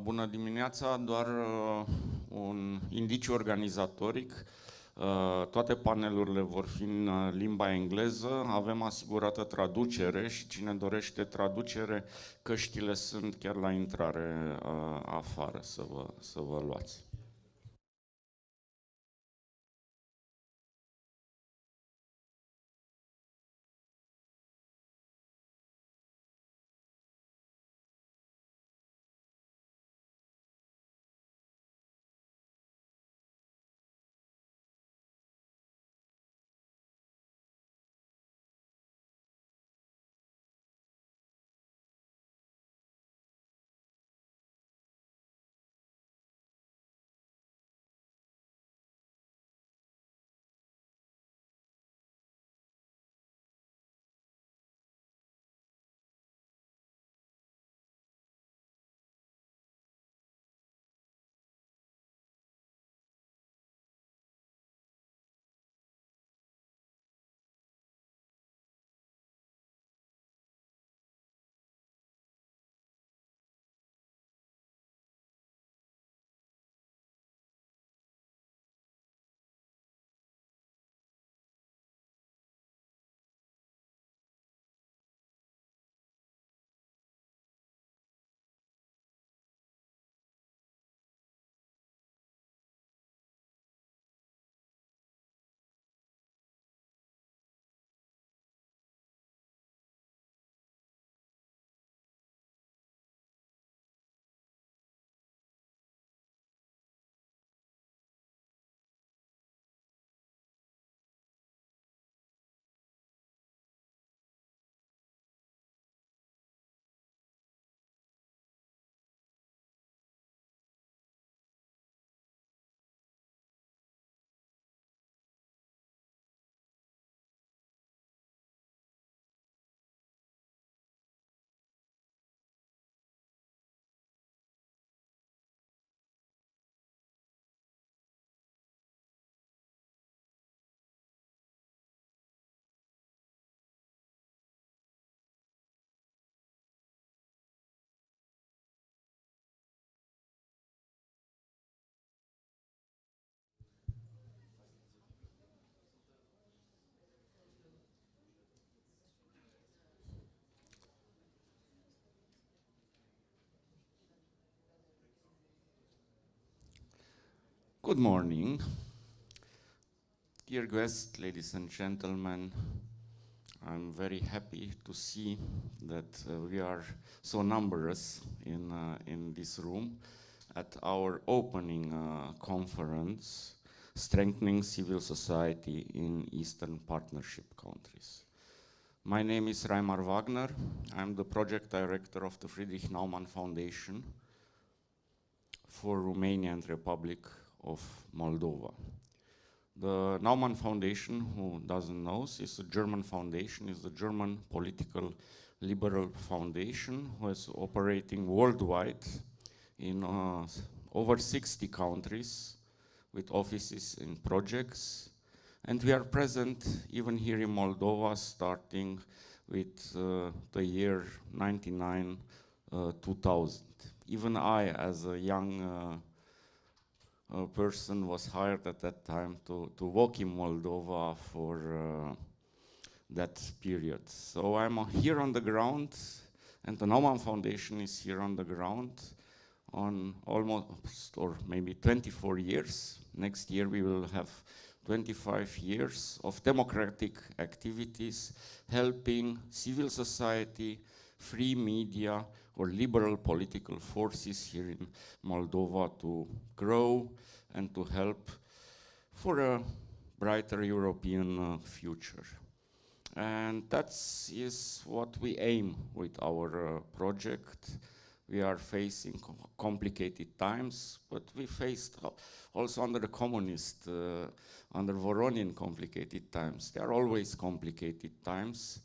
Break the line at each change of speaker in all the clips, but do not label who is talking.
Bună dimineața, doar un indiciu organizatoric. Toate panelurile vor fi în limba engleză, avem asigurată traducere și cine dorește traducere, căștile sunt chiar la intrare afară să vă luați. Good morning, dear guests, ladies and gentlemen. I'm very happy to see that we are so numerous in this room at our opening conference, Strengthening Civil Society in Eastern Partnership Countries. My name is Reimar Wagner. I'm the project director of the Friedrich Naumann Foundation for Romania and Republic of Moldova. The Naumann Foundation, who doesn't know, is a German foundation, is a German political liberal foundation who is operating worldwide in over 60 countries with offices in projects. And we are present even here in Moldova, starting with the year 99, 2000. Even I, as a young person, was hired at that time to work in Moldova for that period. So I'm here on the ground, and the Naumann Foundation is here on the ground on almost, or maybe 24 years. Next year we will have 25 years of democratic activities helping civil society, free media, or liberal political forces here in Moldova to grow and to help for a brighter European future. And that is what we aim with our project. We are facing complicated times, but we faced also under the communist, under Voronian complicated times. There are always complicated times.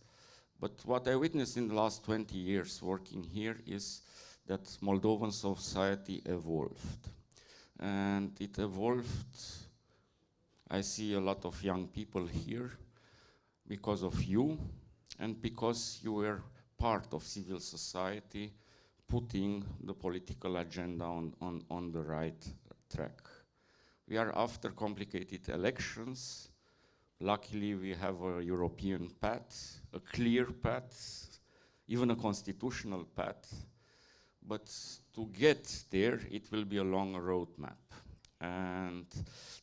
But what I witnessed in the last 20 years working here is that Moldovan society evolved. And it evolved, I see a lot of young people here because of you and because you were part of civil society, putting the political agenda on the right track. We are after complicated elections. Luckily, we have a European path, a clear path, even a constitutional path. But to get there, it will be a long roadmap. And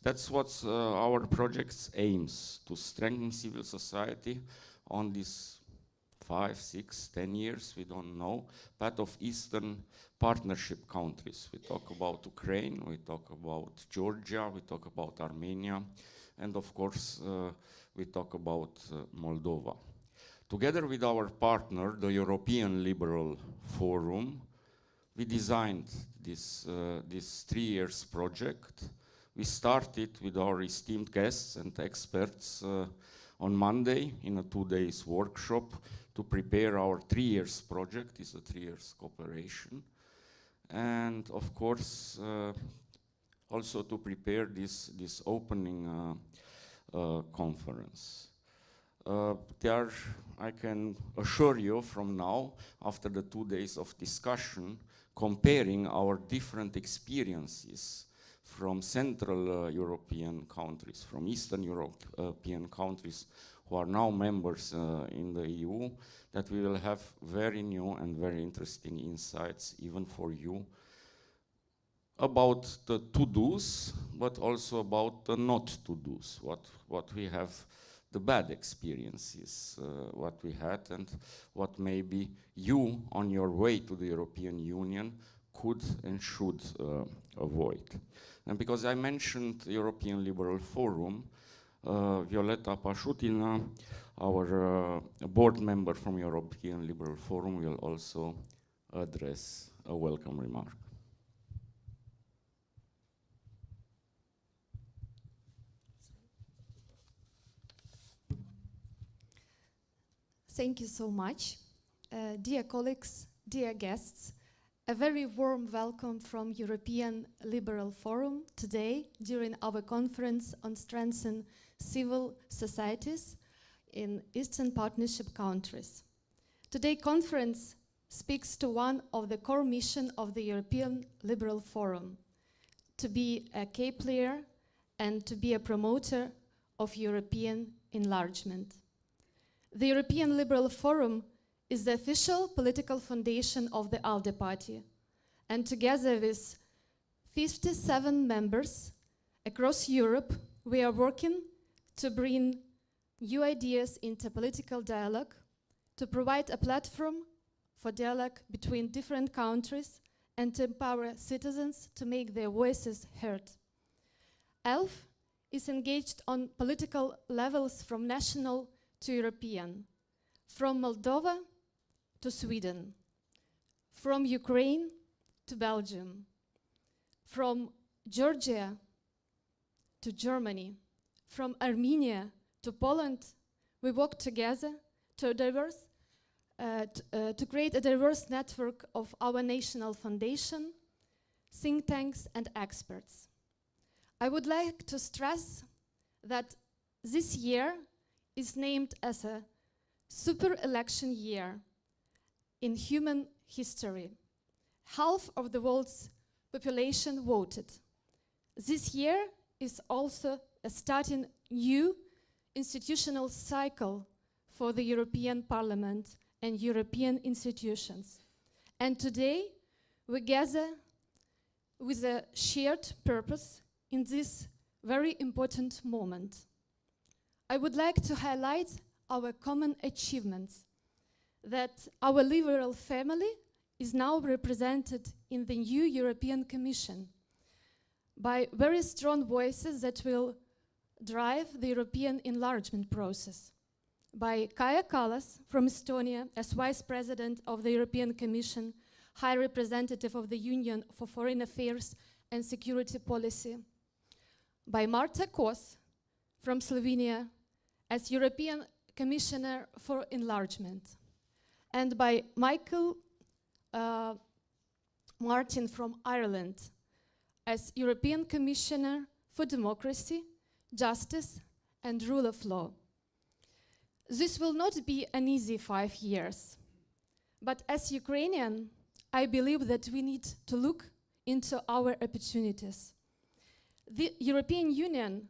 that's what our project aims, to strengthen civil society on this 5, 6, 10 years, we don't know, path of Eastern Partnership countries. We talk about Ukraine, we talk about Georgia, we talk about Armenia, and of course, we talk about Moldova. Together with our partner, the European Liberal Forum, we designed this 3 years project. We started with our esteemed guests and experts on Monday in a 2 days workshop to prepare our 3 years project. It's a 3 years cooperation. And of course, also to prepare this opening conference. I can assure you from now, after the 2 days of discussion, comparing our different experiences from Central European countries, from Eastern European countries who are now members in the EU, that we will have very new and very interesting insights, even for you, about the to-dos, but also about the not to-dos, what we have, the bad experiences, what we had, and what maybe you, on your way to the European Union, could and should avoid. And because I mentioned European Liberal Forum, Violeta Pashutina, our board member from European Liberal Forum, will also address a welcome remark.
Thank you so much. Dear colleagues, dear guests, a very warm welcome from European Liberal Forum today during our conference on strengthening civil societies in Eastern Partnership countries. Today's conference speaks to one of the core missions of the European Liberal Forum, to be a key player and to be a promoter of European enlargement. The European Liberal Forum is the official political foundation of the ALDE party, and together with 57 members across Europe, we are working to bring new ideas into political dialogue, to provide a platform for dialogue between different countries, and to empower citizens to make their voices heard. ELF is engaged on political levels from national to European, from Moldova to Sweden, from Ukraine to Belgium, from Georgia to Germany, from Armenia to Poland. We work together to create a diverse network of our national foundation, think tanks and experts. I would like to stress that this year is named as a super election year in human history. Half of the world's population voted. This year is also a starting new institutional cycle for the European Parliament and European institutions. And today we gather with a shared purpose in this very important moment. I would like to highlight our common achievements, that our liberal family is now represented in the new European Commission by very strong voices that will drive the European enlargement process. By Kaja Kallas from Estonia as Vice President of the European Commission, High Representative of the Union for Foreign Affairs and Security Policy. By Marta Kos from Slovenia as European Commissioner for Enlargement. And by Michael Martin from Ireland as European Commissioner for Democracy, Justice and Rule of Law. This will not be an easy 5 years, but as Ukrainian, I believe that we need to look into our opportunities. The European Union,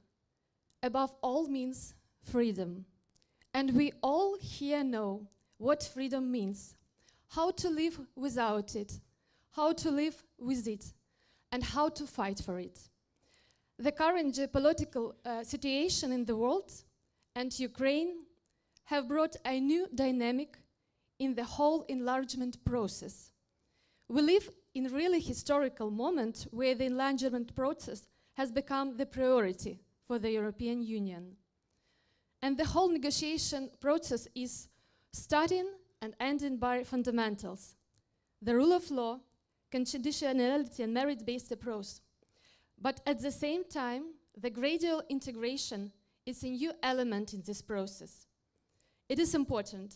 above all, means freedom. And we all here know what freedom means, how to live without it, how to live with it, and how to fight for it. The current geopolitical situation in the world and Ukraine have brought a new dynamic in the whole enlargement process. We live in a really historical moment where the enlargement process has become the priority for the European Union. And the whole negotiation process is starting and ending by fundamentals: the rule of law, conditionality, and merit-based approach. But at the same time, the gradual integration is a new element in this process. It is important,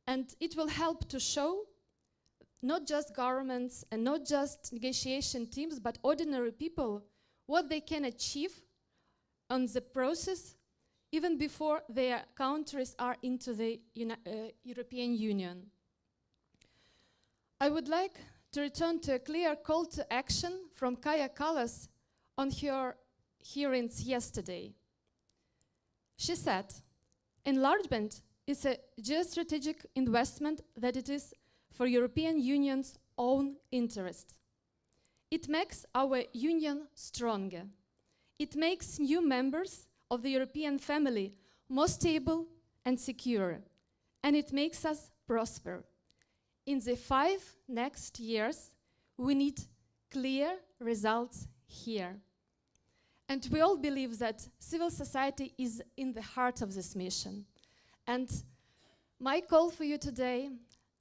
and it will help to show not just governments and not just negotiation teams, but ordinary people what they can achieve on the process even before their countries are into the European Union. I would like to return to a clear call to action from Kaja Kallas on her hearings yesterday. She said, enlargement is a geostrategic investment that it is for European Union's own interest. It makes our union stronger. It makes new members of the European family more stable and secure, and it makes us prosper. In the 5 next years, we need clear results here. And we all believe that civil society is in the heart of this mission. And my call for you today,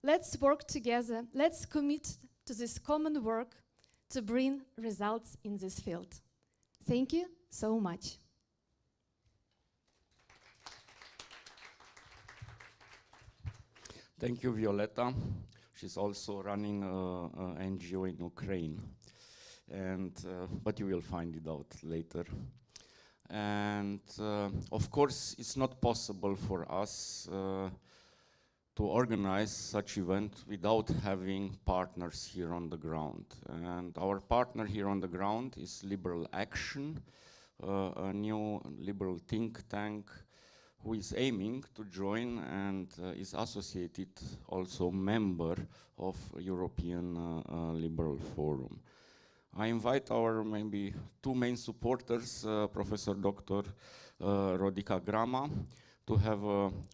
let's work together, let's commit to this common work to bring results in this field. Thank you so much.
Thank you, Violeta. She's also running an NGO in Ukraine, and but you will find it out later. And of course, it's not possible for us to organize such event without having partners here on the ground. And our partner here on the ground is Liberal Action, a new liberal think tank who is aiming to join and is associated also member of European Liberal Forum. I invite our maybe 2 main supporters, Professor Dr. Rodica Grama, to have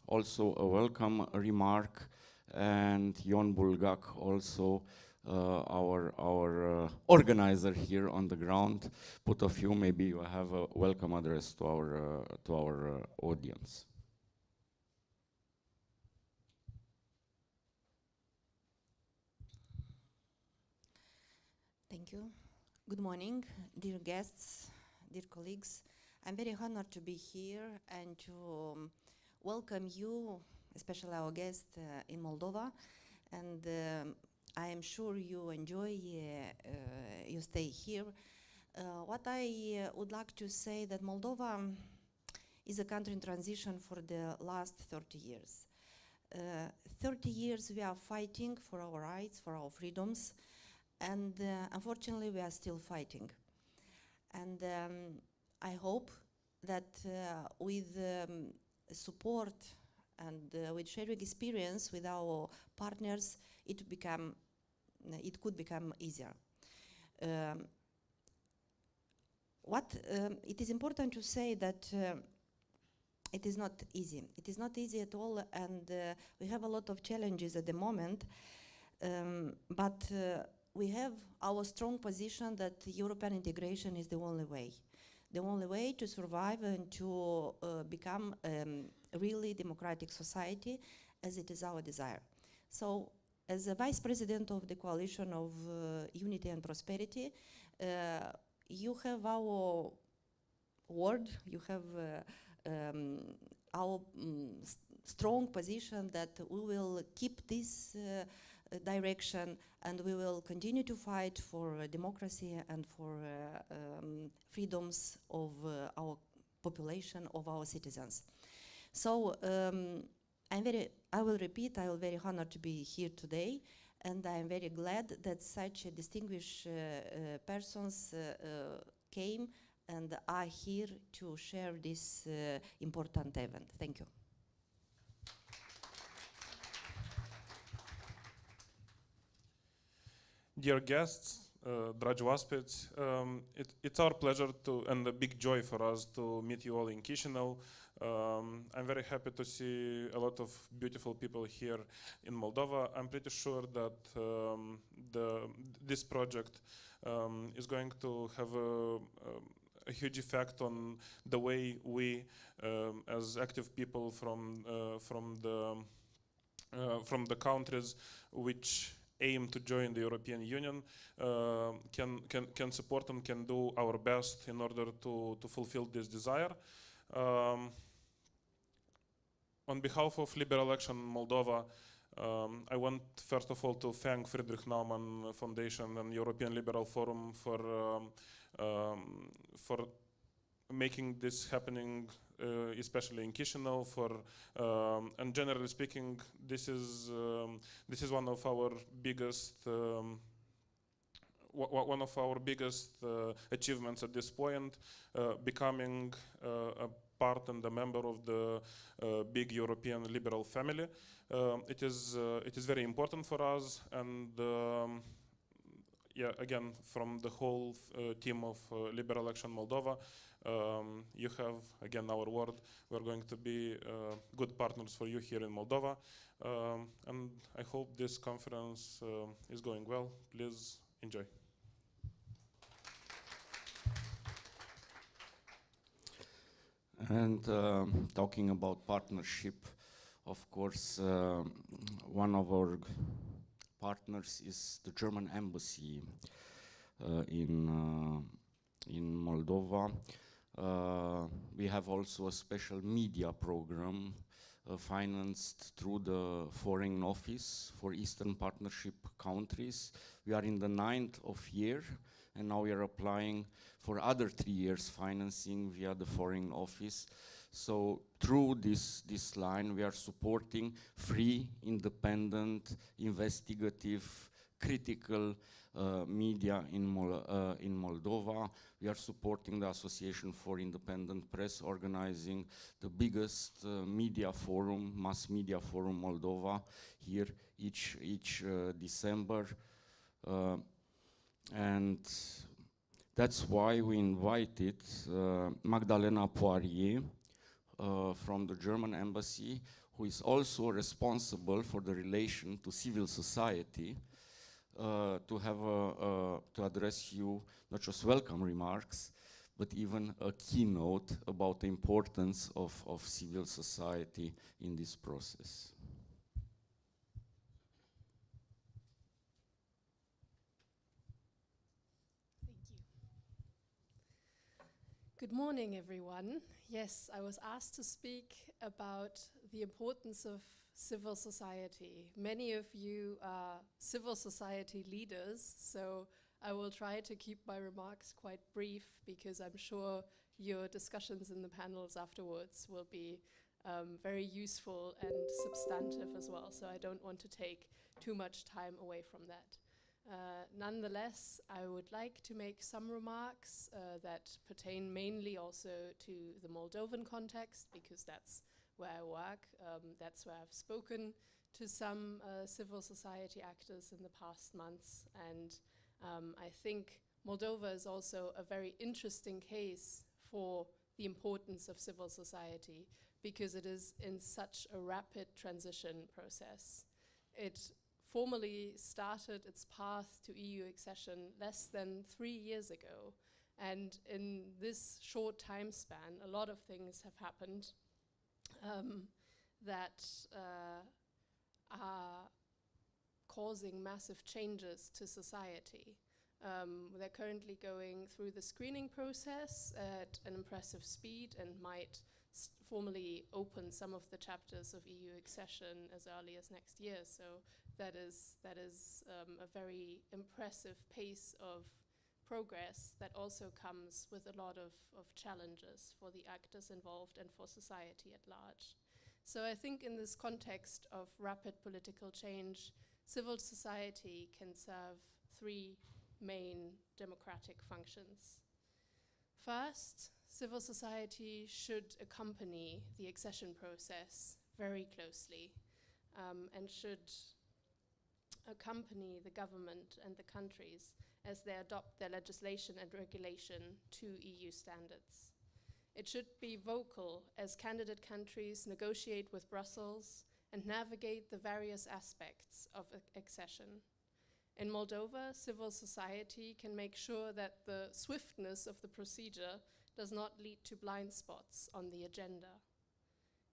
also a welcome remark, and Jon Bulgak, also our organizer here on the ground. Both of you, maybe you have a welcome address to our audience.
Thank you. Good morning, dear guests, dear colleagues. I'm very honored to be here and to welcome you, especially our guest in Moldova. And I am sure you enjoy your stay here. What I would like to say that Moldova is a country in transition for the last 30 years. 30 years we are fighting for our rights, for our freedoms, and unfortunately we are still fighting. And I hope that with support and with sharing experience with our partners, it could become easier. It is important to say that it is not easy. It is not easy at all, and we have a lot of challenges at the moment, but we have our strong position that European integration is the only way to survive and to become a really democratic society, as it is our desire. So, as a Vice President of the Coalition of Unity and Prosperity, you have our word, you have our strong position that we will keep this direction, and we will continue to fight for democracy and for freedoms of our population, of our citizens. So I will repeat, I am very honored to be here today, and I am very glad that such distinguished persons came and are here to share this important event. Thank you.
Dear guests, dragi oaspeți, it's our pleasure and a big joy for us to meet you all in Chisinau. I'm very happy to see a lot of beautiful people here in Moldova. I'm pretty sure that this project is going to have a huge effect on the way we, as active people from the countries which aim to join the European Union, can support and can do our best in order to fulfill this desire. On behalf of Liberal Action Moldova, I want first of all to thank Friedrich Naumann Foundation and European Liberal Forum for making this happening, especially in Chisinau. And generally speaking, this is one of our biggest achievements at this point, becoming a part and a member of the big European liberal family. It is very important for us, and yeah, again, from the whole team of Liberal Action Moldova, you have, again, our word. We're going to be good partners for you here in Moldova. And I hope this conference is going well. Please enjoy.
And talking about partnership, of course, one of our partners is the German embassy in Moldova. We have also a special media program financed through the Foreign Office for Eastern Partnership countries. We are in the 9th year, and now we are applying for other 3 years financing via the Foreign Office. So through this line, we are supporting free, independent, investigative, critical media in Moldova. We are supporting the Association for Independent Press, organizing the biggest media forum, mass media forum Moldova, here each December. And that's why we invited Magdalena Poirier from the German embassy, who is also responsible for the relation to civil society, to address you not just welcome remarks, but even a keynote about the importance of civil society in this process.
Thank you. Good morning, everyone. Yes, I was asked to speak about the importance of civil society. Many of you are civil society leaders, so I will try to keep my remarks quite brief, because I'm sure your discussions in the panels afterwards will be very useful and substantive as well, so I don't want to take too much time away from that. Nonetheless, I would like to make some remarks that pertain mainly also to the Moldovan context, because that's where I work, that's where I've spoken to some civil society actors in the past months, and I think Moldova is also a very interesting case for the importance of civil society, because it is in such a rapid transition process. It formally started its path to EU accession less than 3 years ago, and in this short time span, a lot of things have happened that are causing massive changes to society. They're currently going through the screening process at an impressive speed and might formally open some of the chapters of EU accession as early as next year. So that is a very impressive pace of progress that also comes with a lot of challenges for the actors involved and for society at large. So I think in this context of rapid political change, civil society can serve three main democratic functions. First, civil society should accompany the accession process very closely and should accompany the government and the countries as they adopt their legislation and regulation to EU standards. It should be vocal as candidate countries negotiate with Brussels and navigate the various aspects of accession. In Moldova, civil society can make sure that the swiftness of the procedure does not lead to blind spots on the agenda.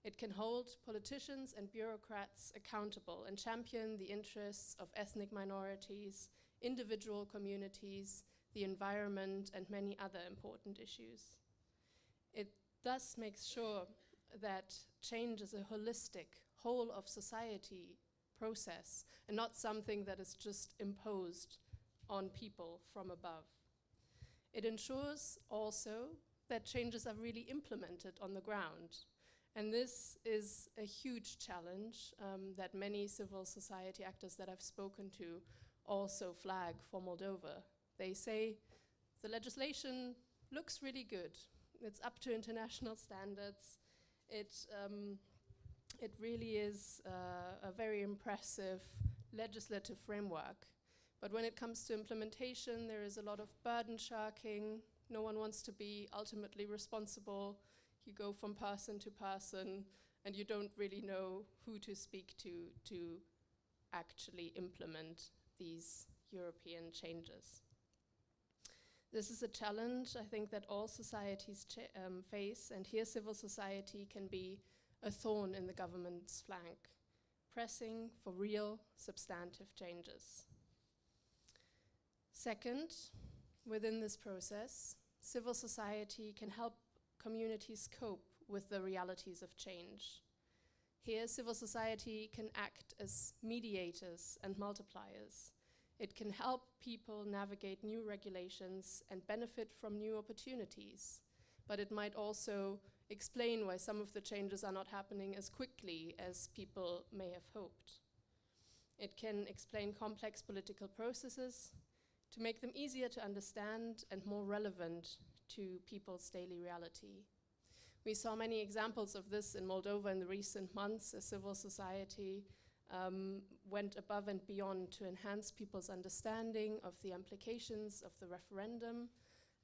It can hold politicians and bureaucrats accountable and champion the interests of ethnic minorities, individual communities, the environment, and many other important issues. It thus makes sure that change is a holistic, whole of society process and not something that is just imposed on people from above. It ensures also that changes are really implemented on the ground. And this is a huge challenge that many civil society actors that I've spoken to also flag for Moldova. They say the legislation looks really good. It's up to international standards. It really is a very impressive legislative framework. But when it comes to implementation, there is a lot of burden shirking. No one wants to be ultimately responsible. You go from person to person, and you don't really know who to speak to actually implement these European changes. This is a challenge, I think, that all societies face, and here civil society can be a thorn in the government's flank, pressing for real, substantive changes. Second, within this process, civil society can help communities cope with the realities of change. Here, civil society can act as mediators and multipliers. It can help people navigate new regulations and benefit from new opportunities, but it might also explain why some of the changes are not happening as quickly as people may have hoped. It can explain complex political processes to make them easier to understand and more relevant to people's daily reality. We saw many examples of this in Moldova in the recent months as civil society went above and beyond to enhance people's understanding of the implications of the referendum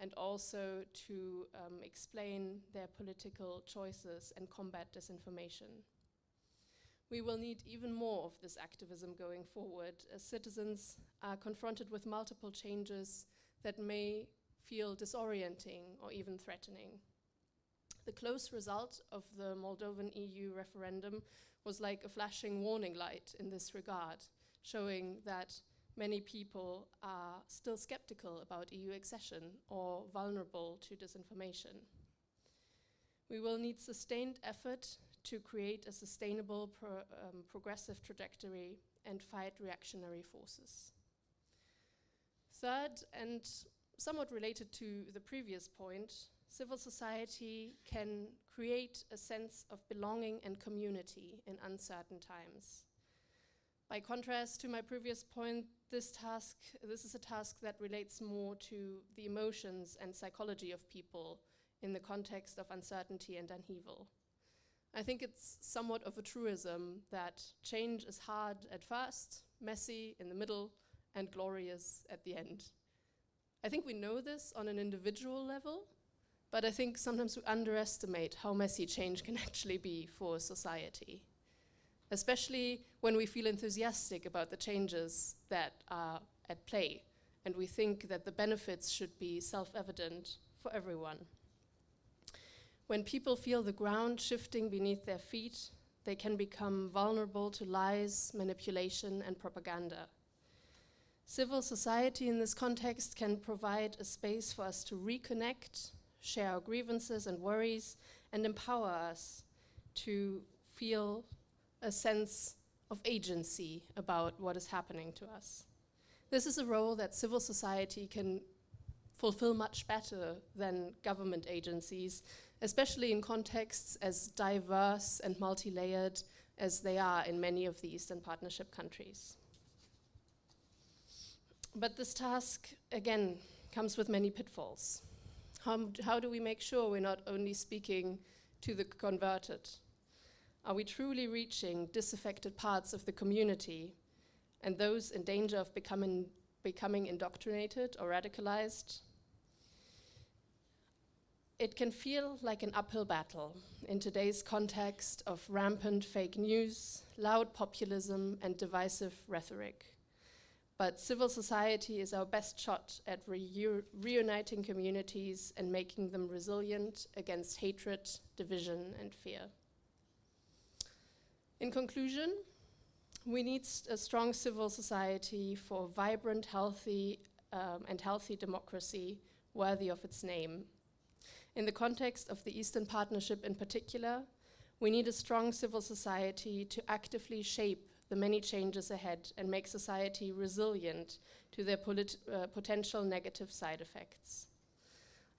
and also to explain their political choices and combat disinformation. We will need even more of this activism going forward as citizens are confronted with multiple changes that may feel disorienting or even threatening. The close result of the Moldovan EU referendum was like a flashing warning light in this regard, showing that many people are still skeptical about EU accession or vulnerable to disinformation. We will need sustained effort to create a sustainable progressive trajectory and fight reactionary forces. Third, and somewhat related to the previous point, civil society can create a sense of belonging and community in uncertain times. By contrast to my previous point, this is a task that relates more to the emotions and psychology of people in the context of uncertainty and upheaval. I think it's somewhat of a truism that change is hard at first, messy in the middle, and glorious at the end. I think we know this on an individual level, but I think sometimes we underestimate how messy change can actually be for a society, especially when we feel enthusiastic about the changes that are at play, and we think that the benefits should be self-evident for everyone. When people feel the ground shifting beneath their feet, they can become vulnerable to lies, manipulation, and propaganda. Civil society in this context can provide a space for us to reconnect, share our grievances and worries, and empower us to feel a sense of agency about what is happening to us. This is a role that civil society can fulfill much better than government agencies, especially in contexts as diverse and multi-layered as they are in many of the Eastern Partnership countries. But this task, again, comes with many pitfalls. How do we make sure we're not only speaking to the converted? Are we truly reaching disaffected parts of the community and those in danger of becoming indoctrinated or radicalized? It can feel like an uphill battle in today's context of rampant fake news, loud populism, and divisive rhetoric. But civil society is our best shot at reuniting communities and making them resilient against hatred, division, and fear. In conclusion, we need a strong civil society for a vibrant, healthy democracy worthy of its name. In the context of the Eastern Partnership in particular, we need a strong civil society to actively shape the many changes ahead and make society resilient to their potential negative side effects.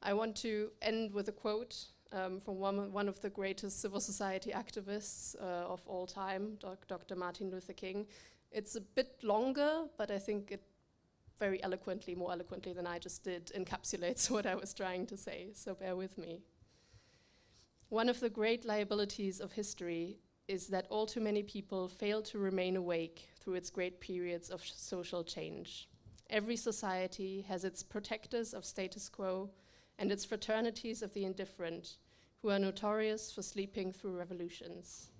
I want to end with a quote from one of the greatest civil society activists of all time, Dr. Martin Luther King. It's a bit longer, but I think it very eloquently, more eloquently than I just did, encapsulates what I was trying to say, so bear with me. One of the great liabilities of history is that all too many people fail to remain awake through its great periods of social change. Every society has its protectors of status quo and its fraternities of the indifferent, who are notorious for sleeping through revolutions.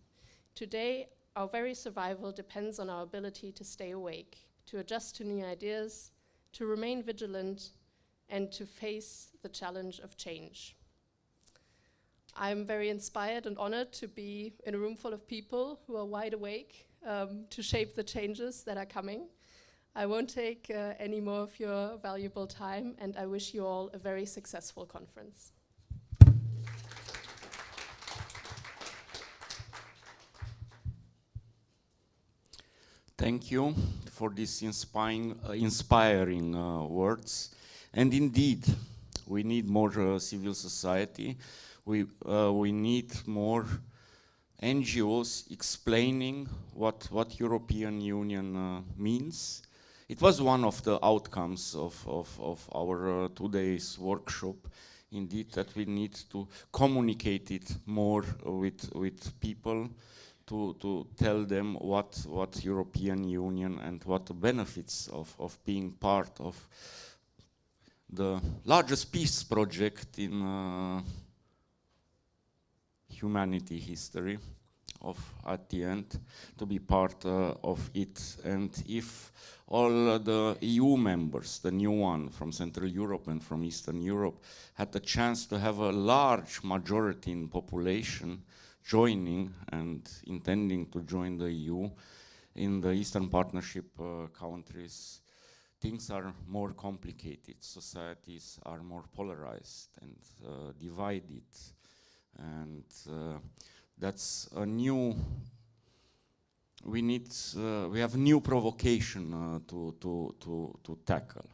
Today, our very survival depends on our ability to stay awake, to adjust to new ideas, to remain vigilant, and to face the challenge of change. I'm very inspired and honored to be in a room full of people who are wide awake to shape the changes that are coming. I won't take any more of your valuable time, and I wish you all a very successful conference.
Thank you for these inspiring words. And indeed, we need more civil society. We need more NGOs explaining what European Union means. It was one of the outcomes of our today's workshop, indeed, that we need to communicate it more with people, to tell them what European Union and what the benefits of being part of the largest peace project in humanity history, at the end, to be part of it. And if all the EU members, the new one from Central Europe and from Eastern Europe, had the chance to have a large majority in population joining and intending to join the EU, in the Eastern Partnership countries, things are more complicated. Societies are more polarized and divided. And that's a new, we have new provocation to tackle.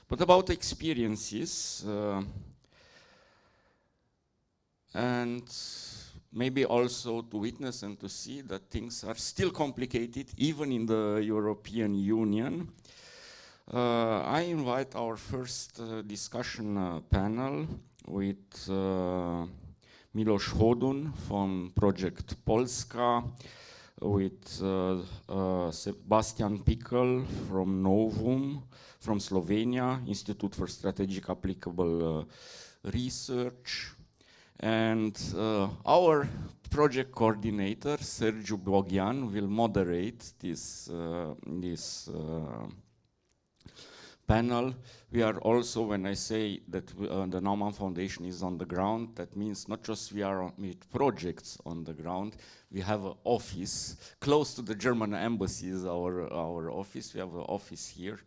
But about experiences, and maybe also to witness and to see that things are still complicated, even in the European Union, I invite our first discussion panel with Miloš Hodun from Project Polska, with Sebastian Pickel from Novum, from Slovenia, Institute for Strategic Applicable Research, and our project coordinator, Sergiu Boghian, will moderate this panel. We are also, when I say that the Naumann Foundation is on the ground, that means not just we are with projects on the ground, we have an office close to the German embassy is our office. We have an office here,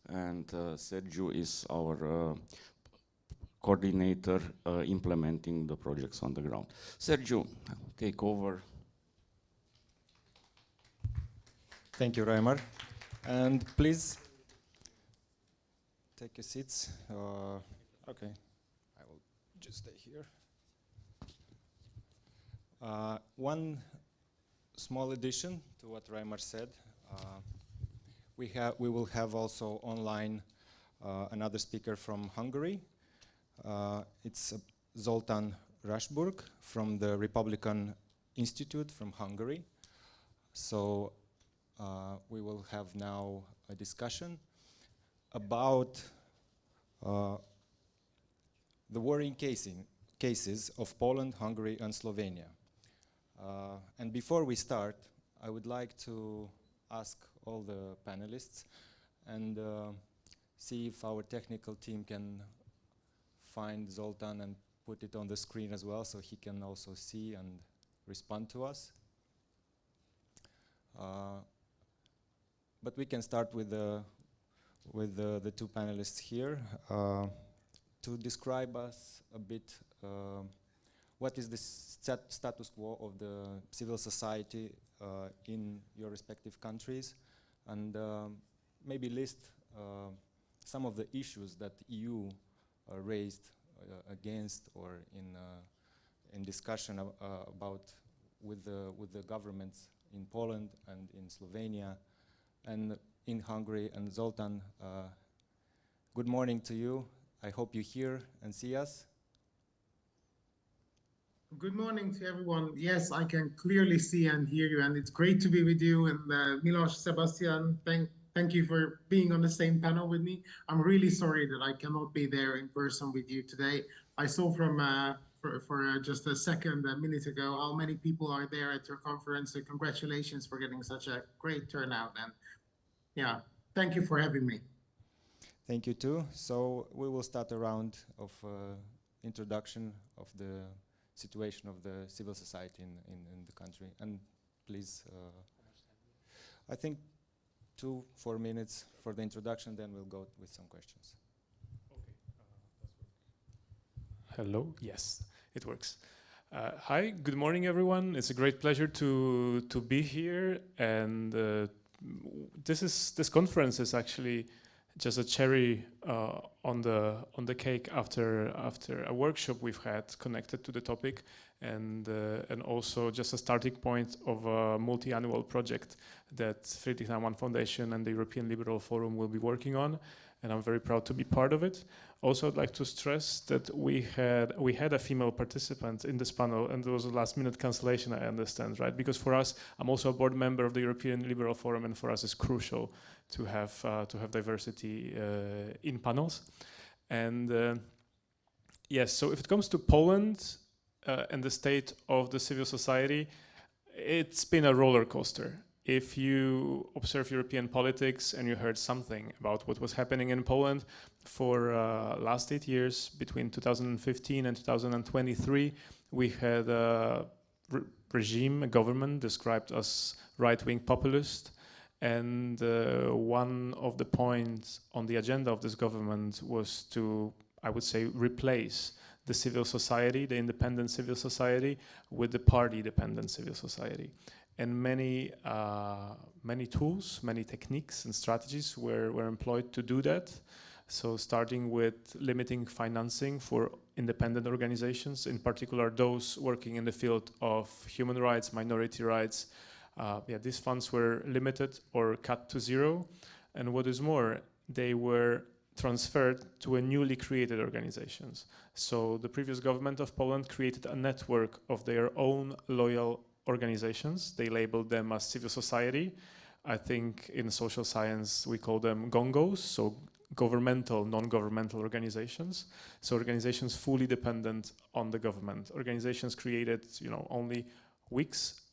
and Sergiu is our coordinator implementing the projects on the ground. Sergiu, take over.
Thank you, Reimer. And please take your seats. Okay, I will just stay here. One small addition to what Reimer said. We will have also online another speaker from Hungary. It's Zoltán Rasburg from the Republican Institute from Hungary. So we will have now a discussion about the worrying cases of Poland, Hungary, and Slovenia. And before we start, I would like to ask all the panelists and see if our technical team can find Zoltán and put it on the screen as well, so he can also see and respond to us. But we can start with the two panelists here to describe us a bit what is the status quo of the civil society in your respective countries, and maybe list some of the issues that EU raised against or in discussion about with the governments in Poland and in Slovenia and in Hungary. And Zoltán, good morning to you. I hope you hear and see us.
Good morning to everyone. Yes, I can clearly see and hear you, and it's great to be with you. And Milos, Sebastian, thank you for being on the same panel with me. I'm really sorry that I cannot be there in person with you today. I saw from for just a minute ago, how many people are there at your conference. So congratulations for getting such a great turnout. And yeah, thank you for having me.
Thank you too. So we will start a round of introduction of the situation of the civil society in the country. And please, I think 2-4 minutes for the introduction, then we'll go with some questions.
Hello, yes, it works. Hi, good morning everyone. It's a great pleasure to be here, and this conference is actually just a cherry on the cake after a workshop we've had connected to the topic, and also just a starting point of a multi-annual project that Friedrich Naumann Foundation and the European Liberal Forum will be working on, and I'm very proud to be part of it. Also, I'd like to stress that we had a female participant in this panel, and there was a last-minute cancellation, I understand, right? Because for us, I'm also a board member of the European Liberal Forum, and for us, it's crucial to have diversity in panels. And yes, so if it comes to Poland and the state of the civil society, it's been a roller coaster. If you observe European politics and you heard something about what was happening in Poland for last 8 years, between 2015 and 2023, we had a regime, a government described as right-wing populist. And one of the points on the agenda of this government was to, I would say, replace the civil society, the independent civil society, with the party-dependent civil society. And many tools, many techniques and strategies were employed to do that. So starting with limiting financing for independent organizations, in particular those working in the field of human rights, minority rights. These funds were limited or cut to zero. And what is more, they were transferred to a newly created organizations. So the previous government of Poland created a network of their own loyal organizations. They labeled them as civil society. I think in social science we call them gongos, so governmental, non-governmental organizations. So organizations fully dependent on the government. Organizations created, only weeks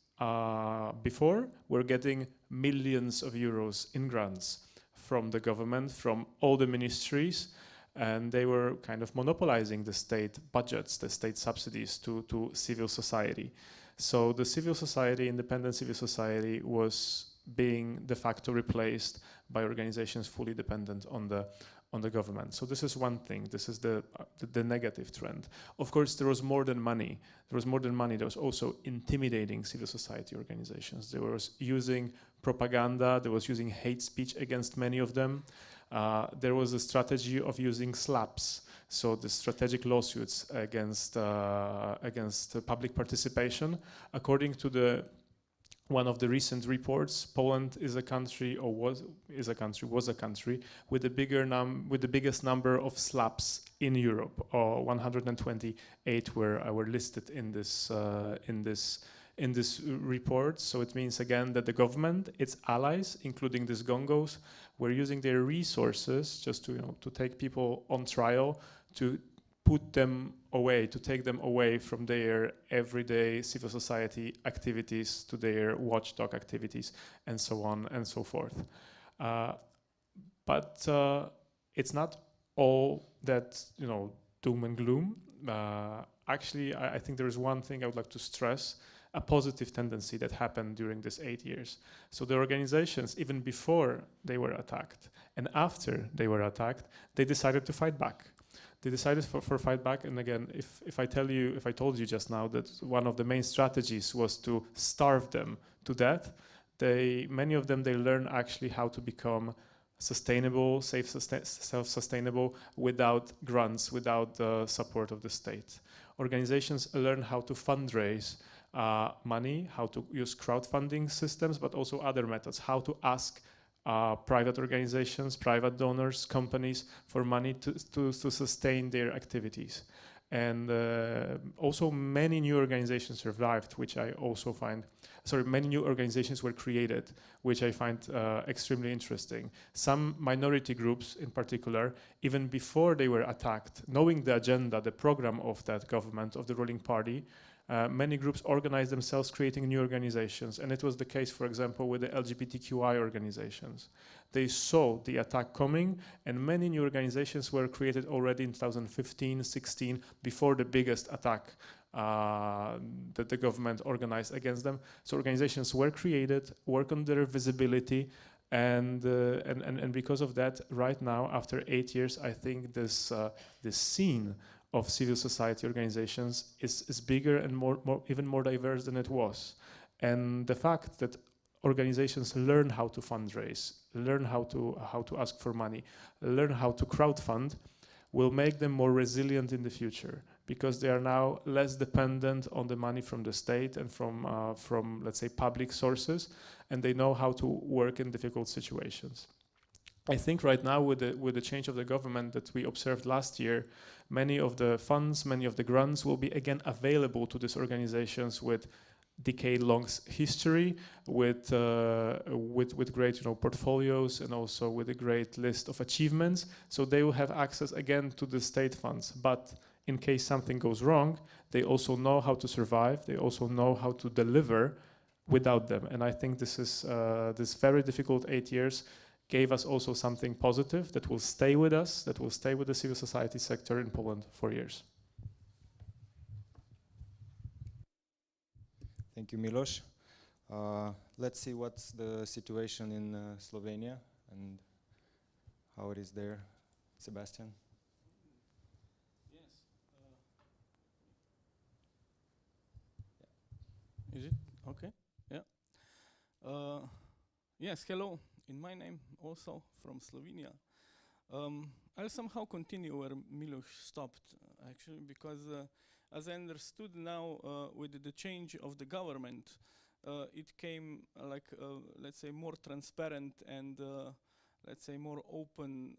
before were getting millions of euros in grants from the government, from all the ministries, and they were kind of monopolizing the state budgets, the state subsidies to civil society. So the civil society, independent civil society, was being de facto replaced by organizations fully dependent on the government. So this is one thing. This is the negative trend. Of course, there was more than money. There was more than money. There was also intimidating civil society organizations. There was using propaganda. There was using hate speech against many of them. There was a strategy of using slaps. So the strategic lawsuits against public participation. According to the one of the recent reports, Poland is a country, or was a country with the biggest number of SLAPs in Europe, or 128 were listed in this report. So it means again that the government, its allies, including these Gongos, were using their resources just to take people on trial, to put them away, to take them away from their everyday civil society activities to their watchdog activities, and so on and so forth. But it's not all that doom and gloom. Actually, I think there is one thing I would like to stress: a positive tendency that happened during this 8 years. So the organizations, even before they were attacked and after they were attacked, they decided to fight back. They decided for fight back, and again, if I told you just now that one of the main strategies was to starve them to death, many of them learn actually how to become sustainable, self-sustainable, without grants, without the support of the state. Organizations learn how to fundraise money, how to use crowdfunding systems, but also other methods, how to ask private organizations, private donors, companies for money to sustain their activities. And also many new organizations survived, which I also find, many new organizations were created, which I find extremely interesting. Some minority groups in particular, even before they were attacked, knowing the agenda, the program of that government, of the ruling party, many groups organized themselves, creating new organizations. And it was the case, for example, with the LGBTQI organizations. They saw the attack coming, and many new organizations were created already in 2015, 16, before the biggest attack that the government organized against them. So organizations were created, work on their visibility, and because of that, right now, after 8 years, I think this scene of civil society organizations is bigger and even more diverse than it was. And the fact that organizations learn how to fundraise, learn how to ask for money, learn how to crowdfund, will make them more resilient in the future, because they are now less dependent on the money from the state and from let's say public sources, and they know how to work in difficult situations. I think right now with the change of the government that we observed last year, many of the funds, many of the grants will be again available to these organizations with decade-long history, with great portfolios, and also with a great list of achievements. So they will have access again to the state funds. But in case something goes wrong, they also know how to survive. They also know how to deliver without them. And I think this is this very difficult 8 years gave us also something positive that will stay with us, that will stay with the civil society sector in Poland for years.
Thank you, Milos. Let's see what's the situation in Slovenia and how it is there. Sebastian?
Yes. Is it? Okay. Yeah. Yes, hello. In my name, also from Slovenia. I'll somehow continue where Milos stopped, actually, because as I understood now, with the change of the government, it came like, let's say, more transparent and, let's say, more open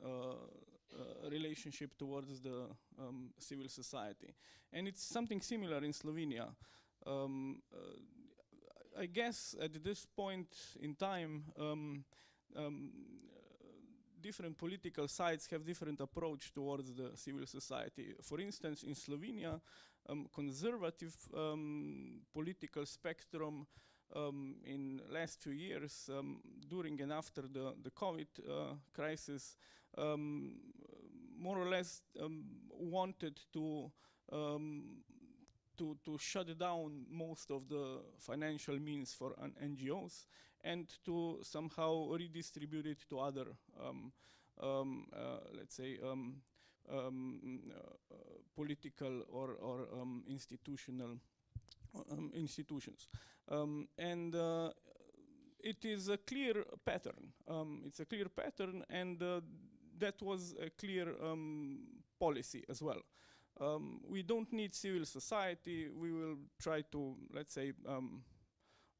relationship towards the civil society. And it's something similar in Slovenia. I guess at this point in time, different political sides have different approach towards the civil society. For instance, in Slovenia, conservative political spectrum in last few years, during and after the COVID crisis, more or less wanted to shut down most of the financial means for NGOs and to somehow redistribute it to other, let's say, political or institutional institutions. And it is a clear pattern. It's a clear pattern, and that was a clear policy as well. We don't need civil society. We will try to, let's say,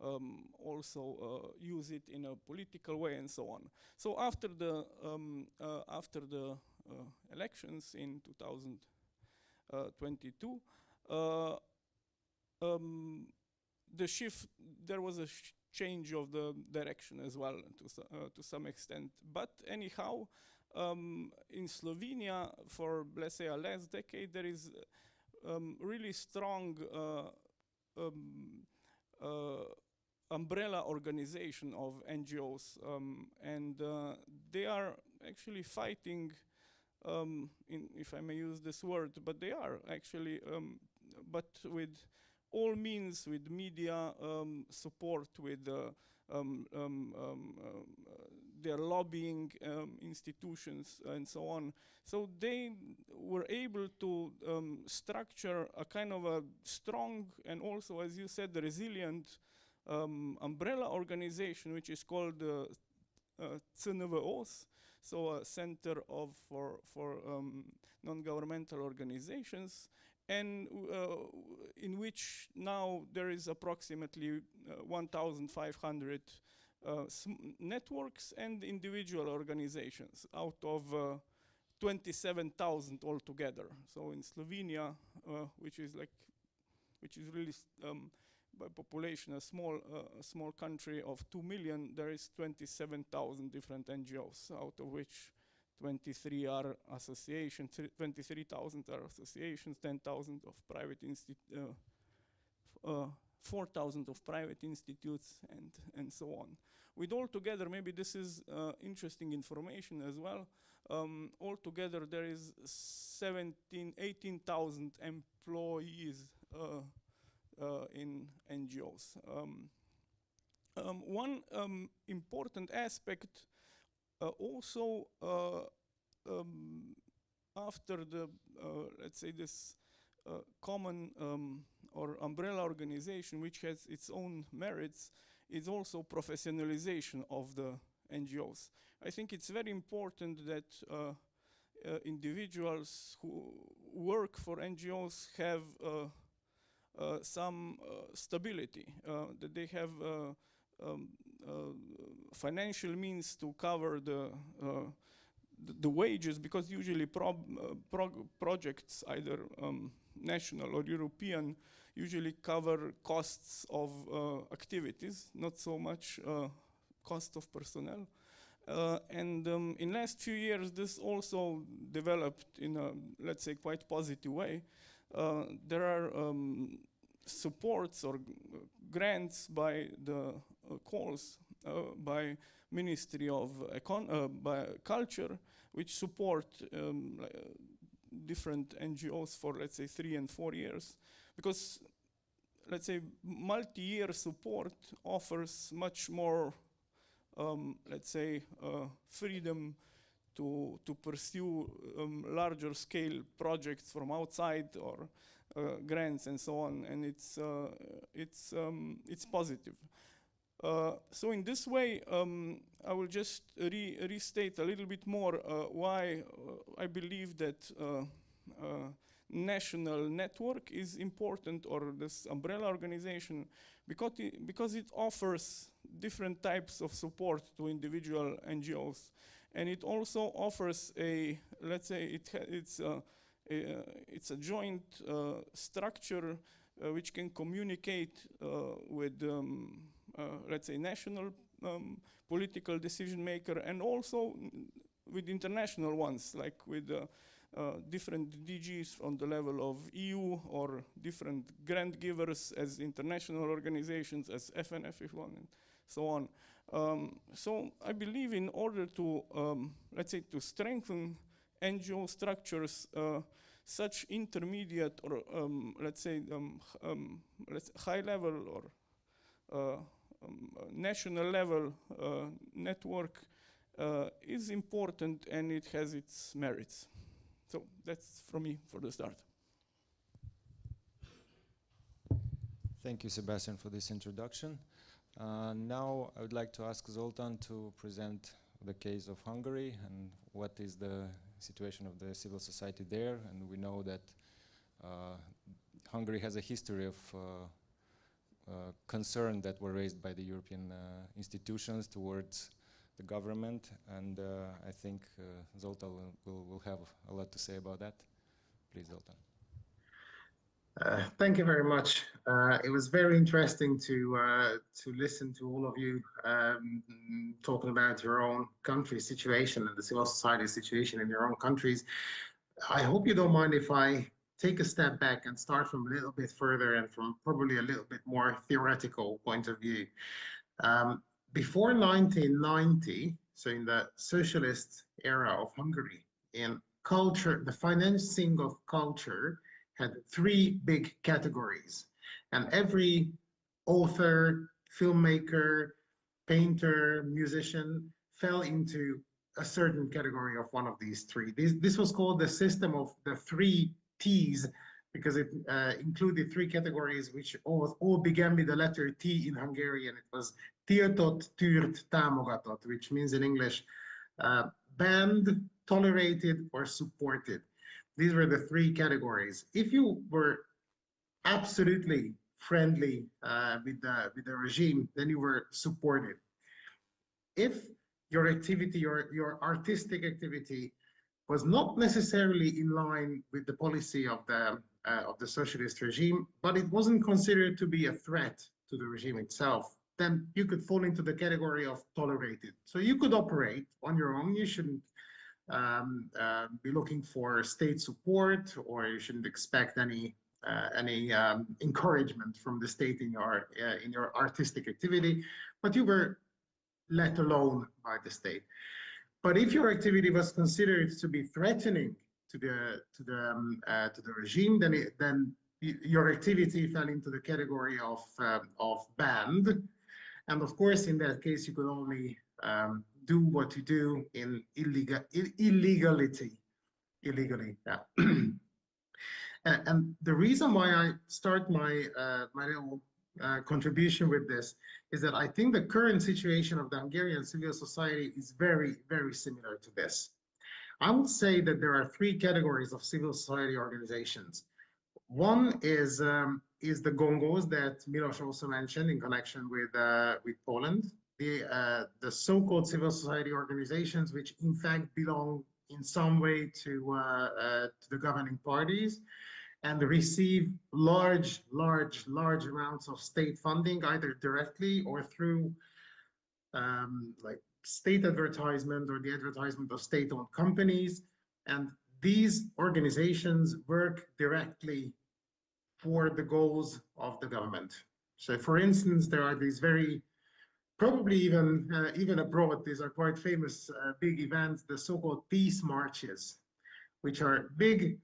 also use it in a political way and so on. So after the elections in 2022, there was a change of the direction as well to some extent. But anyhow, in Slovenia, for let's say a last decade, there is really strong umbrella organization of NGOs, and they are actually fighting, if I may use this word, but they are actually, but with all means, with media support, with their lobbying institutions and so on. So they were able to structure a kind of a strong and also, as you said, resilient umbrella organization, which is called CNVOs, so a Center for Non-Governmental Organizations, and in which now there is approximately 1,500 networks and individual organizations out of 27,000 altogether. So in Slovenia, which is really by population a small country of 2 million, there is 27,000 different NGOs, out of which 23 are associations, 23,000 are associations, 10,000 of private 4,000 of private institutes, and so on. With altogether, maybe this is interesting information as well. Altogether, there is 18,000 employees in NGOs. One important aspect also after the, let's say, this common or umbrella organization, which has its own merits, is also professionalization of the NGOs. I think it's very important that individuals who work for NGOs have some stability, that they have financial means to cover the wages, because usually projects, either national or European, usually cover costs of activities, not so much cost of personnel. And in last few years, this also developed in a, let's say, quite positive way. There are supports or grants by the calls by Ministry of by Culture, which support different NGOs for, let's say, 3 and 4 years, because, let's say, multi-year support offers much more, let's say, freedom to pursue larger scale projects from outside, or grants and so on, and it's positive. So in this way, I will just restate a little bit more why I believe that national network is important, or this umbrella organization, because it offers different types of support to individual NGOs, and it also offers a, let's say, it's a joint structure which can communicate with let's say, national political decision maker, and also with international ones, like with different DGs on the level of EU, or different grant givers as international organizations, as FNF, if one, and so on. So I believe in order to, let's say, to strengthen NGO structures, such intermediate, or let's say, high level or national level network is important, and it has its merits. So that's from me for the start.
Thank you, Sebastian, for this introduction. Now I would like to ask Zoltan to present the case of Hungary and what is the situation of the civil society there. And we know that Hungary has a history of concern that were raised by the European institutions towards the government, and I think Zoltan will have a lot to say about that. Please, Zoltan.
Thank you very much. It was very interesting to listen to all of you talking about your own country situation and the civil society situation in your own countries. I hope you don't mind if I take a step back and start from a little bit further and from probably a little bit more theoretical point of view. Before 1990, so in the socialist era of Hungary, in culture, the financing of culture had three big categories, and every author, filmmaker, painter, musician fell into a certain category of one of these three. This was called the system of the three T's, because it included three categories which all began with the letter T in Hungarian. It was tiltott, tűrt, támogatott, which means in English banned, tolerated, or supported. These were the three categories. If you were absolutely friendly with the regime, then you were supported. If your activity, your artistic activity, was not necessarily in line with the policy of the socialist regime, but it wasn't considered to be a threat to the regime itself, then you could fall into the category of tolerated. So you could operate on your own. You shouldn't be looking for state support, or you shouldn't expect any encouragement from the state in your artistic activity, but you were let alone by the state. But if your activity was considered to be threatening to the regime, then your activity fell into the category of banned, and of course, in that case, you could only do what you do in illegally. Yeah. And the reason why I start my little contribution with this is that I think the current situation of the Hungarian civil society is very, very similar to this. I would say that there are three categories of civil society organizations. One is the Gongos that Milos also mentioned in connection with Poland, the so-called civil society organizations, which in fact belong in some way to the governing parties and receive large amounts of state funding, either directly or through like state advertisement or the advertisement of state-owned companies. And these organizations work directly for the goals of the government. So for instance, there are these very, probably even abroad, these are quite famous big events, the so-called peace marches, which are big,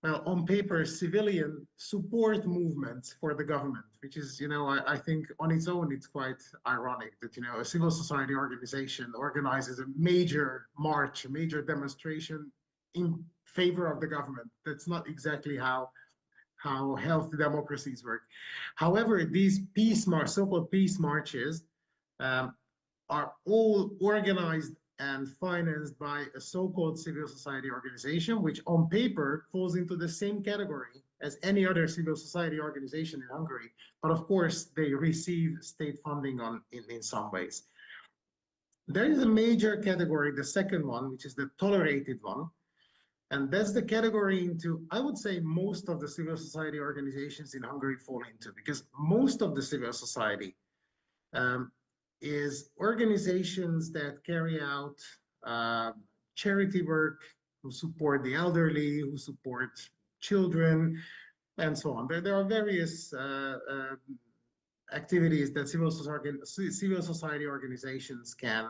on paper, civilian support movements for the government, which is, I think on its own, it's quite ironic that, a civil society organization organizes a major march, a major demonstration in favor of the government. That's not exactly how healthy democracies work. However, these so-called peace marches are all organized and financed by a so-called civil society organization, which on paper falls into the same category as any other civil society organization in Hungary. But of course, they receive state funding in some ways. There is a major category, the second one, which is the tolerated one. And that's the category into, I would say, most of the civil society organizations in Hungary fall into, because most of the civil society is organizations that carry out charity work, who support the elderly, who support children, and so on. There are various activities that civil society organizations can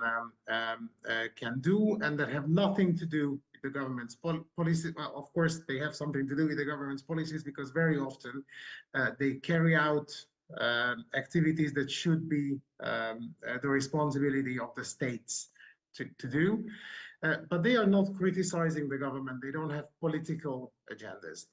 do, and that have nothing to do with the government's policies. Well, of course, they have something to do with the government's policies, because very often they carry out activities that should be the responsibility of the states to do. But they are not criticizing the government. They don't have political agendas.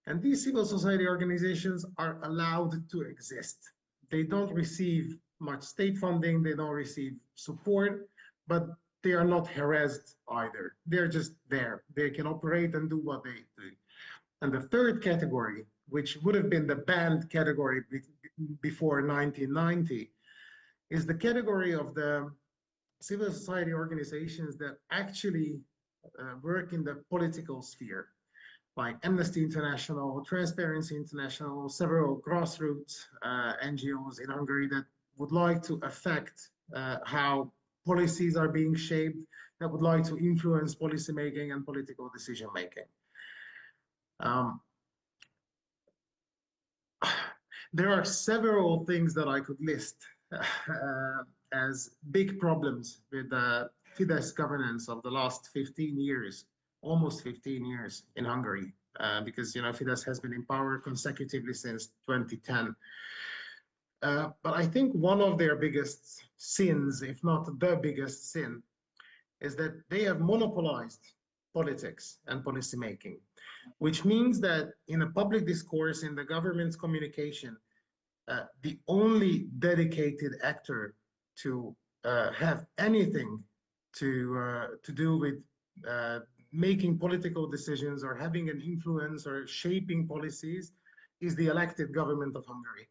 And these civil society organizations are allowed to exist. They don't receive much state funding. They don't receive support, but they are not harassed either. They're just there. They can operate and do what they do. And the third category, which would have been the banned category before 1990, is the category of the civil society organizations that actually work in the political sphere, like Amnesty International, Transparency International, several grassroots NGOs in Hungary that would like to affect how policies are being shaped, that would like to influence policymaking and political decision making. There are several things that I could list as big problems with the Fidesz governance of the last 15 years, almost 15 years in Hungary, because Fidesz has been in power consecutively since 2010. But I think one of their biggest sins, if not the biggest sin, is that they have monopolized politics and policymaking, which means that in a public discourse, in the government's communication, the only dedicated actor to have anything to do with making political decisions or having an influence or shaping policies is the elected government of Hungary.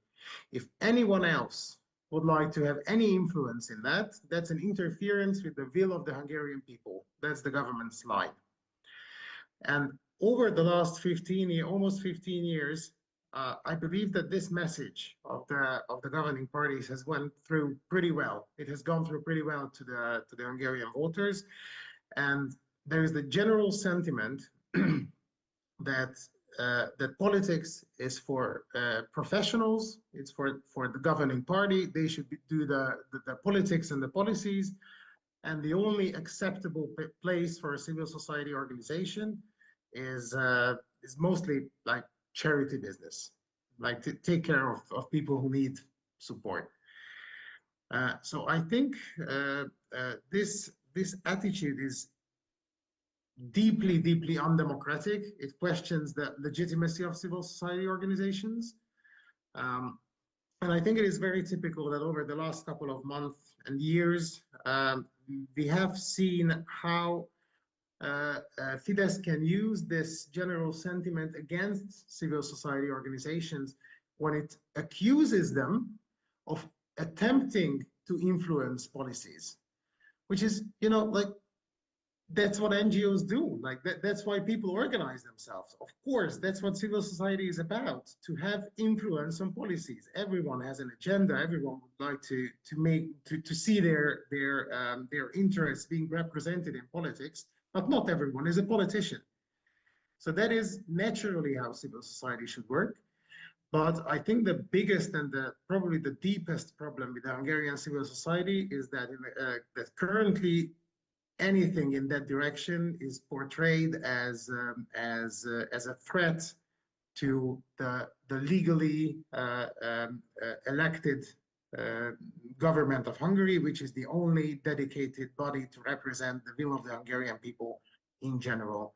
If anyone else would like to have any influence in that, that's an interference with the will of the Hungarian people. That's the government's line. And over the last almost 15 years, I believe that this message of the governing parties has went through pretty well. It has gone through pretty well to the Hungarian voters, and there is the general sentiment that that politics is for professionals. It's for the governing party. They should do the politics and the policies, and the only acceptable place for a civil society organization is mostly like charity business, like to take care of people who need support. So I think this attitude is deeply, deeply undemocratic. It questions the legitimacy of civil society organizations. And I think it is very typical that over the last couple of months and years, we have seen how Fidesz can use this general sentiment against civil society organizations when it accuses them of attempting to influence policies, which is, like, that's what NGOs do. Like that's why people organize themselves. Of course, that's what civil society is about, to have influence on policies. Everyone has an agenda. Everyone would like to see their interests being represented in politics, but not everyone is a politician. So that is naturally how civil society should work. But I think the biggest and probably the deepest problem with the Hungarian civil society is that that currently anything in that direction is portrayed as a threat to the legally elected government of Hungary, which is the only dedicated body to represent the will of the Hungarian people in general.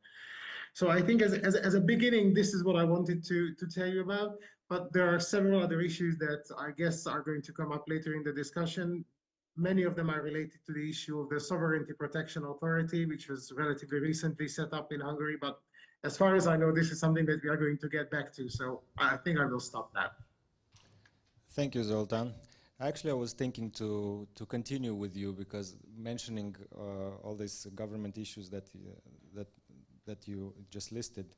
So I think as a beginning, this is what I wanted to tell you about. But there are several other issues that I guess are going to come up later in the discussion. Many of them are related to the issue of the Sovereignty Protection Authority, which was relatively recently set up in Hungary. But as far as I know, this is something that we are going to get back to. So I think I will stop now.
Thank you, Zoltan. Actually, I was thinking to continue with you, because mentioning all these government issues that you just listed,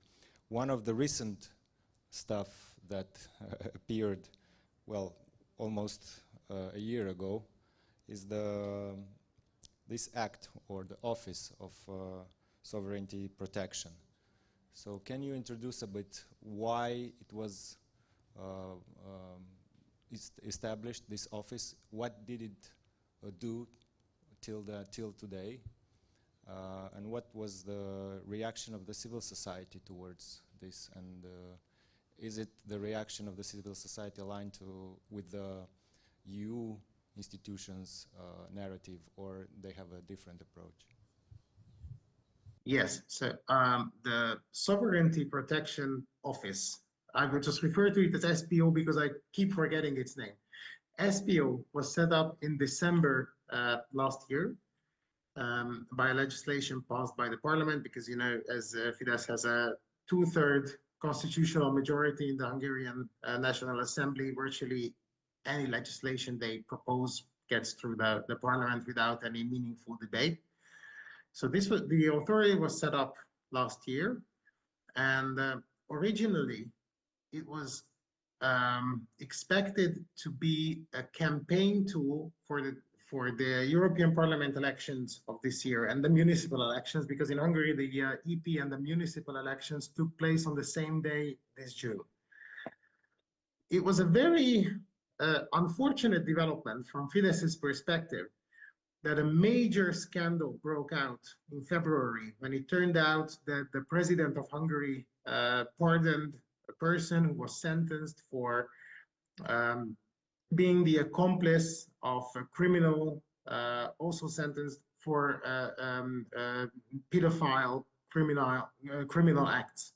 one of the recent stuff that appeared, well, almost a year ago, is this act, or the Office of Sovereignty Protection. So can you introduce a bit why it was established, this office? What did it do till today? And what was the reaction of the civil society towards this? And is it the reaction of the civil society aligned with the EU institutions' narrative, or they have a different approach?
Yes, so the Sovereignty Protection Office, I will just refer to it as SPO because I keep forgetting its name. SPO was set up in December last year by legislation passed by the parliament, because, as Fidesz has a 2/3 constitutional majority in the Hungarian National Assembly, virtually any legislation they propose gets through the parliament without any meaningful debate. So the authority was set up last year, and originally it was expected to be a campaign tool for the European Parliament elections of this year and the municipal elections, because in Hungary the EP and the municipal elections took place on the same day this June. It was a very unfortunate development from Fidesz's perspective that a major scandal broke out in February when it turned out that the president of Hungary pardoned a person who was sentenced for being the accomplice of a criminal, also sentenced for pedophile criminal acts.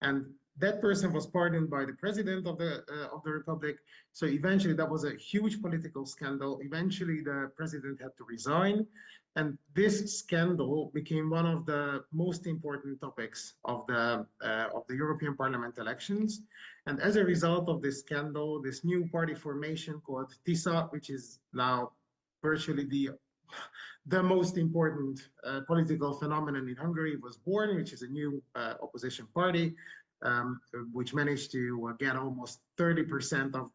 And that person was pardoned by the president of the republic. So eventually that was a huge political scandal. Eventually the president had to resign. And this scandal became one of the most important topics of the European Parliament elections. And as a result of this scandal, this new party formation called TISA, which is now virtually the most important political phenomenon in Hungary, was born, which is a new opposition party, which managed to get almost 30% of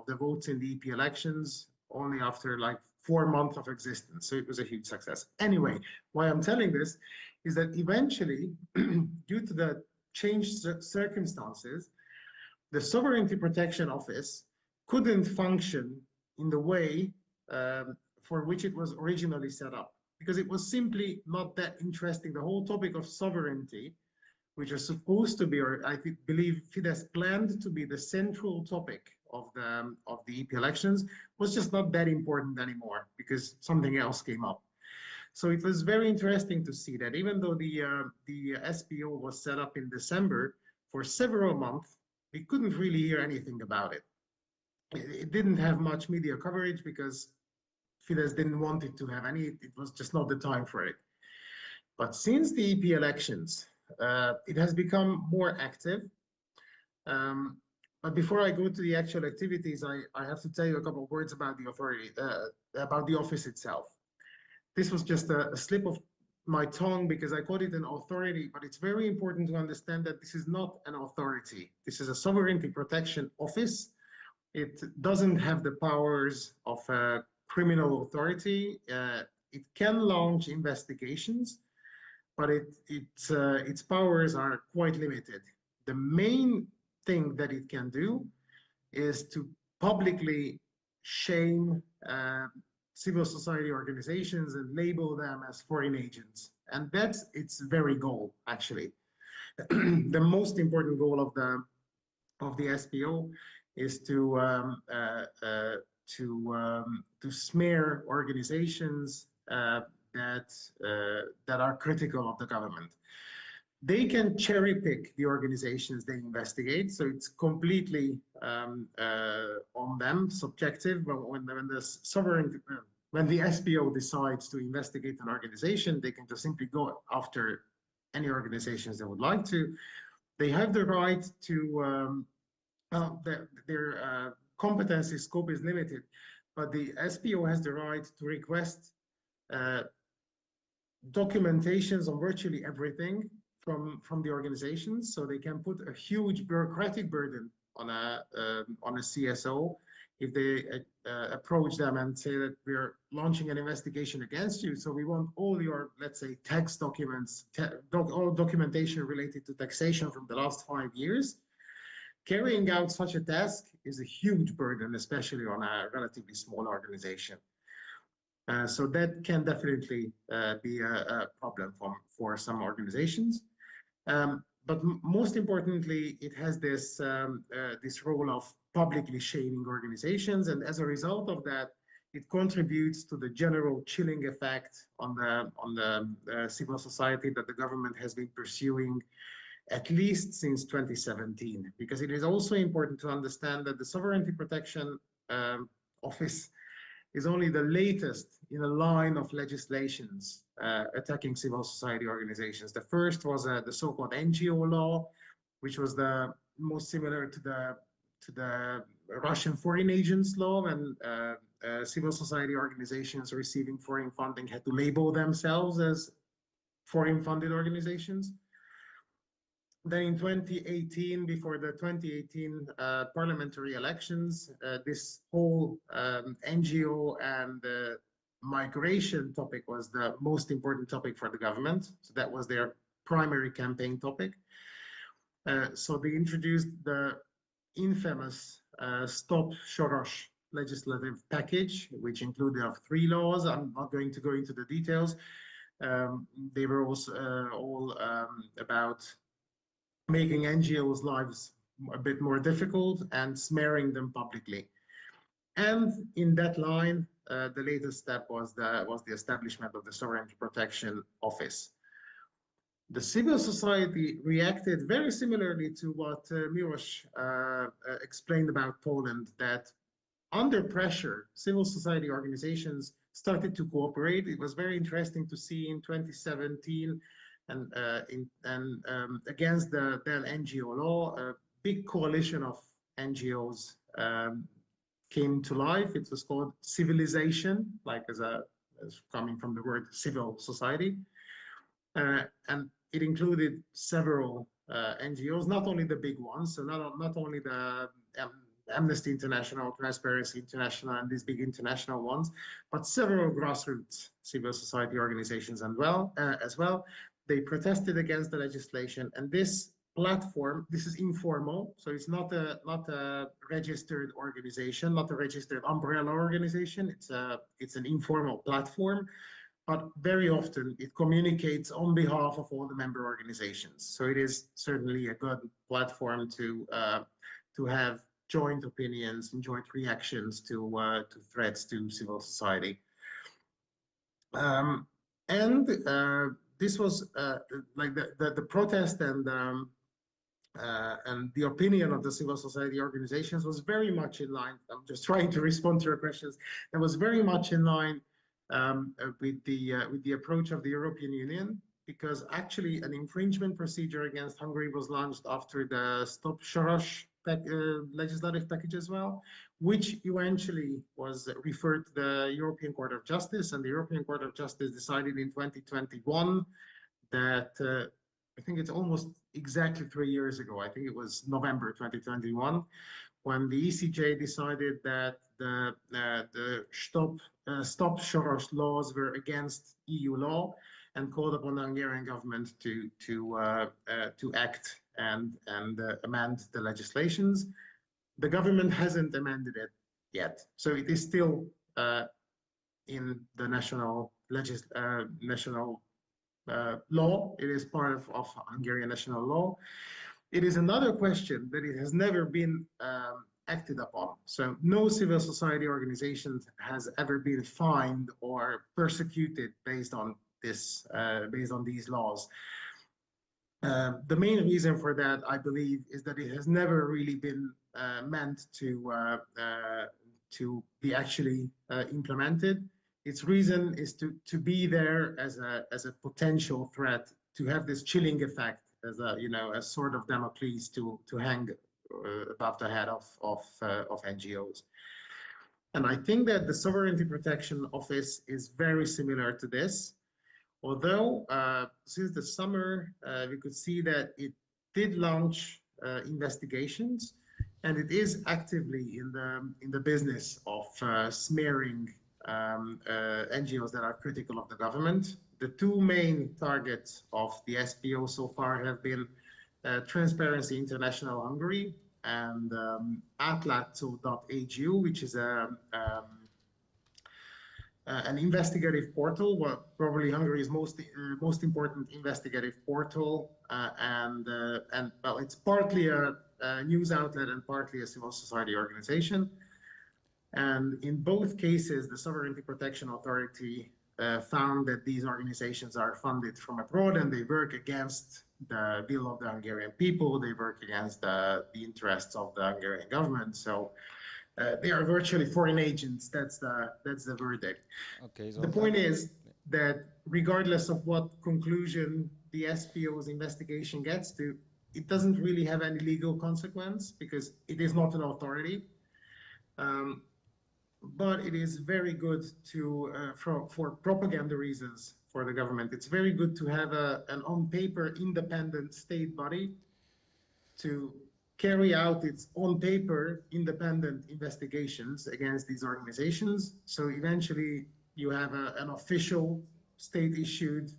the votes in the EP elections only after like 4 months of existence. So it was a huge success. Anyway, why I'm telling this is that eventually, due to the changed circumstances, the Sovereignty Protection Office couldn't function in the way for which it was originally set up, because it was simply not that interesting. The whole topic of sovereignty, which is supposed to be, or I believe Fidesz planned to be the central topic of the EP elections, was just not that important anymore because something else came up. So it was very interesting to see that even though the SPO was set up in December, for several months, we couldn't really hear anything about it. It didn't have much media coverage because Fidesz didn't want it to have any. It was just not the time for it. But since the EP elections, it has become more active. But before I go to the actual activities, I have to tell you a couple of words about the authority, about the office itself. This was just a slip of my tongue because I called it an authority, but it's very important to understand that this is not an authority. This is a sovereignty protection office. It doesn't have the powers of a criminal authority. It can launch investigations, but its powers are quite limited. The main thing that it can do is to publicly shame civil society organizations and label them as foreign agents. And that's its very goal, actually. The most important goal of the SPO is to smear organizations that are critical of the government. They can cherry pick the organizations they investigate, so it's completely on them, subjective. But when the SPO decides to investigate an organization, they can just simply go after any organizations they would like to. They have the right to, their competency scope is limited, but the SPO has the right to request documentations on virtually everything from the organizations, so they can put a huge bureaucratic burden on a CSO if they approach them and say that we're launching an investigation against you. So we want all your, let's say, tax documents, all documentation related to taxation from the last 5 years. Carrying out such a task is a huge burden, especially on a relatively small organization. So that can definitely be a problem for some organizations. But most importantly, it has this role of publicly shaming organizations, and as a result of that, it contributes to the general chilling effect on the civil society that the government has been pursuing at least since 2017. Because it is also important to understand that the Sovereignty Protection Office is only the latest in a line of legislations attacking civil society organizations. The first was the so-called NGO law, which was the most similar to the Russian foreign agents law, and civil society organizations receiving foreign funding had to label themselves as foreign funded organizations. Then in 2018, before the 2018 parliamentary elections, this whole NGO and migration topic was the most important topic for the government. So that was their primary campaign topic. So they introduced the infamous Stop Soros legislative package, which included 3 laws. I'm not going to go into the details. They were also all about making NGOs' lives a bit more difficult and smearing them publicly. And in that line, the latest step was the establishment of the Sovereignty Protection Office. The civil society reacted very similarly to what Miłosz explained about Poland, that under pressure, civil society organizations started to cooperate. It was very interesting to see in 2017 and against the then NGO law, a big coalition of NGOs came to life. It was called Civilization, like as coming from the word civil society. And it included several NGOs, not only the big ones, so not only the Amnesty International, Transparency International, and these big international ones, but several grassroots civil society organizations as well. They protested against the legislation, and this platform, this is informal, so it's not a registered organization, not a registered umbrella organization. It's an informal platform, but very often it communicates on behalf of all the member organizations. So it is certainly a good platform to have joint opinions and joint reactions to threats to civil society. This was like the protest and the opinion of the civil society organizations was very much in line. I'm just trying to respond to your questions. It was very much in line with the approach of the European Union, because actually an infringement procedure against Hungary was launched after the Stop Soros legislative package as well, which eventually was referred to the European Court of Justice, and the European Court of Justice decided in 2021 that I think it's almost exactly 3 years ago, I think it was November 2021, when the ECJ decided that the Stop Soros laws were against EU law and called upon the Hungarian government to act and amend the legislations. The government hasn't amended it yet, so it is still in the national law. It is part of Hungarian national law. It is another question that it has never been acted upon. So no civil society organization has ever been fined or persecuted based on this, based on these laws. The main reason for that, I believe, is that it has never really been meant to be actually implemented. Its reason is to be there as a potential threat, to have this chilling effect, as a sort of Damocles to hang above the head of NGOs. And I think that the Sovereignty Protection Office is very similar to this. Although since the summer, we could see that it did launch investigations, and it is actively in the business of smearing NGOs that are critical of the government. The 2 main targets of the SPO so far have been Transparency International Hungary and Átlátszó.hu, which is an investigative portal, well, probably Hungary's most important investigative portal, and well, it's partly a news outlet and partly a civil society organization. And in both cases, the Sovereignty Protection Authority found that these organizations are funded from abroad and they work against the will of the Hungarian people. They work against the interests of the Hungarian government. So they are virtually foreign agents. That's the verdict. Okay. So the point is that regardless of what conclusion the SPO's investigation gets to, it doesn't really have any legal consequence because it is not an authority. But it is very good to, for propaganda reasons for the government, it's very good to have an on-paper independent state body to carry out its on-paper independent investigations against these organizations. So eventually you have an official state-issued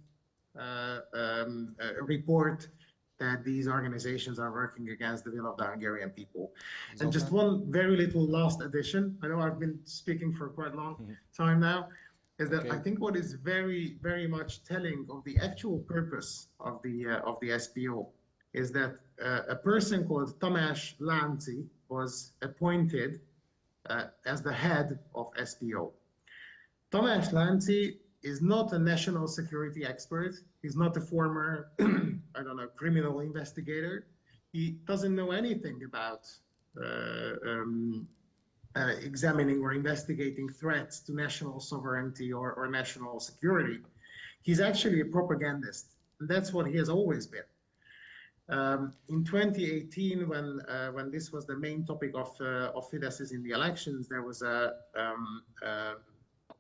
report that these organizations are working against the will of the Hungarian people.
Zoltan?
And just one very little last addition. I know I've been speaking for quite a long time now, is that I think what is very, very much telling of the actual purpose of the SPO is that a person called Tamás Lánci was appointed as the head of SPO. Tamás Lánci is not a national security expert. He's not a former, I don't know, criminal investigator. He doesn't know anything about examining or investigating threats to national sovereignty or national security. He's actually a propagandist, and that's what he has always been. In 2018, when this was the main topic of Fidesz's in the elections, there was a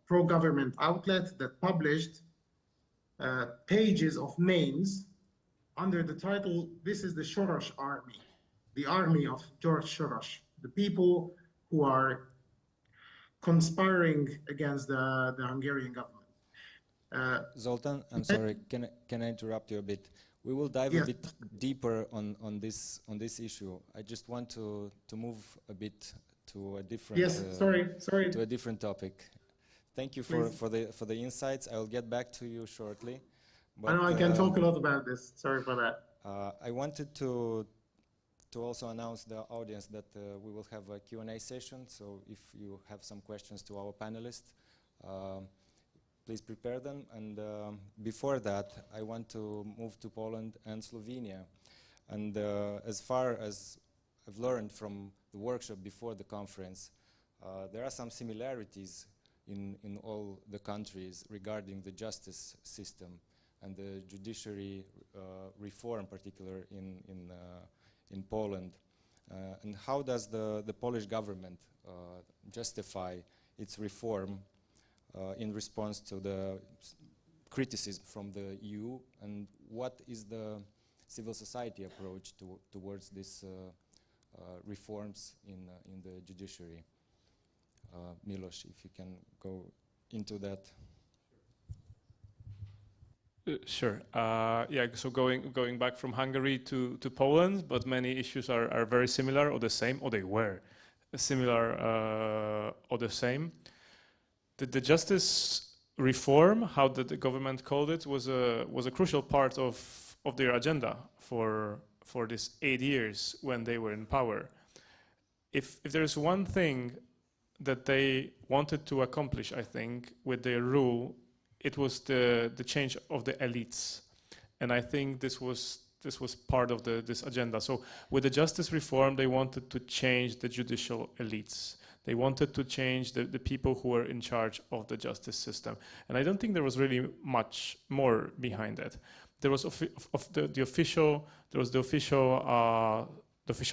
pro-government outlet that published pages of names under the title, "This is the Soros Army," the army of George Soros, the people who are conspiring against the Hungarian government.
Zoltan, I'm sorry, can I interrupt you a bit? We will dive a bit deeper on this issue. I just want to move a bit to a different to a different topic. Thank you for the insights. I'll get back to you shortly. But,
I know I can talk a lot about this. Sorry for that.
I wanted to also announce the audience that we will have a Q&A session. So if you have some questions to our panelists, please prepare them. And before that, I want to move to Poland and Slovenia. And as far as I've learned from the workshop before the conference, there are some similarities in all the countries regarding the justice system and the judiciary reform, particularly in Poland. And how does the Polish government justify its reform in response to the criticism from the EU, and what is the civil society approach towards these reforms in the judiciary? Milos, if you can go into that.
Sure. Yeah. So going back from Hungary to Poland, but many issues are very similar or the same, or they were similar or the same. The justice reform, how the government called it, was a crucial part of their agenda for this 8 years when they were in power. If there's one thing that they wanted to accomplish, I think, with their rule, it was the change of the elites, and I think this was part of this agenda. So with the justice reform, they wanted to change the judicial elites. They wanted to change the people who were in charge of the justice system, and I don't think there was really much more behind that. There was the official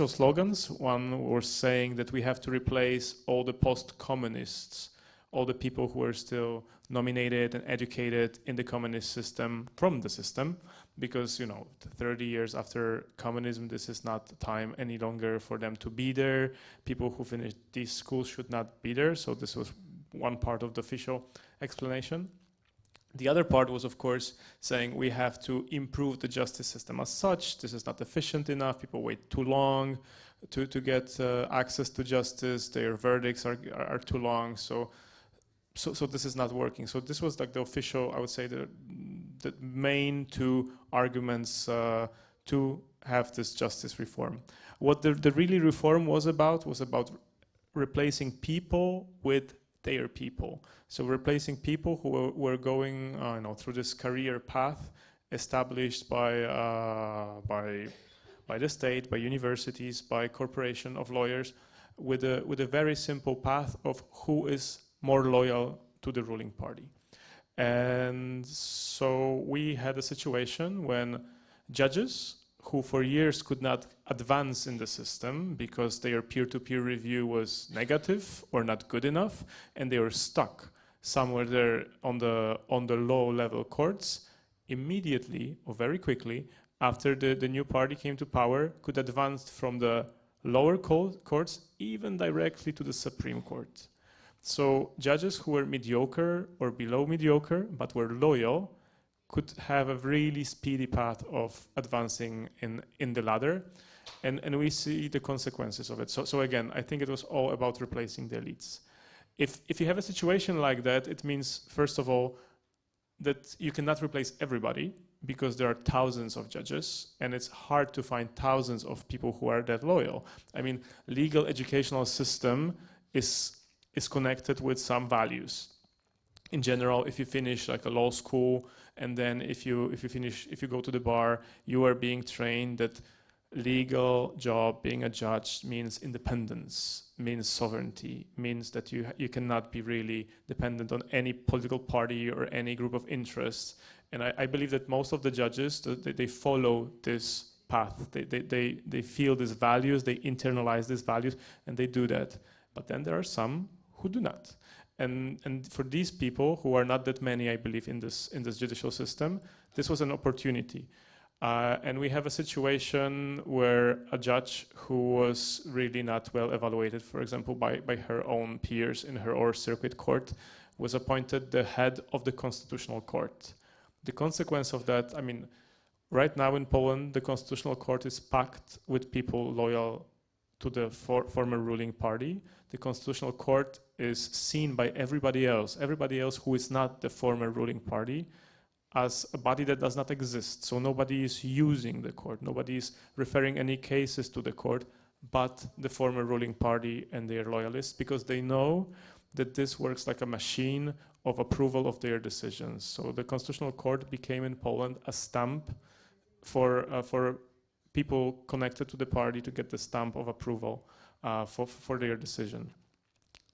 slogans. One was saying that we have to replace all the post-communists, all the people who are still nominated and educated in the communist system from the system, because 30 years after communism, this is not the time any longer for them to be there. People who finished these schools should not be there. So this was one part of the official explanation. The other part was, of course, saying we have to improve the justice system as such. This is not efficient enough. People wait too long to get access to justice. Their verdicts are too long. So this is not working. So this was like the official, I would say, the main two arguments to have this justice reform. What the really reform was about replacing people with their people. So replacing people who were going through this career path established by the state, by universities, by corporation of lawyers, with a very simple path of who is more loyal to the ruling party. And so we had a situation when judges who for years could not advance in the system because their peer-to-peer review was negative or not good enough, and they were stuck somewhere there on the low-level courts, immediately or very quickly after the new party came to power, could advance from the lower courts even directly to the Supreme Court. So judges who were mediocre or below mediocre but were loyal could have a really speedy path of advancing in the ladder, and we see the consequences of it. So again, I think it was all about replacing the elites. If you have a situation like that, it means, first of all, that you cannot replace everybody because there are thousands of judges, and it's hard to find thousands of people who are that loyal. I mean, legal educational system is connected with some values. In general, if you finish like a law school, and then if you go to the bar, you are being trained that legal job, being a judge, means independence, means sovereignty, means that you cannot be really dependent on any political party or any group of interests. And I believe that most of the judges, they follow this path. They feel these values, they internalize these values, and they do that. But then there are some who do not. And for these people, who are not that many, I believe, in this judicial system, this was an opportunity. And we have a situation where a judge who was really not well evaluated, for example, by her own peers in her own circuit court, was appointed the head of the Constitutional Court. The consequence of that, I mean, right now in Poland, the Constitutional Court is packed with people loyal to the former ruling party. The Constitutional Court is seen by everybody else who is not the former ruling party, as a body that does not exist. So nobody is using the court, nobody is referring any cases to the court, but the former ruling party and their loyalists, because they know that this works like a machine of approval of their decisions. So the Constitutional Court became in Poland a stamp for people connected to the party to get the stamp of approval for their decision.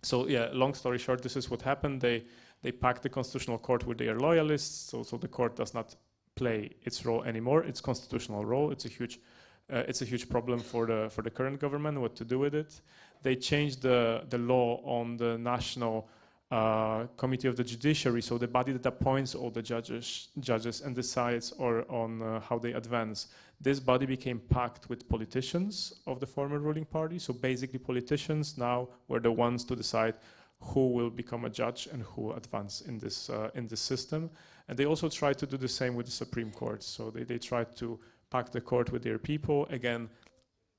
So yeah, long story short, this is what happened. They packed the Constitutional Court with their loyalists, so the court does not play its role anymore, its constitutional role. It's a huge problem for the current government, what to do with it. They changed the law on the National Committee of the Judiciary, so the body that appoints all the judges and decides on how they advance. This body became packed with politicians of the former ruling party, so basically politicians now were the ones to decide who will become a judge and who advance in this system. And they also tried to do the same with the Supreme Court. So they tried to pack the court with their people. Again,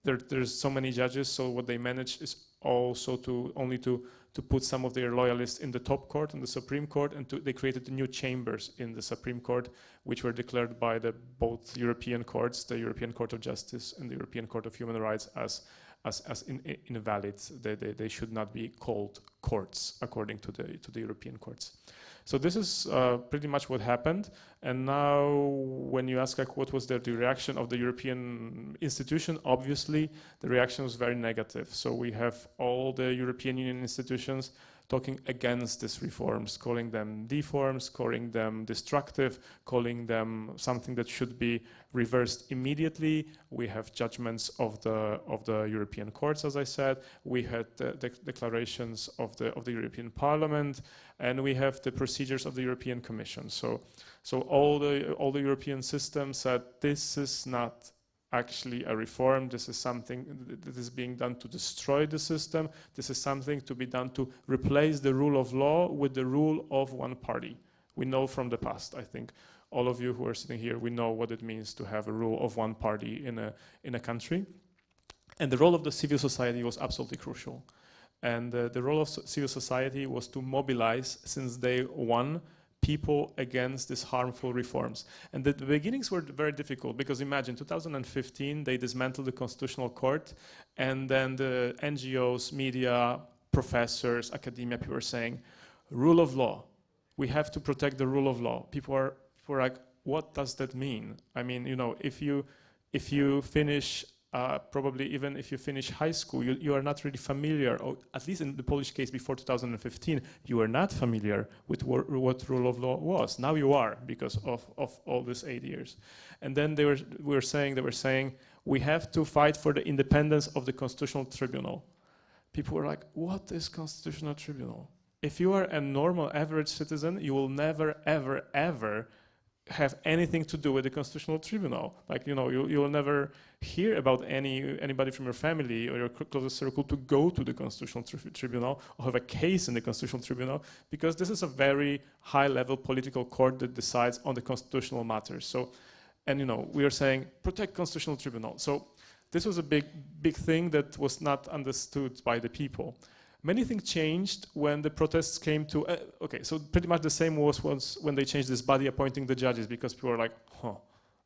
there's so many judges, so what they managed is also to put some of their loyalists in the top court, in the Supreme Court, and they created the new chambers in the Supreme Court, which were declared by both European courts, the European Court of Justice and the European Court of Human Rights, as invalid. They should not be called courts according to the European courts. So this is pretty much what happened. And now when you ask what was the reaction of the European institution, obviously the reaction was very negative. So we have all the European Union institutions talking against these reforms, calling them deforms, calling them destructive, calling them something that should be reversed immediately. We have judgments of the European courts, as I said. We had the declarations of the European Parliament, and we have the procedures of the European Commission. So all the European system said this is not actually a reform. This is something that is being done to destroy the system. This is something to be done to replace the rule of law with the rule of one party. We know from the past, I think, all of you who are sitting here, we know what it means to have a rule of one party in a country. And the role of the civil society was absolutely crucial. And the role of civil society was to mobilize, since day one, people against these harmful reforms. And the beginnings were very difficult, because imagine 2015, they dismantled the Constitutional Court, and then the NGOs, media, professors, academia, people were saying, rule of law, we have to protect the rule of law. People were like, what does that mean? I mean, you know, if you finish probably even if you finish high school, you are not really familiar, or at least in the Polish case before 2015, you were not familiar with what rule of law was. Now you are, because of all these 8 years. And then they were saying, we have to fight for the independence of the Constitutional Tribunal. People were like, what is Constitutional Tribunal? If you are a normal, average citizen, you will never, ever, ever have anything to do with the Constitutional Tribunal. Like, you will never hear about anybody from your family or your closest circle to go to the Constitutional Tribunal or have a case in the Constitutional Tribunal, because this is a very high-level political court that decides on the constitutional matters. So, and we are saying, protect Constitutional Tribunal. So this was a big thing that was not understood by the people. Many things changed when the protests came to, okay, so pretty much the same was when they changed this body appointing the judges, because people were like,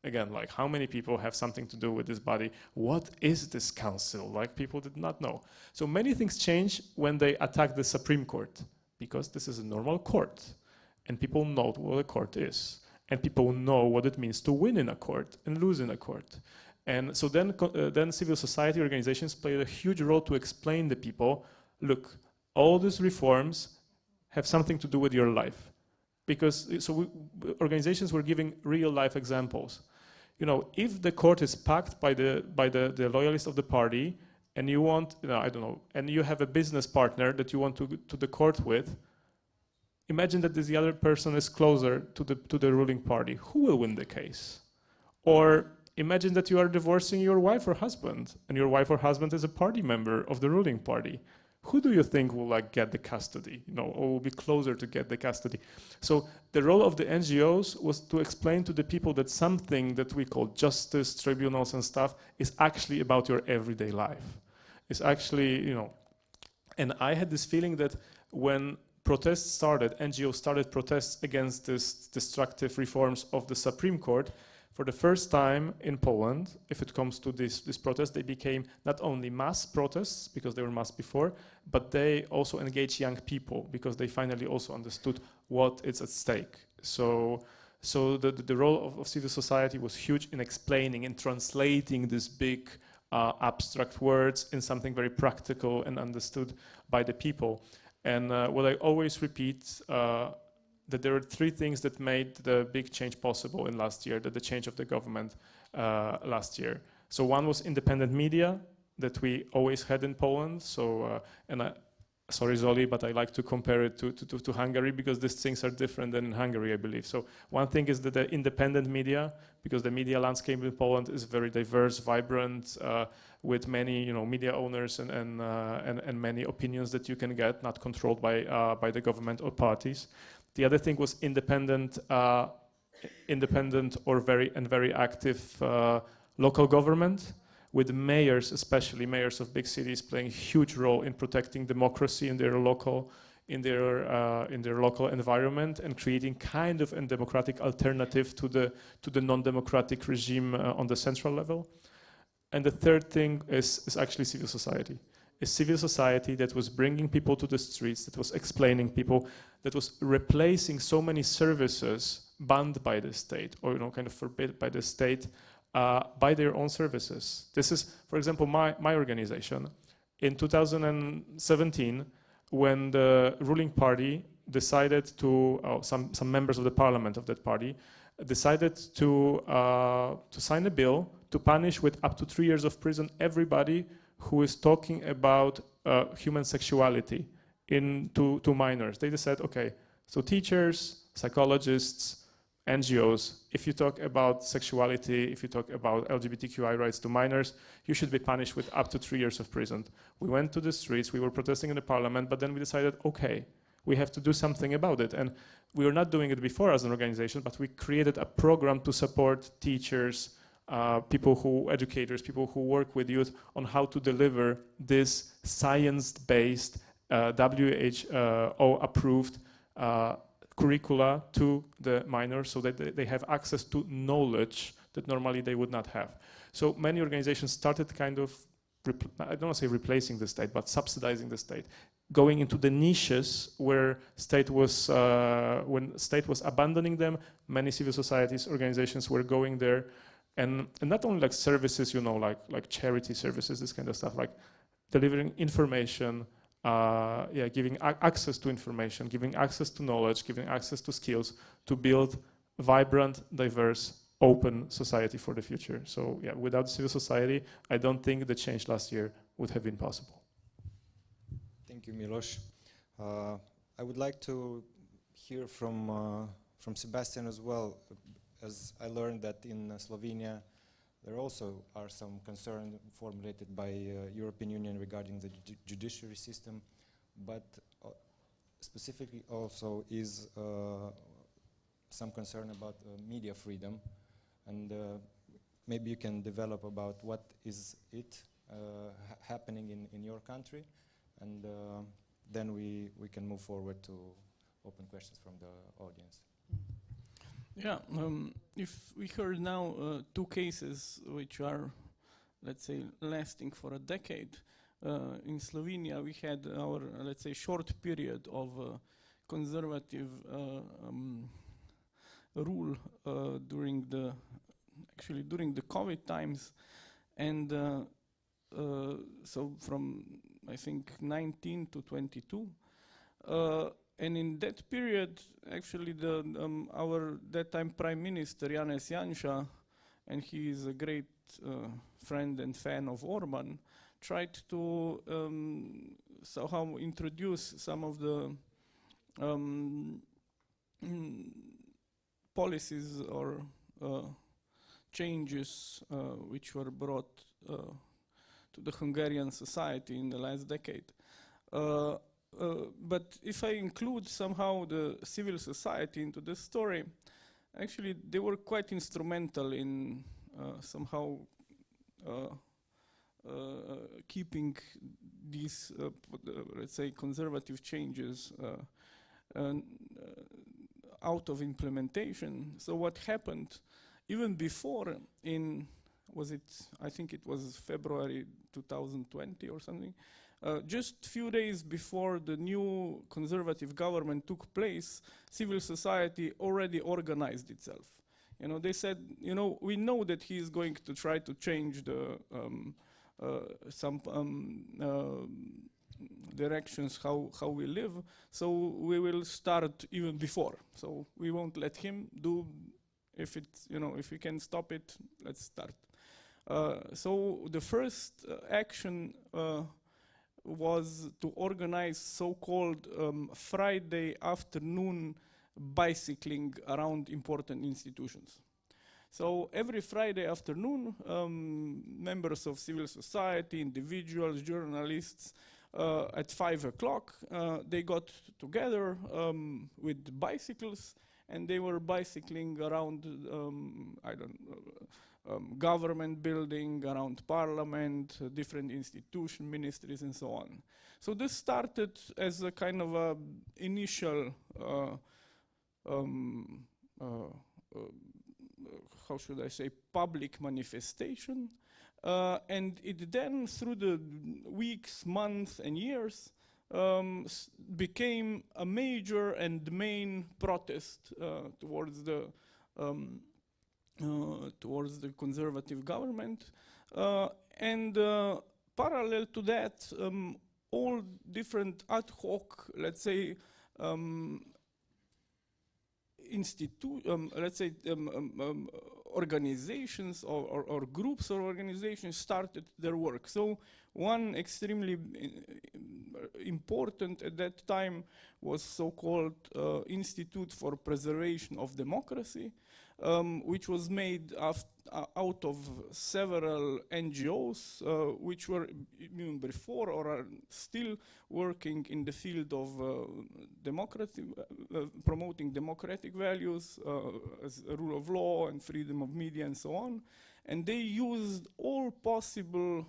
again, like, how many people have something to do with this body? What is this council? Like, people did not know. So many things changed when they attacked the Supreme Court, because this is a normal court, and people know what a court is, and people know what it means to win in a court and lose in a court. And so then civil society organizations played a huge role to explain to people, look, all these reforms have something to do with your life. Because organizations were giving real life examples. If the court is packed by the loyalists of the party, and you want, I don't know, and you have a business partner that you want to go to the court with, imagine that the other person is closer to the ruling party. Who will win the case? Or imagine that you are divorcing your wife or husband, and your wife or husband is a party member of the ruling party. Who do you think will get the custody, or will be closer to get the custody? So the role of the NGOs was to explain to the people that something that we call justice, tribunals and stuff is actually about your everyday life. It's actually, and I had this feeling that when protests started, NGOs started protests against this destructive reforms of the Supreme Court, for the first time in Poland, if it comes to this protest, they became not only mass protests, because they were mass before, but they also engaged young people, because they finally also understood what is at stake. So the role of civil society was huge in explaining and translating these big abstract words in something very practical and understood by the people. And what I always repeat, that there were 3 things that made the big change possible in last year, the change of the government last year. So one was independent media that we always had in Poland. So, sorry Zoli, but I like to compare it to Hungary, because these things are different than in Hungary, I believe. So one thing is that the independent media, because the media landscape in Poland is very diverse, vibrant, with many media owners and many opinions that you can get, not controlled by the government or parties. The other thing was independent or very active local government, with mayors, especially mayors of big cities, playing a huge role in protecting democracy in their local environment, and creating kind of a democratic alternative to the non-democratic regime on the central level. And the third thing is actually civil society. A civil society that was bringing people to the streets, that was explaining people, that was replacing so many services banned by the state, or kind of forbid by the state, by their own services. This is, for example, my organization. In 2017, when the ruling party decided to, some members of the parliament of that party decided to sign a bill to punish with up to 3 years of prison everybody who is talking about human sexuality to minors. They just said, okay, so teachers, psychologists, NGOs, if you talk about sexuality, if you talk about LGBTQI rights to minors, you should be punished with up to 3 years of prison. We went to the streets, we were protesting in the parliament, but then we decided, okay, we have to do something about it. And we were not doing it before as an organization, but we created a program to support teachers, educators, people who work with youth on how to deliver this science-based, WHO-approved curricula to the minors, so that they have access to knowledge that normally they would not have. So many organizations started kind of, I don't want to say replacing the state, but subsidizing the state, going into the niches where when state was abandoning them. Many civil societies organizations were going there and not only like services, you know, like charity services, this kind of stuff, like delivering information, giving access to information, giving access to knowledge, giving access to skills to build vibrant, diverse, open society for the future. So yeah, without civil society, I don't think the change last year would have been possible.
Thank you, Milos. I would like to hear from Sebastian as well, as I learned that in Slovenia there also are some concerns formulated by European Union regarding the judiciary system, but specifically also is some concern about media freedom, and maybe you can develop about what is it happening in your country, and then we can move forward to open questions from the audience.
Yeah, if we heard now two cases which are, let's say, lasting for a decade. In Slovenia, we had our, let's say, short period of conservative rule during the COVID times, and so from I think 19 to 22. And in that period, actually, our that time Prime Minister Janez Janša, and he is a great friend and fan of Orban, tried to somehow introduce some of the policies or changes which were brought to the Hungarian society in the last decade. But if I include somehow the civil society into this story, actually they were quite instrumental in somehow keeping these, let's say, conservative changes out of implementation. So what happened even before I think it was February 2020 or something, just few days before the new conservative government took place, civil society already organized itself. You know, they said, you know, we know that he is going to try to change the some directions how we live, so we will start even before. So we won't let him do. If it's, you know, if we can stop it, let's start. So the first action was to organize so-called Friday afternoon bicycling around important institutions. So every Friday afternoon, members of civil society, individuals, journalists, at 5 o'clock, they got together with bicycles, and they were bicycling around, government building, around parliament, different institution, ministries, and so on. So this started as a kind of a initial, how should I say, public manifestation. And it then, through the weeks, months, and years, became a major and main protest towards the conservative government, and parallel to that, all different ad hoc, let's say, organizations or groups or organizations started their work. So one extremely important at that time was so-called Institute for Preservation of Democracy, which was made out of several NGOs which were even before or are still working in the field of promoting democratic values as a rule of law and freedom of media and so on. And they used all possible,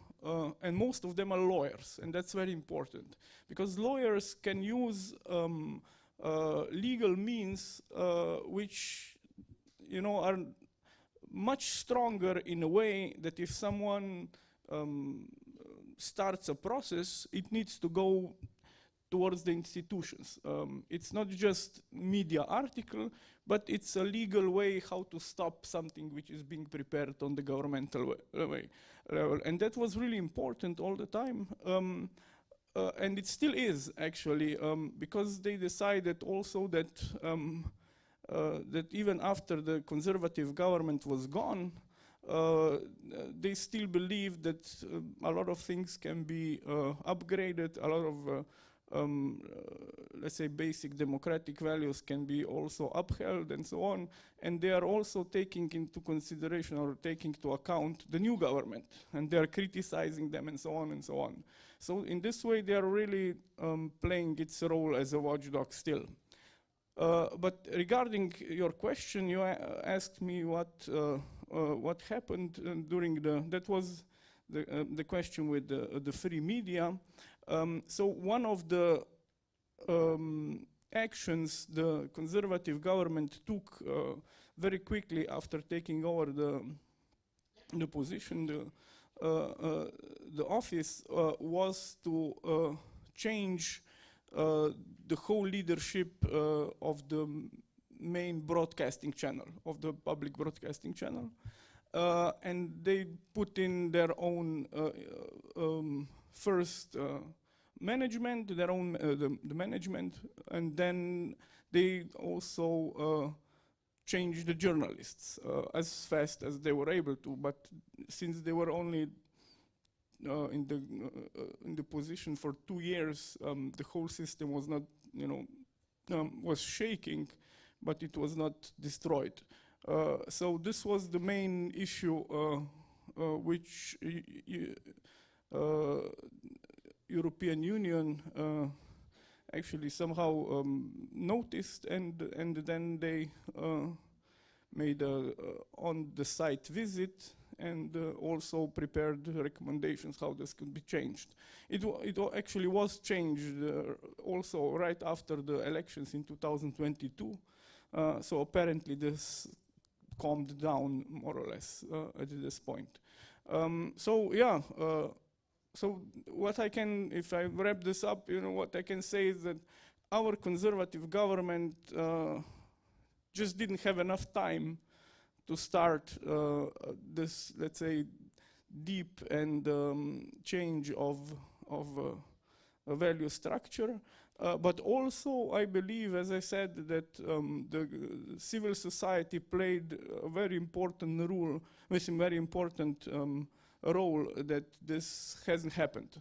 and most of them are lawyers, and that's very important, because lawyers can use legal means which, you know, are much stronger in a way that if someone starts a process, it needs to go towards the institutions. It's not just media article, but it's a legal way how to stop something which is being prepared on the governmental level. And that was really important all the time. And it still is, actually, because they decided also that, that even after the conservative government was gone, they still believe that a lot of things can be upgraded, a lot of let's say basic democratic values can be also upheld and so on, and they are also taking into consideration or taking into account the new government, and they are criticizing them and so on and so on. So in this way they are really playing its role as a watchdog still. But regarding your question, you asked me what happened during that was the question with the free media. So one of the actions the conservative government took very quickly after taking over the position, the office, was to change the whole leadership of the main broadcasting channel, of the public broadcasting channel. And they put in their own first management, their own the management, and then they also changed the journalists as fast as they were able to. But since they were only in the position for 2 years, the whole system was not, was shaking, but it was not destroyed. So this was the main issue which European Union actually somehow noticed, and then they made a on-the-site visit and also prepared recommendations how this could be changed. It actually was changed also right after the elections in 2022. So apparently this calmed down more or less at this point. So yeah, so what I can, if I wrap this up, what I can say is that our conservative government just didn't have enough time to start this, let's say, deep and change of a value structure. But also, I believe, as I said, that the civil society played a very important role, role that this hasn't happened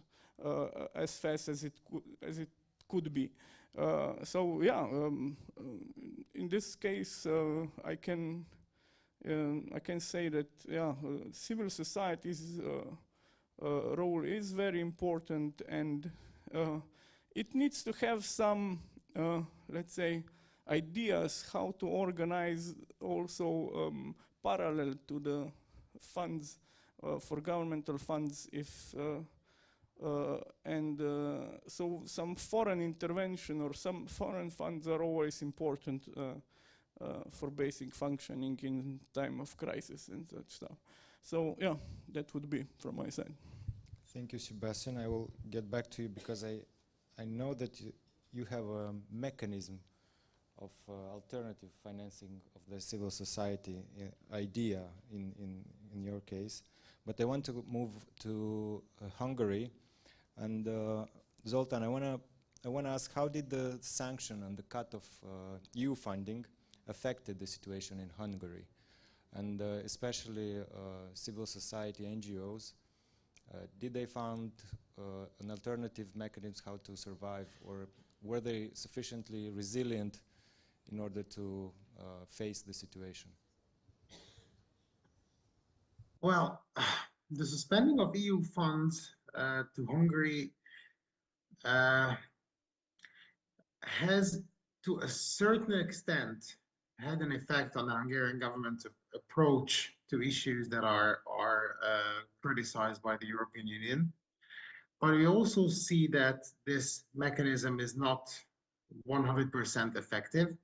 as fast as it could be. So yeah, in this case, I can say that yeah, civil society's role is very important, and it needs to have some, let's say, ideas how to organize also parallel to the funds for governmental funds, if so some foreign intervention or some foreign funds are always important for basic functioning in time of crisis and such stuff. So yeah, that would be from my side.
Thank you, Sebastian. I will get back to you because I know that you have a mechanism of alternative financing of the civil society idea in your case. But I want to move to Hungary, and Zoltan, I want to ask, how did the sanction and the cut of EU funding affected the situation in Hungary, and especially civil society NGOs? Did they find an alternative mechanism how to survive, or were they sufficiently resilient in order to face the situation?
Well, the suspending of EU funds to Hungary has, to a certain extent, had an effect on the Hungarian government's approach to issues that are criticized by the European Union. But we also see that this mechanism is not 100% effective.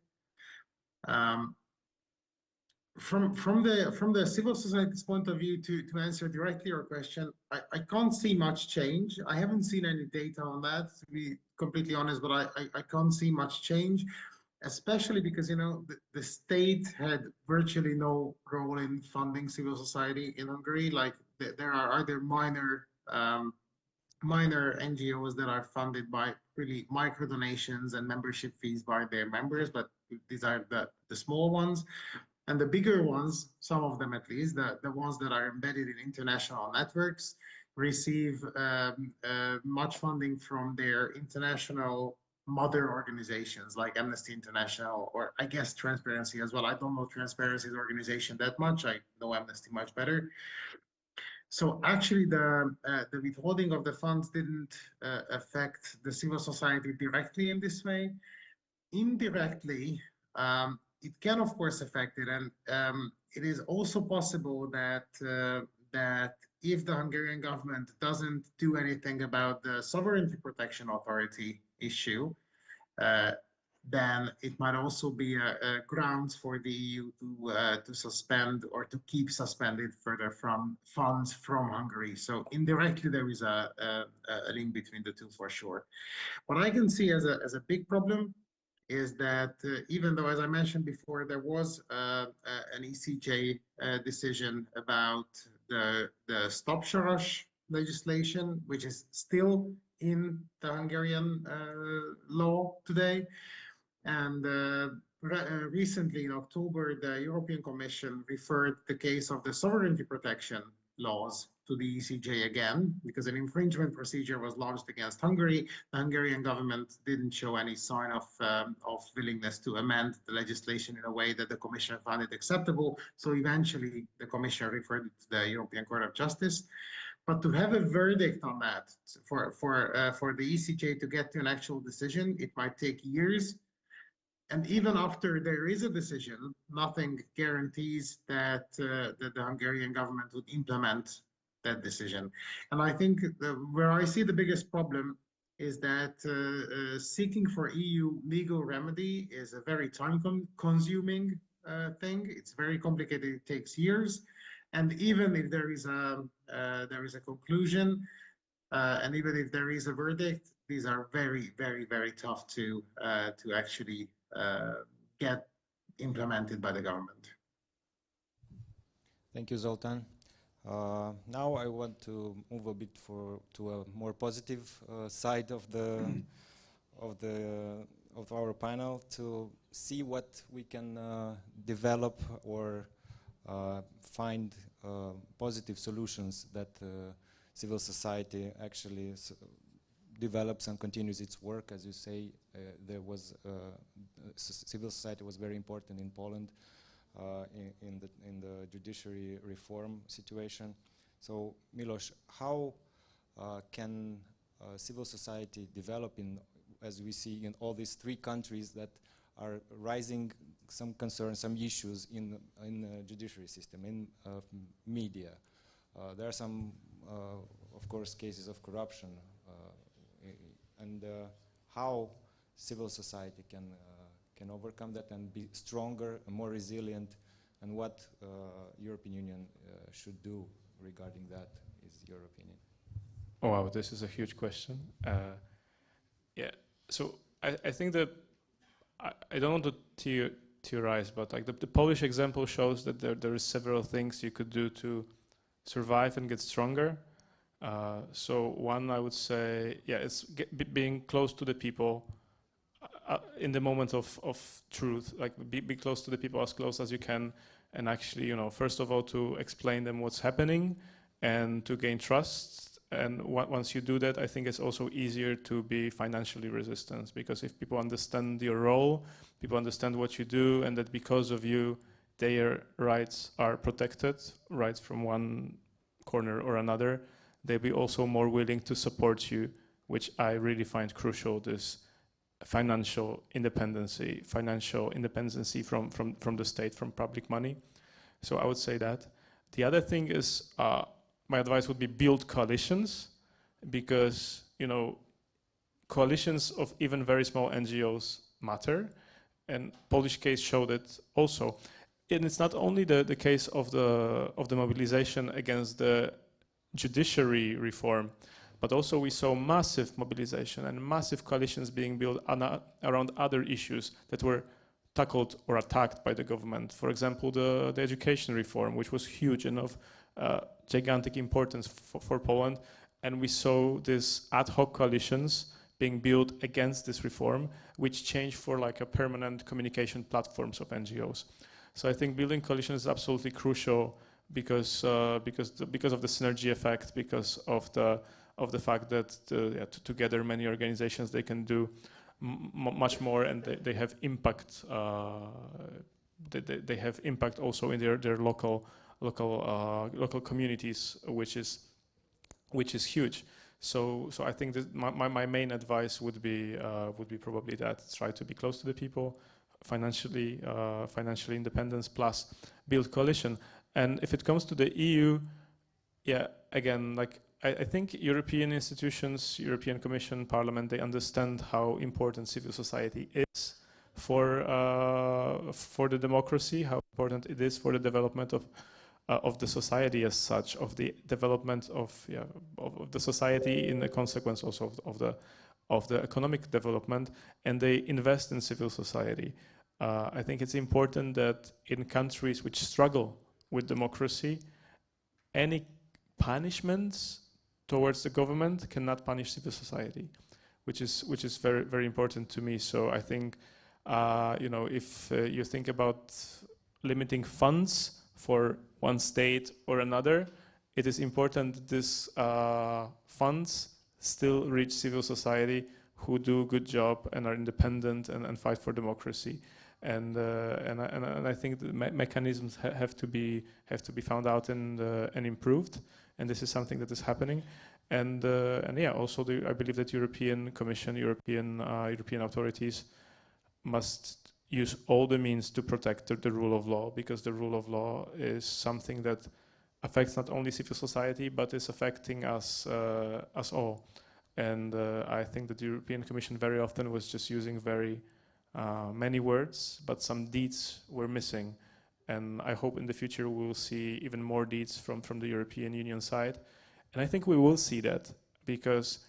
From the civil society's point of view, to answer directly your question, I can't see much change. I haven't seen any data on that, to be completely honest, but I can't see much change, especially because, you know, the state had virtually no role in funding civil society in Hungary. Like there are either minor NGOs that are funded by really micro donations and membership fees by their members, but these are the small ones. And the bigger ones, some of them at least, the ones that are embedded in international networks, receive much funding from their international mother organizations like Amnesty International, or I guess Transparency as well. I don't know Transparency's organization that much. I know Amnesty much better. So actually, the withholding of the funds didn't affect the civil society directly in this way. Indirectly, it can of course affect it, and it is also possible that that if the Hungarian government doesn't do anything about the sovereignty protection authority issue, then it might also be a grounds for the EU to suspend or to keep suspended further from funds from Hungary. So indirectly, there is a link between the two for sure. What I can see as a big problem is that even though, as I mentioned before, there was an ECJ decision about the Stop Soros legislation, which is still in the Hungarian law today. And recently, in October, the European Commission referred the case of the sovereignty protection laws to the ECJ again, because an infringement procedure was launched against Hungary. The Hungarian government didn't show any sign of willingness to amend the legislation in a way that the Commission found it acceptable. So eventually, the Commission referred it to the European Court of Justice. But to have a verdict on that, for the ECJ to get to an actual decision, it might take years. And even after there is a decision, nothing guarantees that the Hungarian government would implement that decision. And I think where I see the biggest problem is that seeking for EU legal remedy is a very time-consuming thing. It's very complicated. It takes years. And even if there is a conclusion, and even if there is a verdict, these are very, very, very tough to actually get implemented by the government.
Thank you, Zoltan. Now I want to move a bit to a more positive side of our panel, to see what we can develop or find positive solutions that civil society actually develops and continues its work. As you say, there was civil society was very important in Poland in the judiciary reform situation. So, Milos, how can civil society develop as we see in all these three countries that are rising some concerns, some issues in the judiciary system, in media? There are some, of course, cases of corruption, and how civil society can overcome that and be stronger and more resilient, and what European Union should do regarding that, is your opinion?
Oh, wow, this is a huge question. Yeah, so I think that I don't want to theorize, but like the Polish example shows that there is several things you could do to survive and get stronger. So one, I would say, yeah, it's being close to the people in the moment of truth. Like be close to the people, as close as you can, and actually, first of all, to explain them what's happening and to gain trust. And once you do that, I think it's also easier to be financially resistant, because if people understand your role, people understand what you do, and that because of you, their rights are protected, rights from one corner or another, they'll be also more willing to support you, which I really find crucial, this financial independency from the state, from public money. So I would say that. The other thing is, my advice would be build coalitions, because, coalitions of even very small NGOs matter. And Polish case showed it also. and it's not only the case of the mobilization against the judiciary reform, but also we saw massive mobilization and massive coalitions being built around other issues that were tackled or attacked by the government. For example, the education reform, which was huge and of gigantic importance for Poland. And we saw these ad hoc coalitions being built against this reform, which changed for like a permanent communication platforms of NGOs. So I think building coalitions is absolutely crucial because of the synergy effect, because of the fact that together many organizations, they can do much more, and they have impact. They have impact also in their local communities, which is huge. So I think that my main advice would be probably that: try to be close to the people, financially independence, plus build coalition. And if it comes to the EU, yeah, again, like I think European institutions, European Commission, Parliament, they understand how important civil society is for the democracy, how important it is for the development of the society as such, of the development of the society, in the consequence also of the economic development, and they invest in civil society. I think it's important that in countries which struggle with democracy, any punishments towards the government cannot punish civil society, which is very, very important to me. So I think if you think about limiting funds for one state or another, it is important that these funds still reach civil society who do a good job and are independent and fight for democracy. And I think the mechanisms have to be found out and improved, and this is something that is happening. And yeah, also I believe that European Commission, European authorities must use all the means to protect the rule of law, because the rule of law is something that affects not only civil society but is affecting us all. And I think that the European Commission very often was just using very many words, but some deeds were missing. And I hope in the future we will see even more deeds from the European Union side. And I think we will see that, because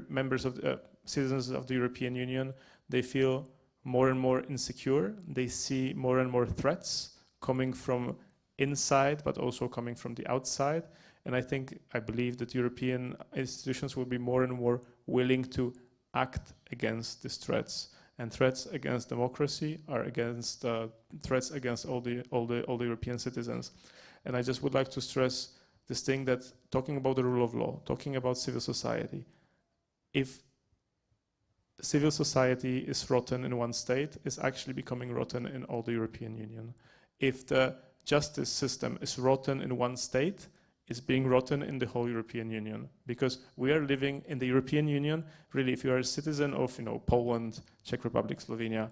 members of citizens of the European Union, they feel more and more insecure. They see more and more threats coming from inside, but also coming from the outside. And I believe that European institutions will be more and more willing to act against these threats. And threats against democracy are against threats against all the European citizens. And I just would like to stress this thing, that talking about the rule of law, talking about civil society, if civil society is rotten in one state, it's actually becoming rotten in all the European Union. If the justice system is rotten in one state, it's being rotten in the whole European Union, because we are living in the European Union. Really, if you are a citizen of Poland, Czech Republic, Slovenia,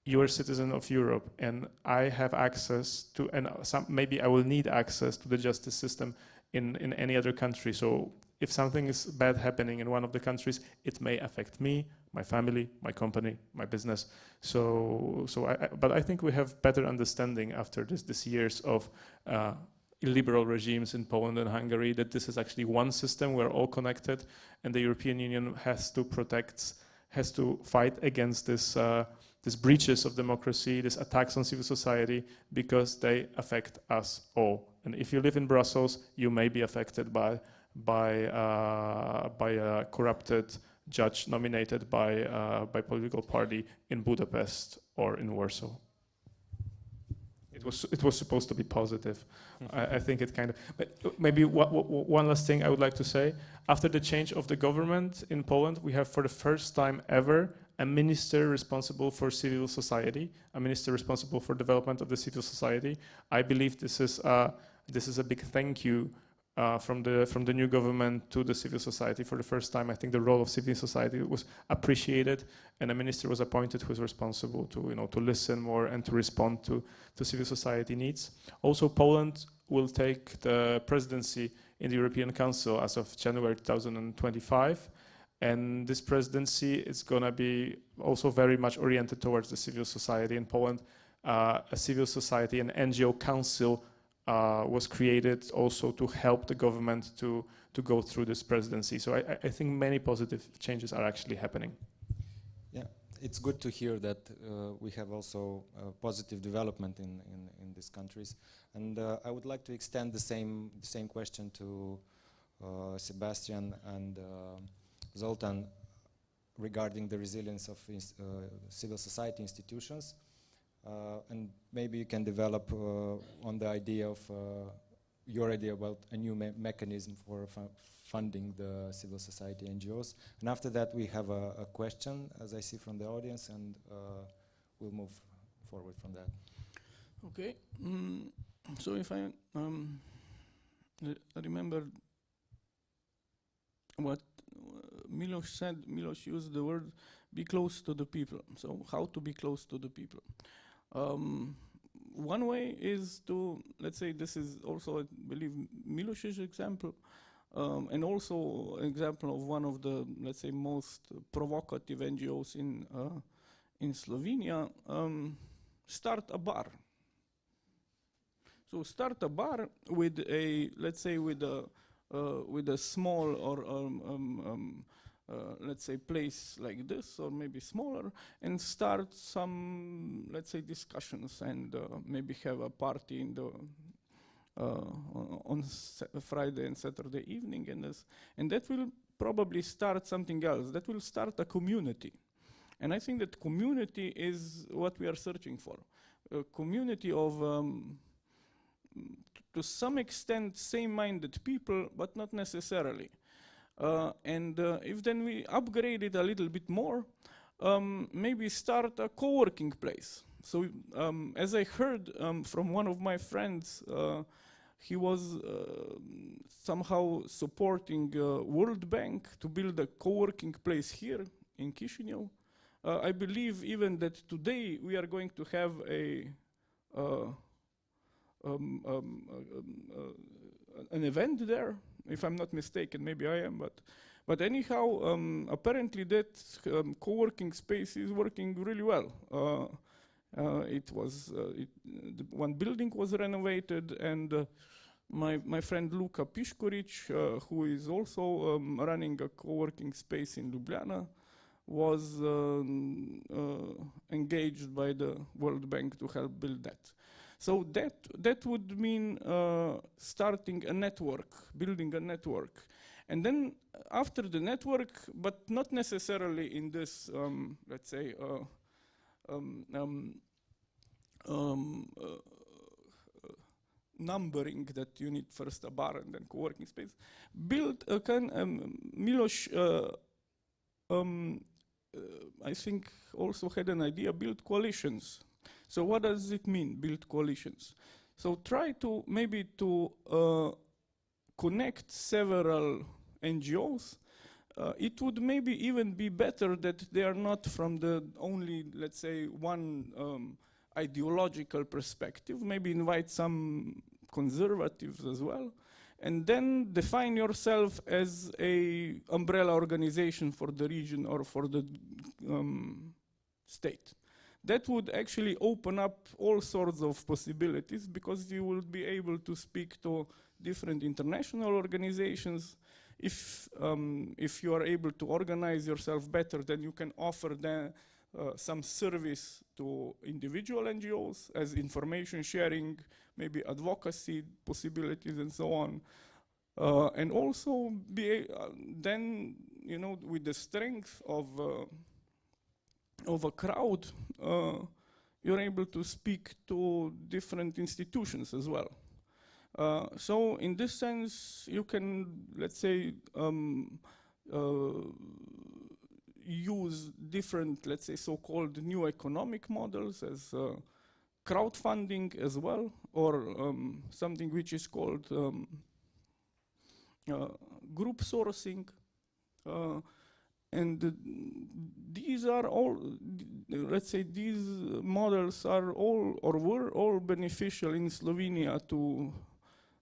you are a citizen of Europe, and I have access to, and maybe I will need access to the justice system in any other country. So if something is bad happening in one of the countries, it may affect me, my family, my company, my business. But I think we have better understanding after this years of illiberal regimes in Poland and Hungary, that this is actually one system. We're all connected, and the European Union has to fight against these breaches of democracy, these attacks on civil society, because they affect us all. And if you live in Brussels, you may be affected by a corrupted judge nominated by political party in Budapest or in Warsaw. It was supposed to be positive. I think it kind of. But maybe one last thing I would like to say. After the change of the government in Poland, we have for the first time ever a minister responsible for civil society, a minister responsible for development of the civil society. I believe this is a big thank you from the new government to the civil society. For the first time, I think the role of civil society was appreciated, and a minister was appointed who is responsible to listen more and to respond to civil society needs. Also, Poland will take the presidency in the European Council as of January 2025, and this presidency is going to be also very much oriented towards the civil society in Poland. a civil society, an NGO council was created also to help the government to go through this presidency. So I think many positive changes are actually happening.
Yeah, it's good to hear that we have also positive development in these countries. And I would like to extend the same question to Sebastian and Zoltan regarding the resilience of civil society institutions. And maybe you can develop on the idea of your idea about a new mechanism for funding the civil society NGOs. And after that, we have a question, as I see from the audience, and we'll move forward from that.
Okay. So if I remember what Milos said, Milos used the word "be close to the people." So how to be close to the people? One way is to, let's say, this is also, I believe, Milos's example, and also an example of one of the, let's say, most provocative NGOs in Slovenia. Start a bar. So start a bar with a, let's say, with a small or let's say place like this, or maybe smaller, and start some, let's say, discussions, and maybe have a party in the on Friday and Saturday evening, and that will probably start something else. That will start a community, and I think that community is what we are searching for. A community of to some extent same-minded people, but not necessarily. And if then we upgrade it a little bit more, maybe start a co-working place. So as I heard from one of my friends, he was somehow supporting World Bank to build a co-working place here in Chisinau. I believe even that today we are going to have an event there, if I'm not mistaken. Maybe I am, but anyhow, apparently that co-working space is working really well. One building was renovated, and my friend Luka Piškorić, who is also running a co-working space in Ljubljana, was engaged by the World Bank to help build that. So that would mean starting a network, building a network. And then after the network, but not necessarily in this, let's say, numbering that you need first a bar and then co-working space, build a kind, Milos, I think also had an idea, build coalitions. So what does it mean, build coalitions? So try to maybe to connect several NGOs. It would maybe even be better that they are not from the only, let's say, one ideological perspective. Maybe invite some conservatives as well. And then define yourself as a umbrella organization for the region or for the state. That would actually open up all sorts of possibilities, because you will be able to speak to different international organizations. If you are able to organize yourself better, then you can offer them some service to individual NGOs as information sharing, maybe advocacy possibilities and so on. And also be then, you know, with the strength of a crowd, you're able to speak to different institutions as well. So in this sense, you can, let's say, use different, let's say, so-called new economic models as crowdfunding as well, or something which is called group sourcing. And these are all, let's say, these models are all, or were all beneficial in Slovenia to,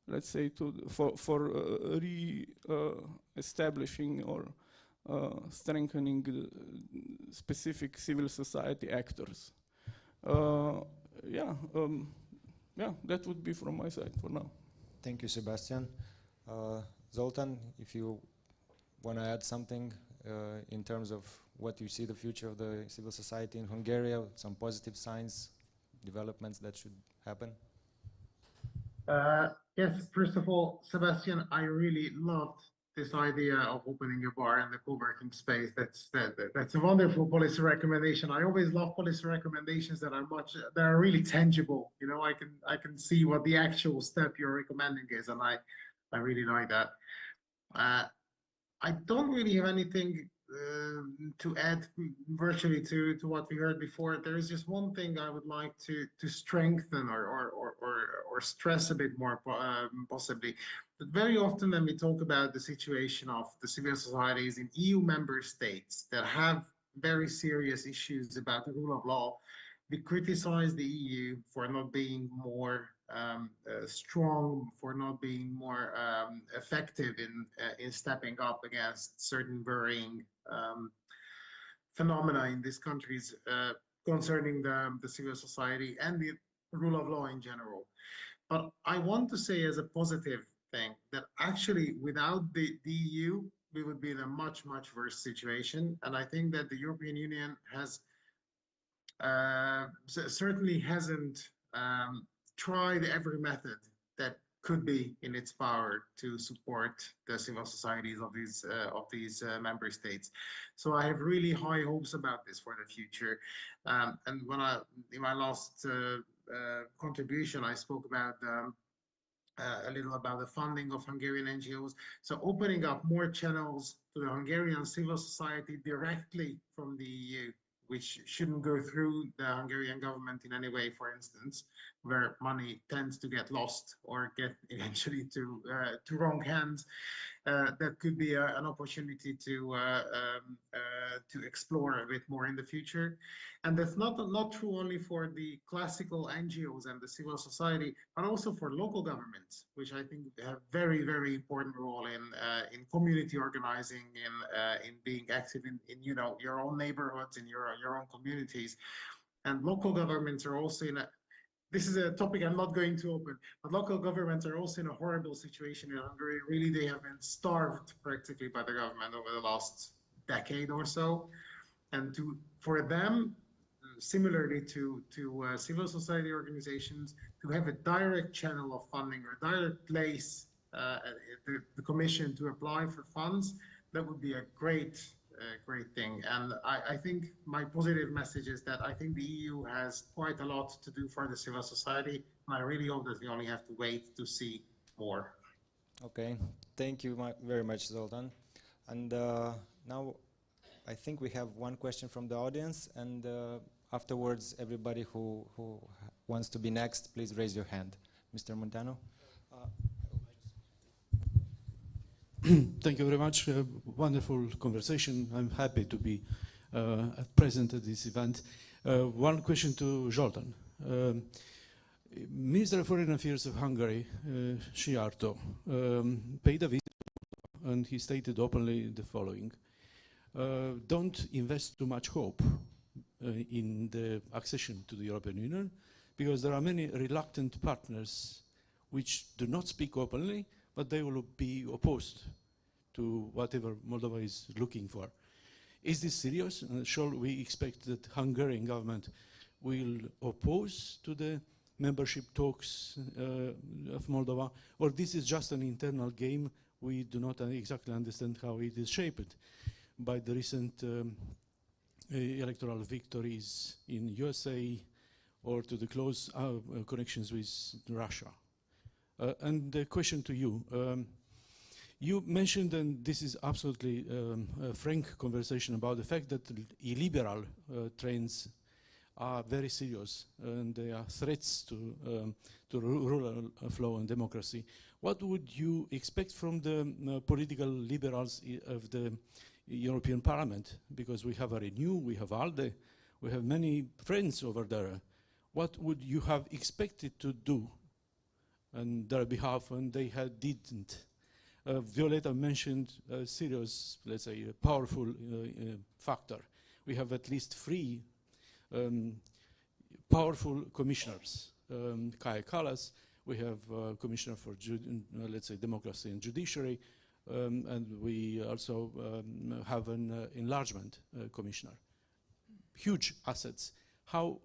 let's say, for re-establishing or strengthening the specific civil society actors. yeah, yeah, that would be from my side for now.
Thank you, Sebastian. Zoltan, if you want to add something in terms of what you see the future of the civil society in Hungary, some positive signs, developments that should happen?
Yes, first of all, Sebastian, I really loved this idea of opening a bar in the co-working space. That's a wonderful policy recommendation. I always love policy recommendations that are really tangible. You know, I can see what the actual step you're recommending is, and I really like that. I don't really have anything to add virtually to what we heard before. There is just one thing I would like to strengthen or stress a bit more, possibly. But very often when we talk about the situation of the civil societies in EU member states that have very serious issues about the rule of law, we criticize the EU for not being more strong, for not being more effective in stepping up against certain worrying phenomena in these countries concerning the civil society and the rule of law in general. But I want to say as a positive thing that actually without the EU, we would be in a much, much worse situation. And I think that the European Union has certainly hasn't tried every method that could be in its power to support the civil societies of these member states. So I have really high hopes about this for the future. And when in my last contribution, I spoke about a little about the funding of Hungarian NGOs. So opening up more channels to the Hungarian civil society directly from the EU, which shouldn't go through the Hungarian government in any way, for instance, where money tends to get lost or get eventually to wrong hands. That could be an opportunity to explore a bit more in the future. And that's not true only for the classical NGOs and the civil society, but also for local governments, which I think have very, very important role in community organizing, in being active in your own neighborhoods, in your own communities. And local governments are also in a, this is a topic I'm not going to open, but local governments are also in a horrible situation in Hungary. Really, they have been starved practically by the government over the last decade or so. And for them, similarly to civil society organizations, to have a direct channel of funding or direct place the commission to apply for funds, that would be a great thing. And I think my positive message is that I think the EU has quite a lot to do for the civil society, and I really hope that we only have to wait to see more.
Okay, thank you very much, Zoltan. And now I think we have one question from the audience, and afterwards everybody who wants to be next, please raise your hand. Mr. Montano.
Thank you very much. Wonderful conversation. I'm happy to be present at this event. One question to Zoltan. Minister of Foreign Affairs of Hungary, Szijjártó, paid a visit and he stated openly the following. Don't invest too much hope in the accession to the European Union, because there are many reluctant partners which do not speak openly, but they will be opposed to whatever Moldova is looking for. Is this serious? Shall we expect that Hungarian government will oppose to the membership talks of Moldova, or this is just an internal game? We do not exactly understand how it is shaped by the recent electoral victories in USA or to the close connections with Russia. And the question to you, you mentioned, and this is absolutely a frank conversation about the fact that illiberal trends are very serious and they are threats to rule of law and democracy. What would you expect from the political liberals of the European Parliament? Because we have a Renew, we have ALDE, we have many friends over there. What would you have expected to do on their behalf when they didn't? Violeta mentioned a serious, let's say, a powerful factor. We have at least 3 powerful commissioners. Kai Kallas, we have Commissioner for, let's say, Democracy and Judiciary, and we also have an enlargement commissioner. Huge assets. How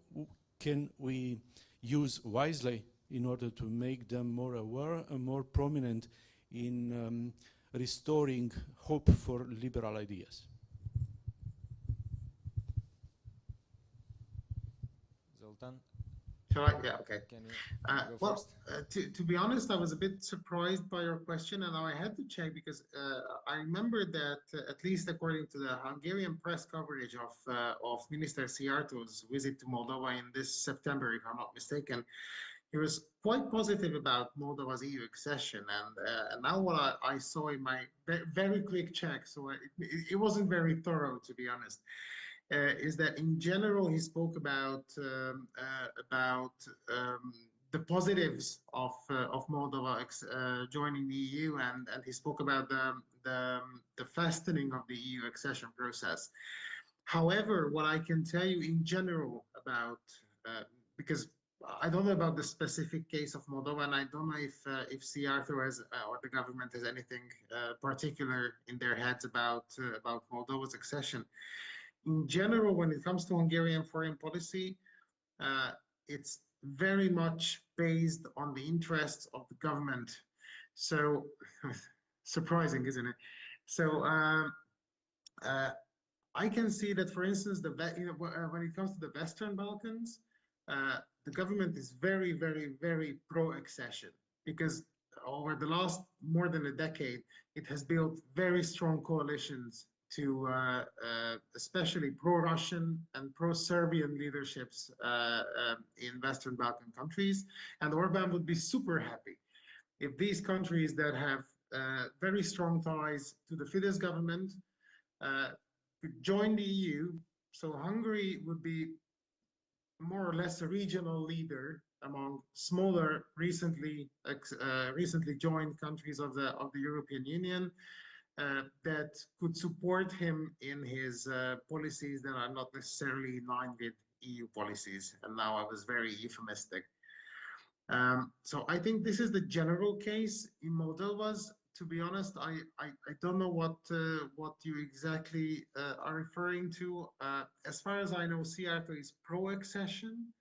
can we use wisely in order to make them more aware and more prominent in restoring hope for liberal ideas?
Zoltan?
Shall I? Yeah, okay.
Can you go
Well,
first?
to be honest, I was a bit surprised by your question, and I had to check because I remember that at least according to the Hungarian press coverage of Minister Szijjártó's visit to Moldova in this September, if I'm not mistaken, he was quite positive about Moldova's EU accession, and now what I saw in my very quick check, so it wasn't very thorough, to be honest. Is that in general he spoke about the positives of Moldova joining the EU, and he spoke about the fastening of the EU accession process. However, what I can tell you in general about because I don't know about the specific case of Moldova, and I don't know if Szijjártó has or the government has anything particular in their heads about Moldova's accession. In general, when it comes to Hungarian foreign policy, it's very much based on the interests of the government. So, surprising, isn't it? So, I can see that, for instance, when it comes to the Western Balkans, the government is very, very, very pro-accession because over the last more than a decade, it has built very strong coalitions to especially pro-Russian and pro-Serbian leaderships in Western Balkan countries. And Orban would be super happy if these countries that have very strong ties to the Fidesz government could join the EU. So Hungary would be more or less a regional leader among smaller, recently joined countries of the European Union. That could support him in his policies that are not necessarily in line with EU policies. And now I was very euphemistic. So I think this is the general case in Moldova's. To be honest, I don't know what you exactly are referring to. As far as I know, Szijjártó is pro-accession.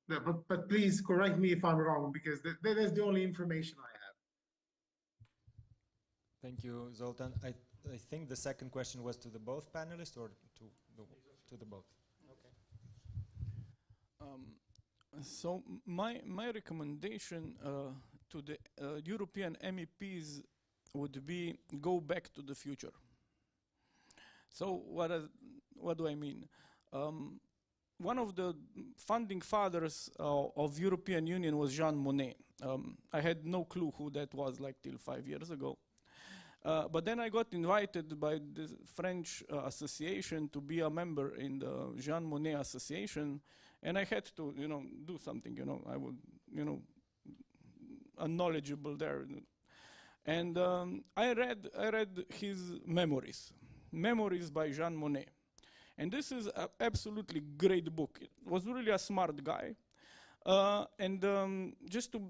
But please correct me if I'm wrong, because that is the only information I have.
Thank you, Zoltan. I think the second question was to the both panelists or to the both.
Okay. So my recommendation to the European MEPs would be go back to the future. So what do I mean? One of the founding fathers of European Union was Jean Monnet. I had no clue who that was like till 5 years ago. But then I got invited by the French association to be a member in the Jean Monnet Association, and I had to, do something. I would, unknowledgeable there, and I read his memories by Jean Monnet, and this is an absolutely great book. It was really a smart guy, and just to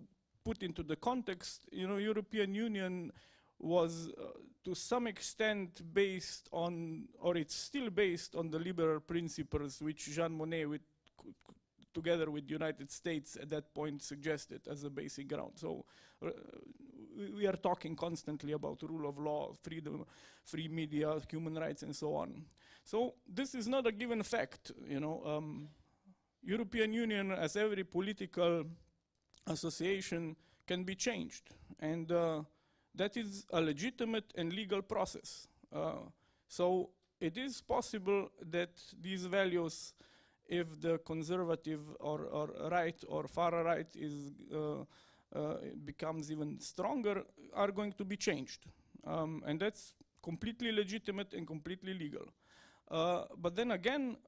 put into the context, European Union was to some extent based on, or it's still based on the liberal principles which Jean Monnet, together with the United States at that point, suggested as a basic ground. So we are talking constantly about rule of law, freedom, free media, human rights, and so on. So this is not a given fact. European Union, as every political association, can be changed, and that is a legitimate and legal process. So it is possible that these values, if the conservative or right or far right becomes even stronger, are going to be changed. And that's completely legitimate and completely legal. But then again,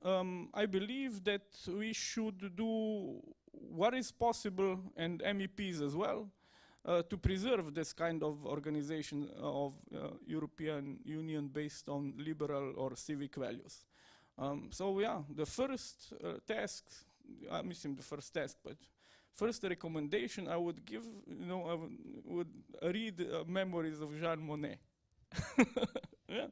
I believe that we should do what is possible, and MEPs as well, to preserve this kind of organization of European Union based on liberal or civic values. So yeah, the first task, I'm missing the first task, but first recommendation I would give, I would read Memories of Jean Monnet. Yeah.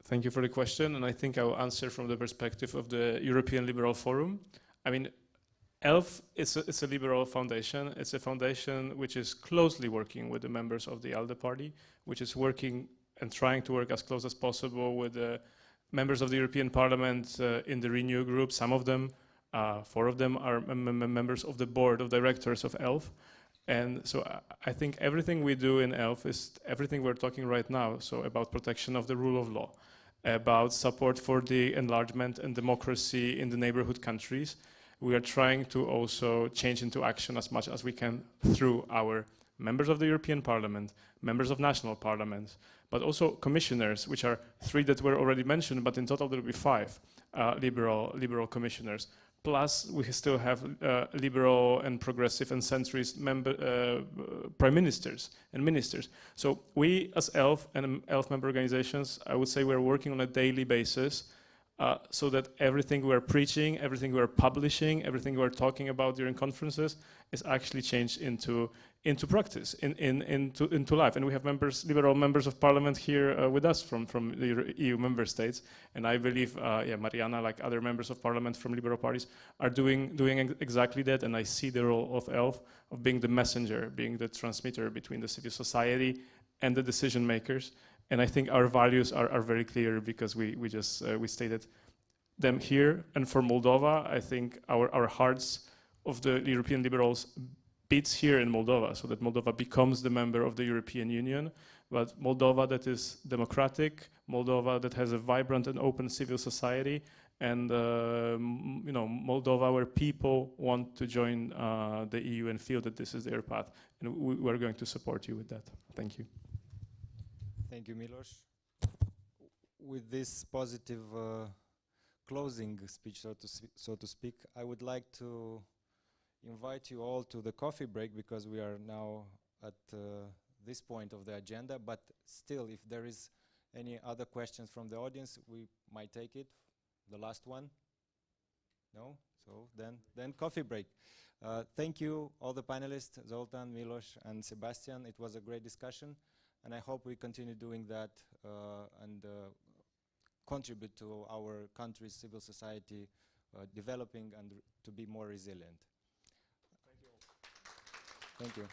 Thank you for the question, and I think I will answer from the perspective of the European Liberal Forum. I mean, ELF is a liberal foundation. It's a foundation which is closely working with the members of the ALDE party, which is working and trying to work as close as possible with the members of the European Parliament in the Renew group. Some of them, 4 of them, are members of the board of directors of ELF. And so I think everything we do in ELF is everything we're talking right now, so about protection of the rule of law, about support for the enlargement and democracy in the neighborhood countries. We are trying to also change into action as much as we can through our members of the European Parliament, members of national parliaments, but also commissioners, which are 3 that were already mentioned, but in total there will be 5 liberal commissioners. Plus, we still have liberal and progressive and centrist prime ministers and ministers. So we, as ELF and ELF member organizations, I would say we're working on a daily basis so that everything we're preaching, everything we're publishing, everything we're talking about during conferences is actually changed into practice, into life. And we have liberal members of parliament here with us from the EU member states. And I believe, Mariana, like other members of parliament from liberal parties, are doing exactly that. And I see the role of ELF of being the messenger, being the transmitter between the civil society and the decision makers. And I think our values are very clear because we stated them here. And for Moldova, I think our hearts of the European liberals beats here in Moldova, so that Moldova becomes the member of the European Union. But Moldova that is democratic, Moldova that has a vibrant and open civil society, and Moldova where people want to join the EU and feel that this is their path. And we're going to support you with that. Thank you.
Thank you, Milos. With this positive closing speech, so to speak, I would like to invite you all to the coffee break, because we are now at this point of the agenda. But still, if there is any other questions from the audience, we might take it. The last one? No? So then coffee break. Thank you, all the panelists, Zoltan, Milos, and Sebastian. It was a great discussion. And I hope we continue doing that and contribute to our country's civil society developing and to be more resilient. Thank you all. Thank you.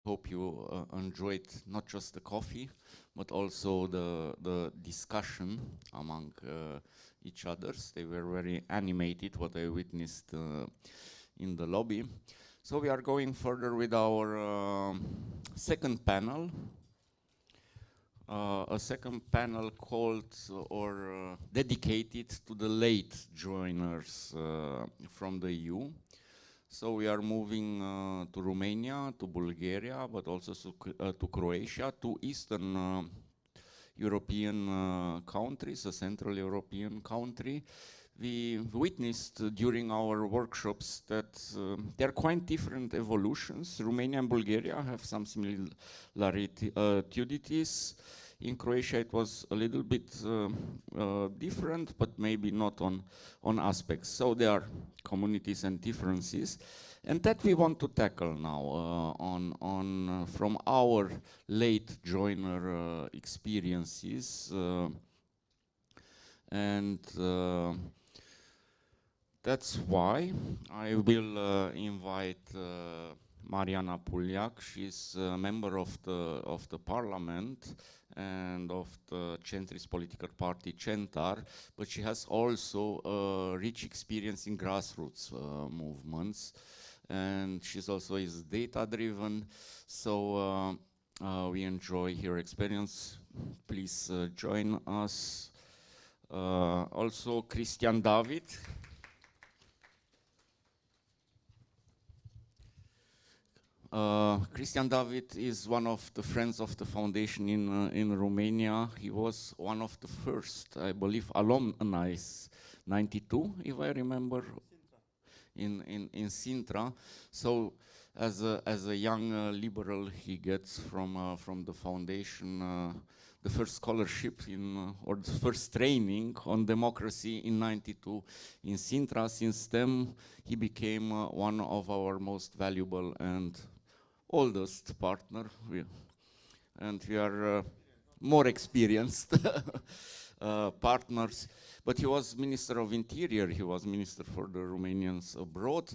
hope you enjoyed not just the coffee, but also the discussion among each others. They were very animated, what I witnessed in the lobby. So we are going further with our second panel. A second panel called or dedicated to the late joiners from the EU. So we are moving to Romania, to Bulgaria, but also to Croatia, to Eastern European countries, a Central European country. We witnessed during our workshops that there are quite different evolutions. Romania and Bulgaria have some similarities. In Croatia it was a little bit different, but maybe not on aspects. So there are communities and differences. And that we want to tackle now from our late joiner experiences. That's why I will invite Mariana Puliak. She's a member of the parliament and of the centrist political party Centar, but she has also a rich experience in grassroots movements, and she's also is data-driven. So we enjoy her experience. Please join us. Also, Christian David. Christian David is one of the friends of the foundation in Romania. He was one of the first, I believe, alumni, 92, if I remember, in Sintra. So as a young liberal, he gets from the foundation the first scholarship or the first training on democracy in 92 in Sintra. Since then, he became one of our most valuable and oldest partner, and we are more experienced partners. But he was Minister of Interior, he was Minister for the Romanians abroad,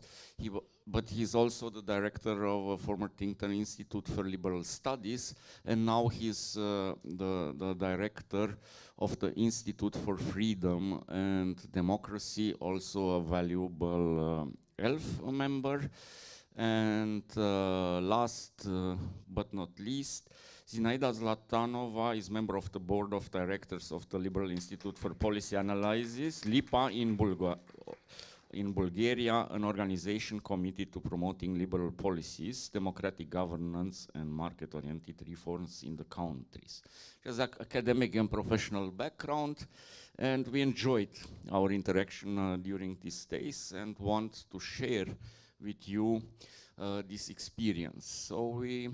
but he's also the director of a former think tank Institute for Liberal Studies, and now he's the director of the Institute for Freedom and Democracy, also a valuable ELF member. And last but not least, Zinaida Zlatanova is member of the board of directors of the Liberal Institute for Policy Analysis, LIPA in Bulgaria, an organization committed to promoting liberal policies, democratic governance, and market-oriented reforms in the countries. She has an academic and professional background, and we enjoyed our interaction during these days and want to share with you this experience. So we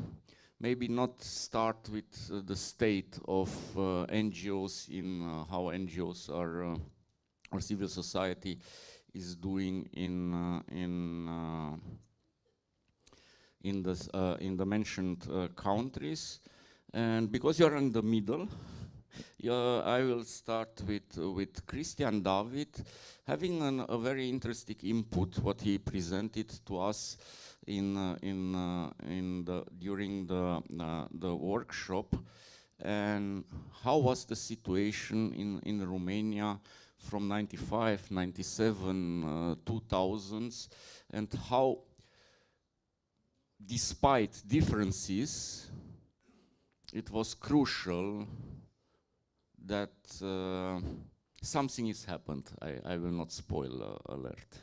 maybe not start with the state of NGOs in how NGOs are or civil society is doing in the mentioned countries, and because you're in the middle, I will start with Christian David, having a very interesting input what he presented to us during the workshop, and how was the situation in Romania from 95, 97, 2000s, and how, despite differences, it was crucial that something has happened. I will not spoil alert.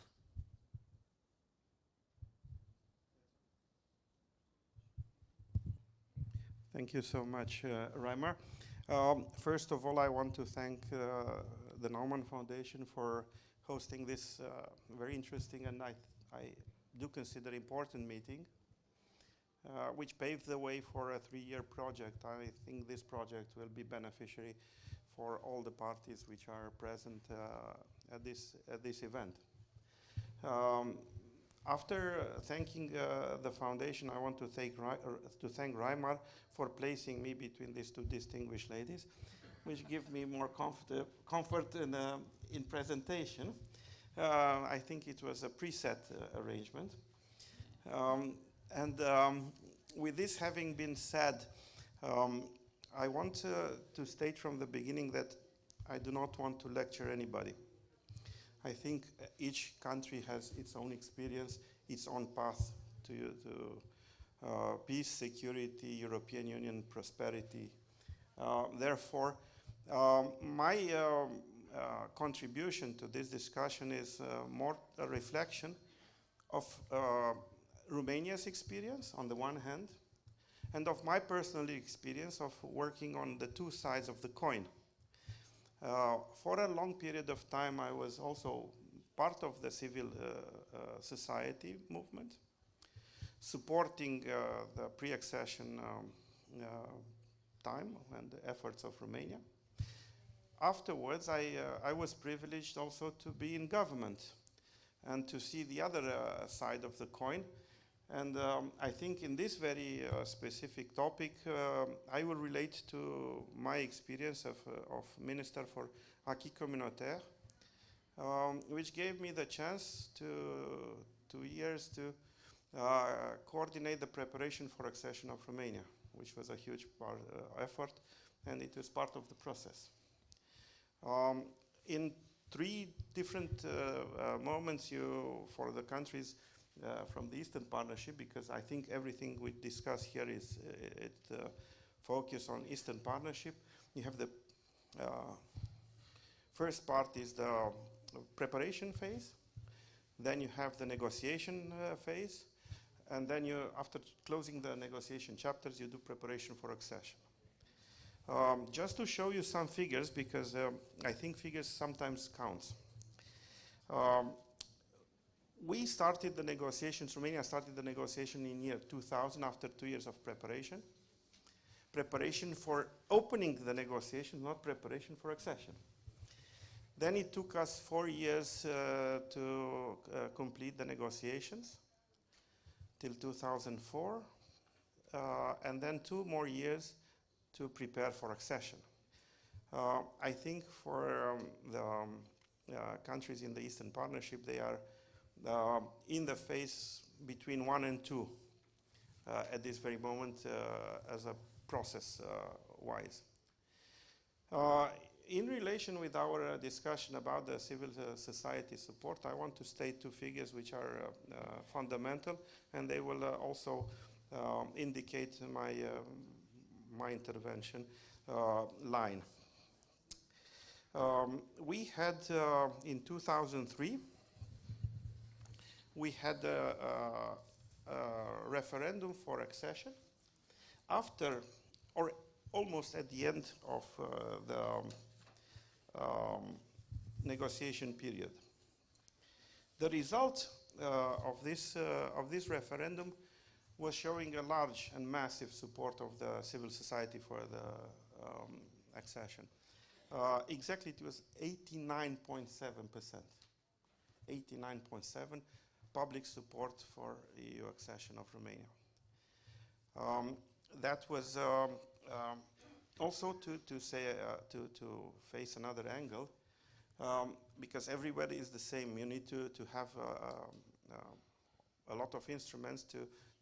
Thank you so much, Reimer. First of all, I want to thank the Naumann Foundation for hosting this very interesting and I do consider important meeting, which paved the way for a 3-year project. I think this project will be beneficiary for all the parties which are present at this event. After thanking the foundation, I want to thank Reimer for placing me between these two distinguished ladies, which give me more comfort in presentation. I think it was a preset arrangement. with this having been said, I want to state from the beginning that I do not want to lecture anybody. I think each country has its own experience, its own path to peace, security, European Union, prosperity. Therefore, my contribution to this discussion is more a reflection of Romania's experience on the one hand, and of my personal experience of working on the two sides of the coin. For a long period of time, I was also part of the civil society movement, supporting the pre-accession time and the efforts of Romania. Afterwards, I was privileged also to be in government and to see the other side of the coin. And I think in this very specific topic, I will relate to my experience of Minister for Acquis Communautaire, which gave me the chance to 2 years to coordinate the preparation for accession of Romania, which was a huge effort, and it was part of the process. In 3 different moments for the countries from the Eastern Partnership, because I think everything we discuss here is focused on Eastern Partnership. You have the first part is the preparation phase, then you have the negotiation phase, and then after closing the negotiation chapters, you do preparation for accession. Just to show you some figures, because I think figures sometimes count. We started the negotiations, Romania started the negotiation in year 2000 after 2 years of preparation. Preparation for opening the negotiation, not preparation for accession. Then it took us 4 years to complete the negotiations till 2004, and then 2 more years to prepare for accession. I think for the countries in the Eastern Partnership, they are in the phase between 1 and 2 at this very moment as a process-wise. In relation with our discussion about the civil society support, I want to state 2 figures which are fundamental, and they will also indicate my intervention line. We had in 2003, we had a referendum for accession after, or almost at the end of the negotiation period. The result of this referendum was showing a large and massive support of the civil society for the accession. Exactly, it was 89.7%. 89.7% public support for EU accession of Romania. That was also to face another angle, because everywhere is the same. You need to have a lot of instruments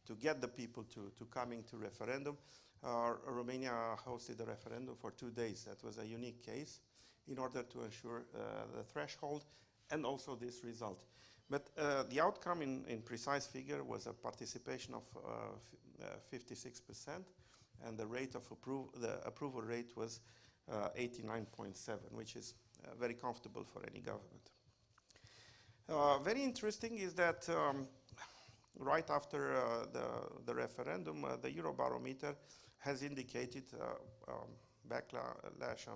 to get the people to coming to referendum. Romania hosted a referendum for 2 days. That was a unique case in order to ensure the threshold and also this result. But the outcome in precise figure was a participation of 56%, and the rate of the approval rate was 89.7%, which is very comfortable for any government. Very interesting is that right after the referendum, the Eurobarometer has indicated backlash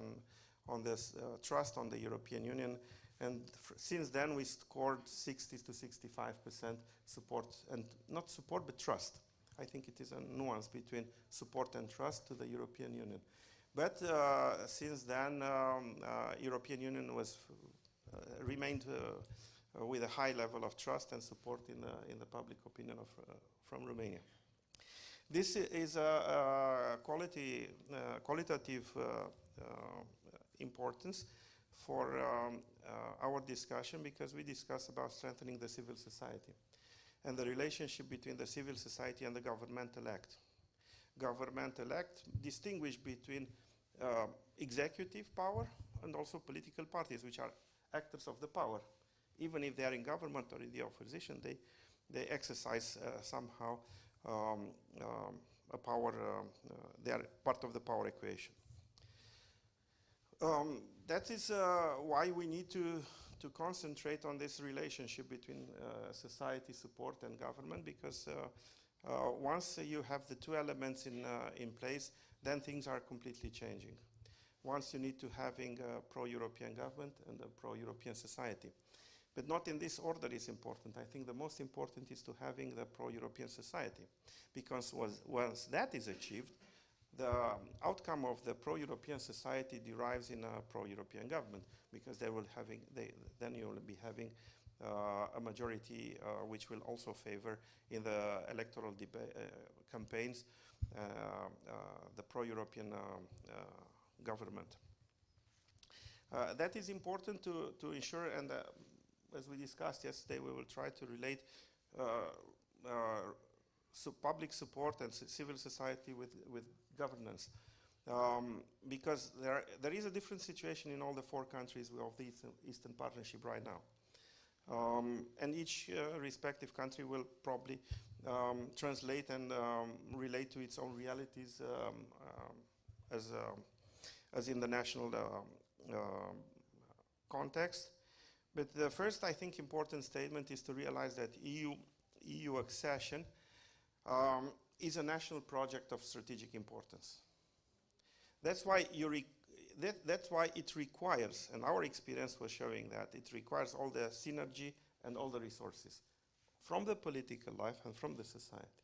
on this trust on the European Union, and since then we scored 60 to 65% support, and not support but trust. I think it is a nuance between support and trust to the European Union. But since then, European Union remained with a high level of trust and support in the public opinion from Romania. This is a qualitative importance for our discussion, because we discuss about strengthening the civil society. and the relationship between the civil society and the governmental act. Governmental act distinguish between executive power and also political parties, which are actors of the power. Even if they are in government or in the opposition, they exercise somehow a power, they are part of the power equation. That is why we need to concentrate on this relationship between society support and government, because once you have the two elements in place, then things are completely changing. Once you need to having a pro-European government and a pro-European society. But not in this order is important. I think the most important is to having the pro-European society, because once that is achieved, the outcome of the pro-European society derives in a pro-European government, because then you will be having a majority which will also favor in the electoral campaigns the pro-European government. That is important to ensure, and as we discussed yesterday, we will try to relate public support and civil society with governance. Because there is a different situation in all the 4 countries of the Eastern Partnership right now. And each respective country will probably translate and relate to its own realities as in the national context. But the first, I think, important statement is to realize that EU accession is a national project of strategic importance. That's why that's why it requires, and our experience was showing that, it requires all the synergy and all the resources from the political life and from the society,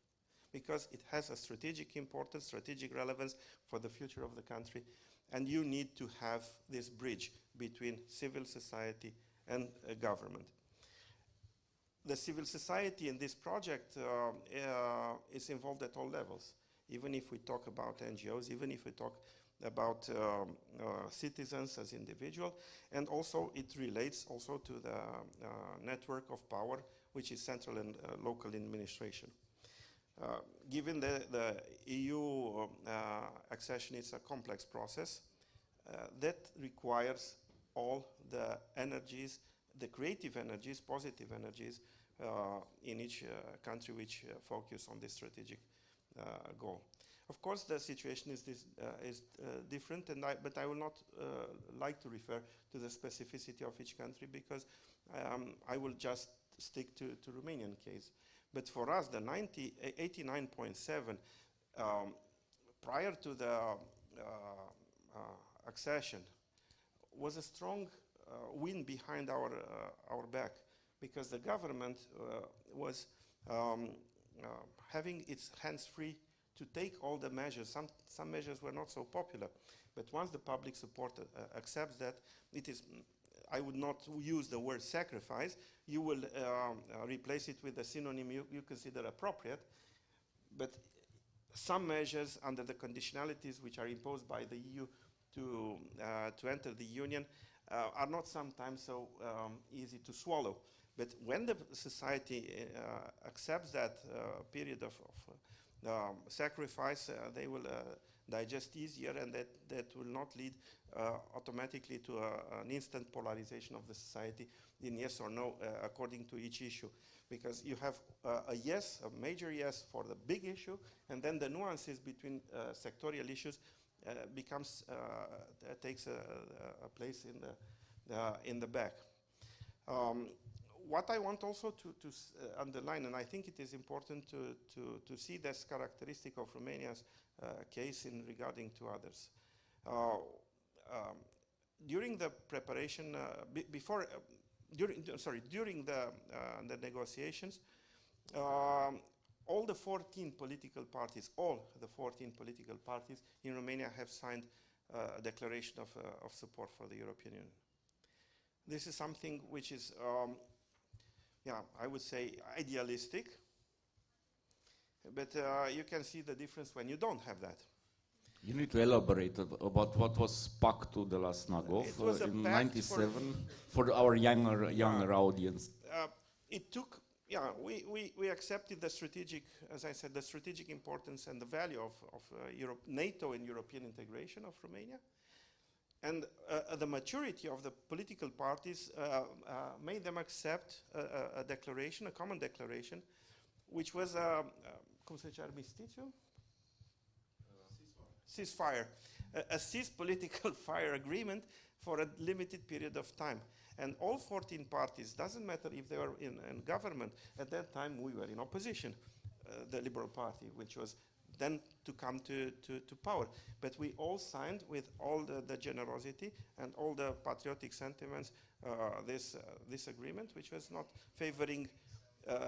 because it has a strategic importance, strategic relevance for the future of the country, and you need to have this bridge between civil society and government. The civil society in this project is involved at all levels, even if we talk about NGOs, even if we talk about citizens as individuals, and also it relates also to the network of power, which is central and local administration. Given the EU accession is a complex process that requires all the energies, the creative energies, positive energies in each country which focus on this strategic goal. Of course, the situation is different, but I will not like to refer to the specificity of each country, because I will just stick to Romanian case. But for us, the 89.7 prior to the accession was a strong wind behind our back, because the government was having its hands free to take all the measures. Some measures were not so popular, but once the public support accepts that, it is, I would not use the word sacrifice, you will replace it with a synonym you consider appropriate, but some measures under the conditionalities which are imposed by the EU to enter the Union are not sometimes so easy to swallow. But when the society accepts that period of sacrifice, they will digest easier, and that will not lead automatically to an instant polarization of the society in yes or no according to each issue. Because you have a yes, a major yes for the big issue, and then the nuances between sectorial issues takes a place in the back. What I want also to underline, and I think it is important to see this characteristic of Romania's case in regarding to others. During the preparation, during the negotiations, all the 14 political parties in Romania have signed a declaration of support for the European Union. This is something which is, I would say, idealistic, but you can see the difference when you don't have that.
You need to elaborate about what was Pactul de la Snagov in '97 for our younger audience.
It took yeah, we accepted the strategic, as I said, the strategic importance and the value of NATO and European integration of Romania. And the maturity of the political parties made them accept a declaration, a common declaration, which was cum se zice, armistițiu? Ceasefire. A cease political fire agreement for a limited period of time. And all 14 parties, doesn't matter if they were in government, at that time we were in opposition, the Liberal Party, which was then to come to power. But we all signed with all the generosity and all the patriotic sentiments this agreement, which was not favoring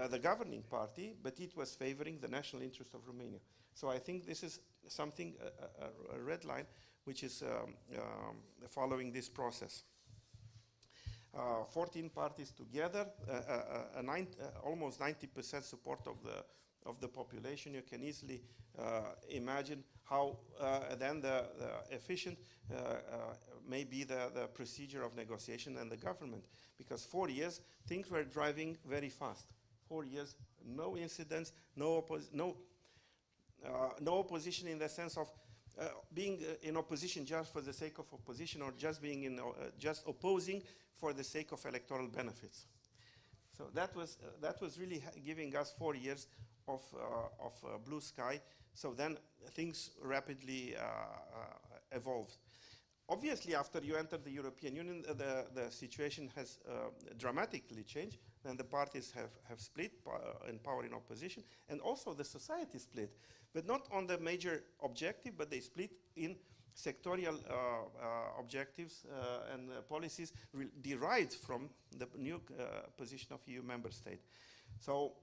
the governing party, but it was favoring the national interest of Romania. So I think this is something, a red line, which is following this process. 14 parties together, almost 90% support of the population. You can easily imagine how then the efficient may be the procedure of negotiation and the government. Because 4 years, things were driving very fast. 4 years, no incidents, no opposition in the sense of being in opposition just for the sake of opposition, or just being just opposing for the sake of electoral benefits. So that was really giving us 4 years of blue sky. So then things rapidly evolved. Obviously, after you enter the European Union, the situation has dramatically changed, and the parties have split in power in opposition, and also the society split, but not on the major objective, but they split in sectorial objectives and policies derived from the new position of EU member state. So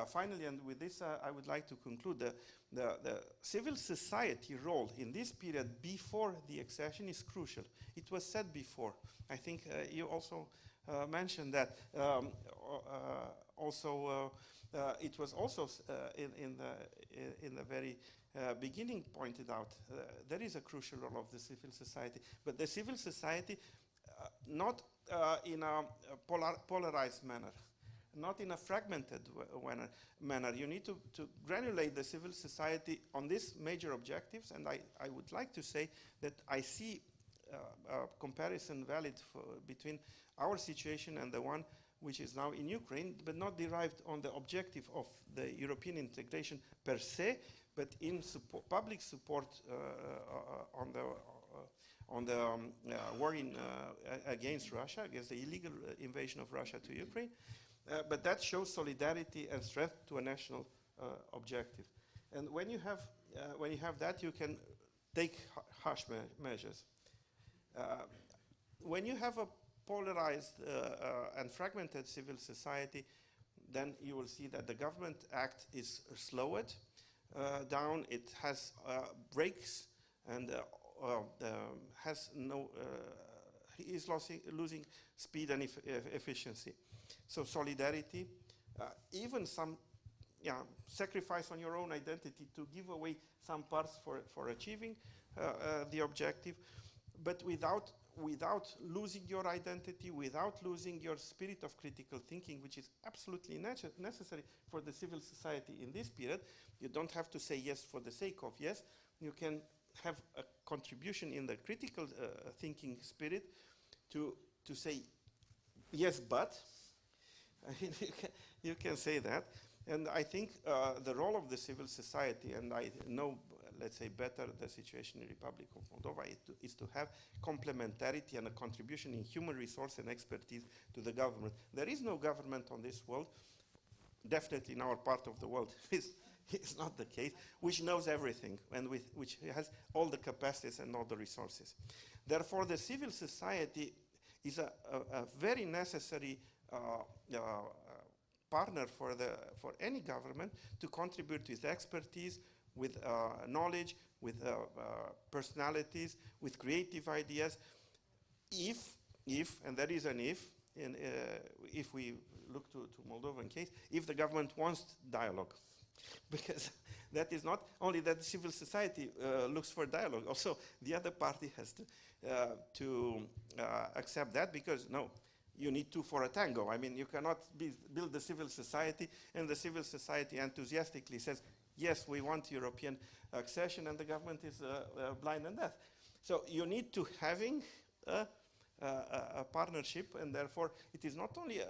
finally, and with this I would like to conclude, the civil society role in this period before the accession is crucial. It was said before. I think you also mentioned that. It was also in the very beginning pointed out. There is a crucial role of the civil society, but the civil society not in a polarized manner, not in a fragmented manner. You need to granulate the civil society on these major objectives, and I would like to say that I see a comparison valid between our situation and the one which is now in Ukraine, but not derived on the objective of the European integration per se, but in public support on the war against Russia, against the illegal invasion of Russia to Ukraine. But that shows solidarity and strength to a national objective. And when you have that, you can take harsh measures. When you have a polarized and fragmented civil society, then you will see that the government act is slowed down. It has breaks and has no is losing speed and efficiency. So solidarity, even some sacrifice on your own identity to give away some parts for achieving the objective, but without losing your identity, without losing your spirit of critical thinking, which is absolutely necessary for the civil society in this period. You don't have to say yes for the sake of yes. You can have a contribution in the critical thinking spirit to say yes, but you can say that. And I think the role of the civil society, and I know, let's say, better the situation in the Republic of Moldova, is to have complementarity and a contribution in human resource and expertise to the government. There is no government on this world, definitely in our part of the world, it's not the case, which knows everything and which has all the capacities and all the resources. Therefore, the civil society is a very necessary partner for any government to contribute with expertise, with knowledge, with personalities, with creative ideas. If, and there is an if we look to Moldovan case, if the government wants dialogue, because that is not only that civil society looks for dialogue, also the other party has to accept that, because no, you need two for a tango. I mean, you cannot build the civil society, and the civil society enthusiastically says, yes, we want European accession, and the government is blind and deaf. So you need to having a partnership, and therefore it is not only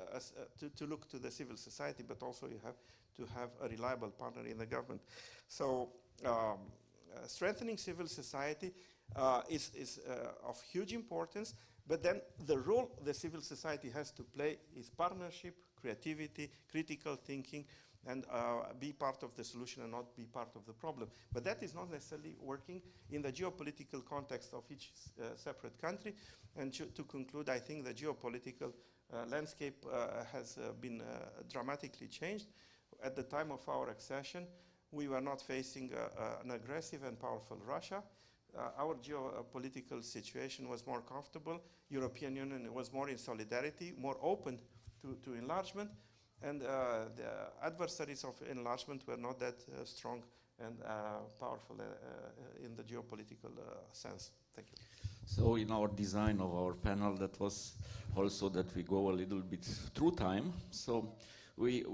to look to the civil society, but also you have to have a reliable partner in the government. So strengthening civil society is of huge importance, but then the role the civil society has to play is partnership, creativity, critical thinking, and be part of the solution and not be part of the problem. But that is not necessarily working in the geopolitical context of each separate country. And to conclude, I think the geopolitical landscape has been dramatically changed. At the time of our accession, we were not facing an aggressive and powerful Russia. Our geopolitical situation was more comfortable. European Union was more in solidarity, more open to enlargement. And the adversaries of enlargement were not that strong and powerful in the geopolitical sense. Thank you.
So in our design of our panel, that was also that we go a little bit through time. So we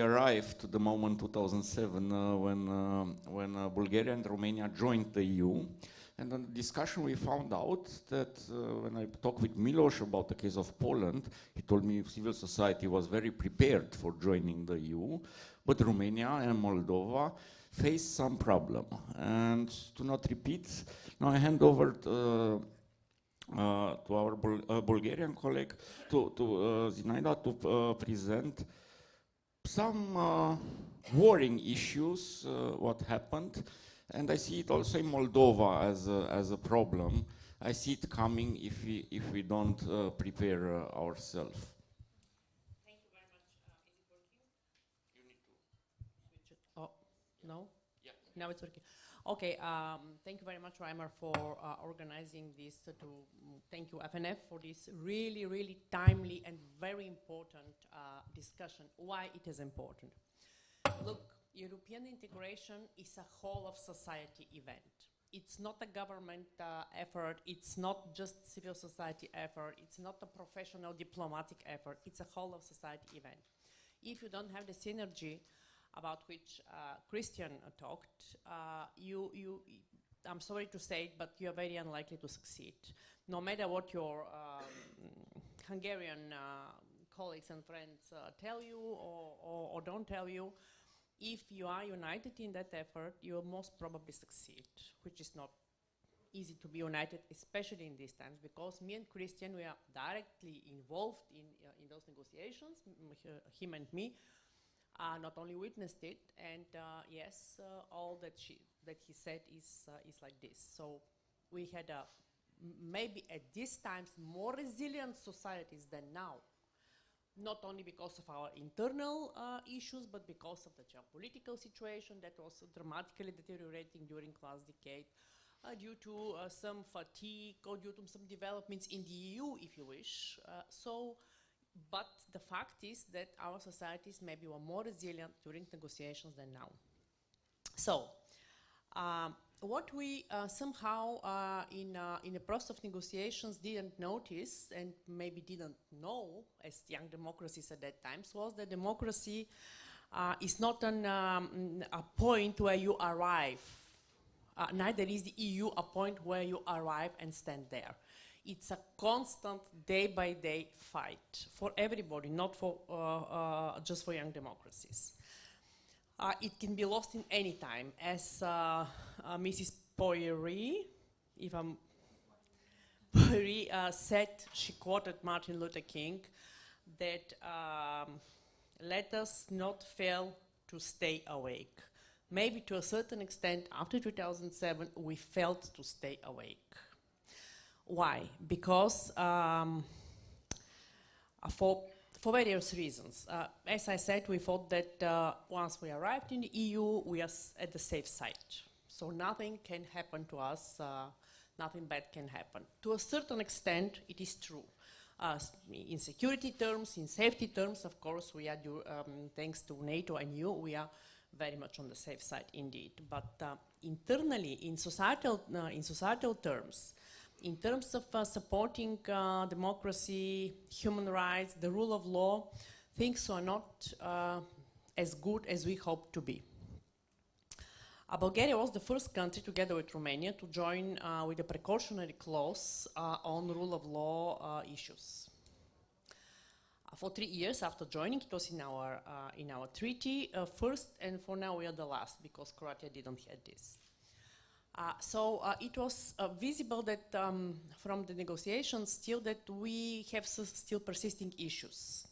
arrived to the moment 2007 when Bulgaria and Romania joined the EU. And in the discussion we found out that when I talked with Miloš about the case of Poland, he told me civil society was very prepared for joining the EU, but Romania and Moldova faced some problem. And to not repeat, now I hand over to our Bulgarian colleague, to Zinaida, to present some worrying issues, what happened. And I see it also in Moldova as a problem. I see it coming if we don't prepare ourselves.
Thank you very much. Is it working? You need to switch it. Oh, no? Yeah. Now it's working. Okay. Thank you very much, Reimer, for organizing this. Thank you, FNF, for this really, really timely and very important discussion. Why it is important? Look. European integration is a whole of society event. It's not a government effort, it's not just civil society effort, it's not a professional diplomatic effort, it's a whole of society event. If you don't have the synergy about which Christian talked, I'm sorry to say it, but you're very unlikely to succeed. No matter what your Hungarian colleagues and friends tell you or don't tell you, if you are united in that effort, you will most probably succeed, which is not easy to be united, especially in these times, because me and Christian, we are directly involved in those negotiations, him and me, not only witnessed it, and yes, all that he said is like this. So we had maybe at these times more resilient societies than now. Not only because of our internal issues, but because of the geopolitical situation that was dramatically deteriorating during last decade, due to some fatigue or due to some developments in the EU, if you wish. But the fact is that our societies maybe were more resilient during negotiations than now. So, what we somehow in the process of negotiations didn't notice and maybe didn't know as young democracies at that time was that democracy is not a point where you arrive. Neither is the EU a point where you arrive and stand there. It's a constant day-by-day fight for everybody, not for just for young democracies. It can be lost in any time, as Mrs. Poirier, said, she quoted Martin Luther King, that let us not fail to stay awake. Maybe to a certain extent, after 2007, we failed to stay awake. Why? Because for various reasons. As I said, we thought that once we arrived in the EU, we are at the safe side. So nothing can happen to us, nothing bad can happen. To a certain extent, it is true. In security terms, in safety terms, of course, we are, thanks to NATO and EU, we are very much on the safe side indeed. But internally, in societal terms, in terms of supporting democracy, human rights, the rule of law, things are not as good as we hope to be. Bulgaria was the first country, together with Romania, to join with a precautionary clause on rule of law issues. For 3 years after joining, it was in our treaty first, and for now we are the last because Croatia didn't have this. So it was visible that from the negotiations still that we have still persisting issues.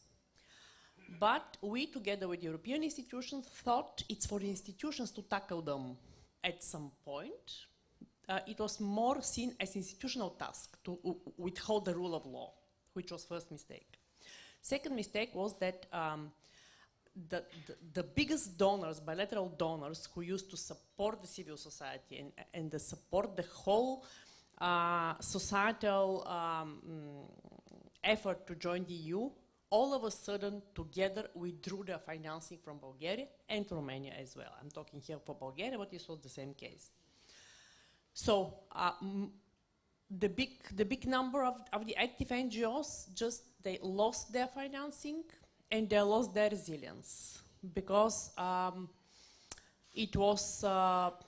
But we, together with European institutions, thought it's for the institutions to tackle them at some point. It was more seen as institutional task to withhold the rule of law, which was first mistake. Second mistake was that the biggest donors, bilateral donors, who used to support the civil society and support the whole societal effort to join the EU, all of a sudden together withdrew their financing from Bulgaria and Romania as well. I'm talking here for Bulgaria, but this was the same case. So the big number of the active NGOs, they lost their financing and they lost their resilience because it was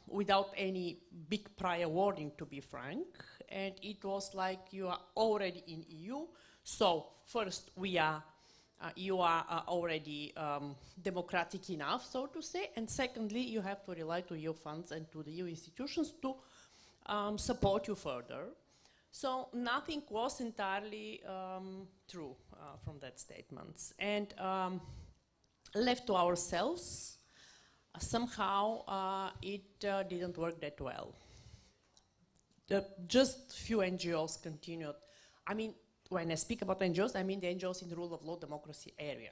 without any big prior warning, to be frank, and it was like you are already in EU. So first you are already democratic enough, so to say, and secondly you have to rely to EU funds and to the EU institutions to support you further. So nothing was entirely true from that statement. And left to ourselves, somehow it didn't work that well. Just few NGOs continued. I mean, when I speak about NGOs, I mean the NGOs in the rule of law democracy area.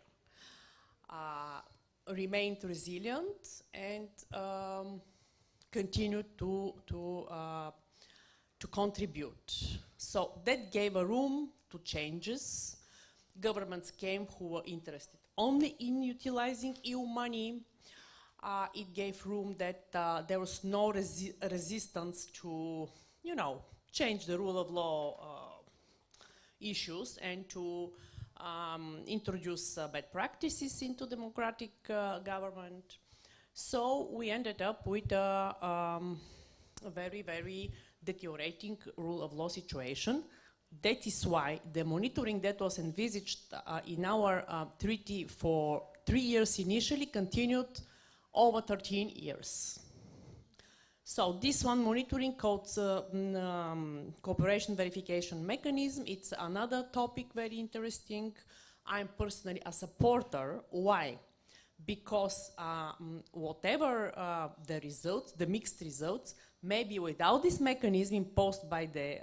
Remained resilient and continued to contribute. So that gave a room to changes. Governments came who were interested only in utilizing EU money. It gave room that there was no resistance to, change the rule of law issues and to introduce bad practices into democratic government. So we ended up with a very, very deteriorating rule of law situation. That is why the monitoring that was envisaged in our treaty for 3 years initially continued over 13 years. So this one monitoring called cooperation verification mechanism, it's another topic very interesting. I'm personally a supporter. Why? Because whatever the results, the mixed results, maybe without this mechanism imposed by the,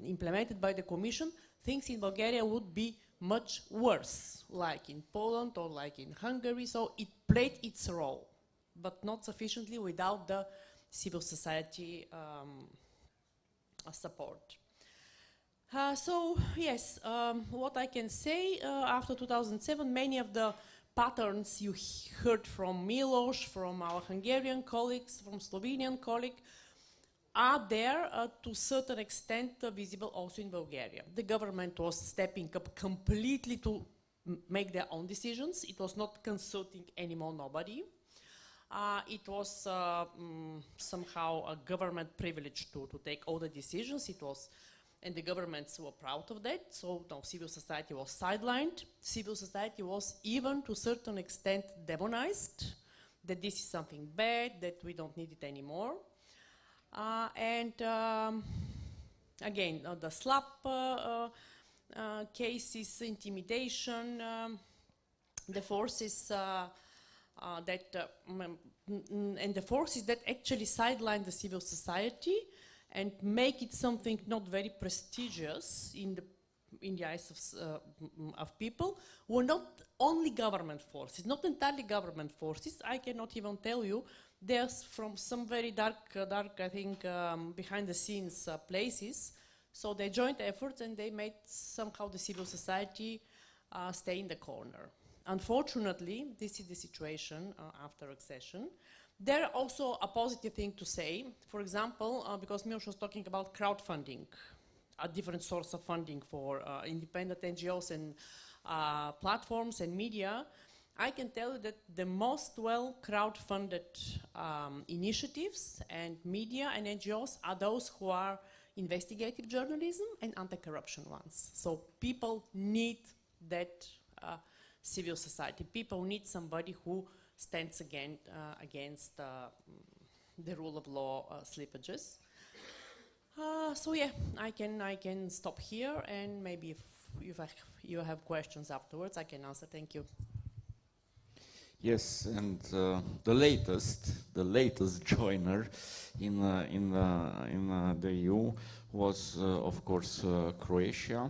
implemented by the Commission, things in Bulgaria would be much worse, like in Poland or like in Hungary. So it played its role, but not sufficiently without the civil society support. So yes, what I can say after 2007, many of the patterns you heard from Milos, from our Hungarian colleagues, from Slovenian colleagues, are there to a certain extent visible also in Bulgaria. The government was stepping up completely to make their own decisions. It was not consulting anymore nobody. It was somehow a government privilege to take all the decisions. It was, and the governments were proud of that. So no, civil society was sidelined. Civil society was even to a certain extent demonized, that this is something bad, that we don't need it anymore. Again, the slap cases, intimidation, the forces and the forces that actually sideline the civil society and make it something not very prestigious in the eyes of people, were not only government forces, not entirely government forces. I cannot even tell you. There's from some very dark, I think, behind the scenes places. So they joined efforts and they made somehow the civil society stay in the corner. Unfortunately, this is the situation after accession. There also a positive thing to say. For example, because Milos was talking about crowdfunding. a different source of funding for independent NGOs and platforms and media, I can tell you that the most well crowd-funded initiatives and media and NGOs are those who are investigative journalism and anti-corruption ones. So people need that civil society. People need somebody who stands against the rule of law slippages. So yeah, I can stop here, and maybe if you have questions afterwards, I can answer. Thank you.
Yes, and the latest joiner in the EU was, of course, Croatia.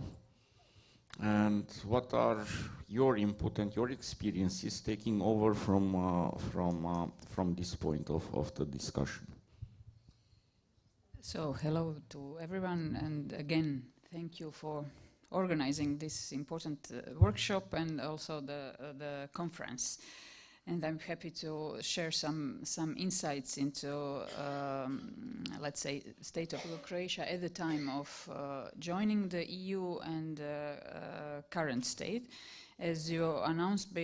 And what are your input and your experiences taking over from this point of the discussion?
So hello to everyone, and again, thank you for organizing this important workshop and also the conference. And I'm happy to share some insights into, let's say, state of Croatia at the time of joining the EU and current state. As you announced,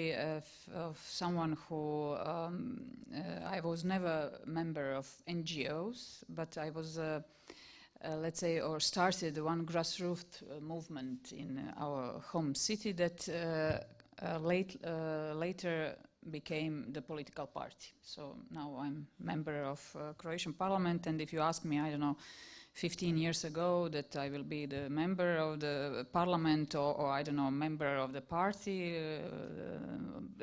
of someone who I was never a member of NGOs, but I was, let's say, or started one grassroots movement in our home city that later became the political party. So now I'm member of Croatian parliament, and if you ask me, I don't know, 15 years ago that I will be the member of the parliament or I don't know, member of the party,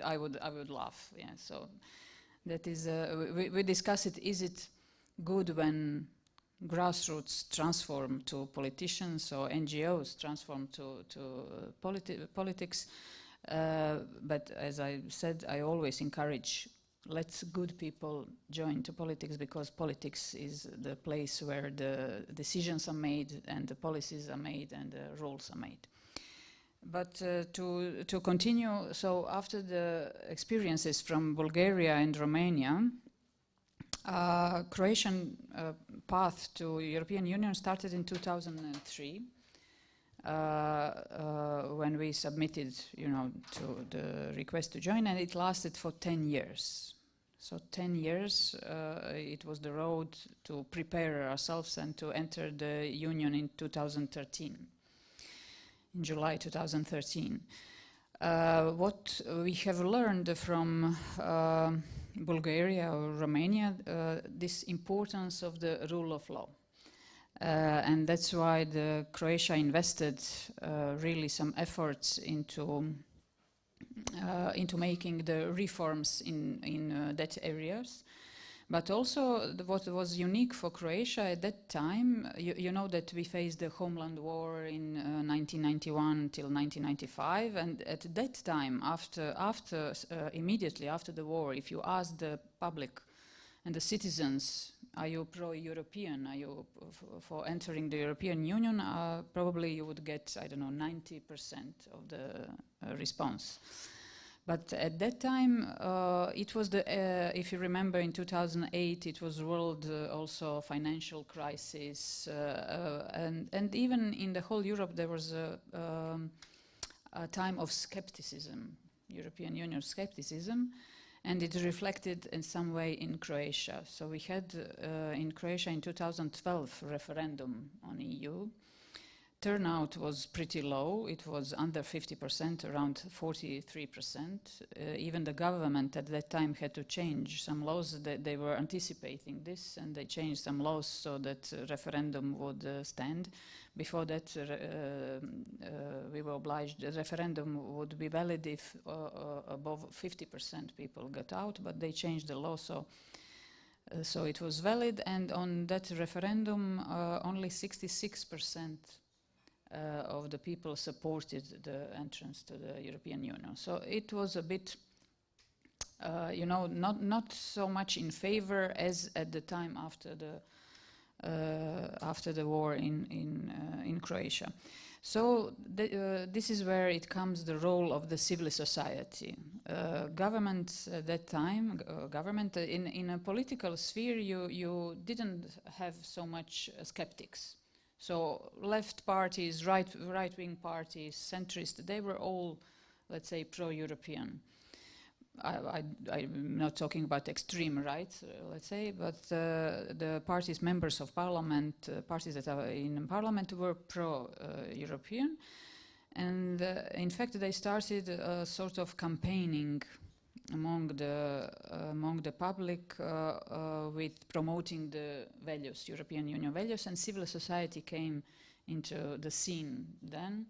I would laugh. Yeah, so that is, we discuss it. Is it good when grassroots transform to politicians or NGOs transform to politics? But as I said, I always encourage, let's good people join to politics, because politics is the place where the decisions are made and the policies are made and the rules are made. But to continue, so after the experiences from Bulgaria and Romania, Croatian path to European Union started in 2003. When we submitted, to the request to join, and it lasted for 10 years. So 10 years, it was the road to prepare ourselves and to enter the Union in 2013, in July 2013. What we have learned from Bulgaria or Romania, this importance of the rule of law. And that's why the Croatia invested really some efforts into making the reforms in that areas. But also what was unique for Croatia at that time, you know that we faced the Homeland War in 1991 till 1995, and at that time, immediately after the war, if you ask the public and the citizens, are you pro-European? Are you for entering the European Union? Probably you would get, I don't know, 90% of the response. But at that time, it was if you remember, in 2008, it was world also financial crisis, and even in the whole Europe there was a time of skepticism, European Union skepticism. And it reflected in some way in Croatia. So we had in Croatia in 2012 referendum on EU. Turnout was pretty low. It was under 50%, around 43%. Even the government at that time had to change some laws. They were anticipating this, and they changed some laws so that referendum would stand. Before that, we were obliged, the referendum would be valid if above 50% people got out, but they changed the law, so it was valid. And on that referendum, only 66% of the people supported the entrance to the European Union. So it was a bit, not so much in favor as at the time after the war in Croatia. So this is where it comes the role of the civil society. Government at that time, in a political sphere, you didn't have so much skeptics. So left parties, right-wing parties, centrist, they were all, let's say, pro-European. I'm not talking about extreme right, let's say, but the parties, members of parliament, parties that are in parliament were pro-European. And in fact, they started a sort of campaigning among the public with promoting the values, European Union values, and civil society came into the scene then.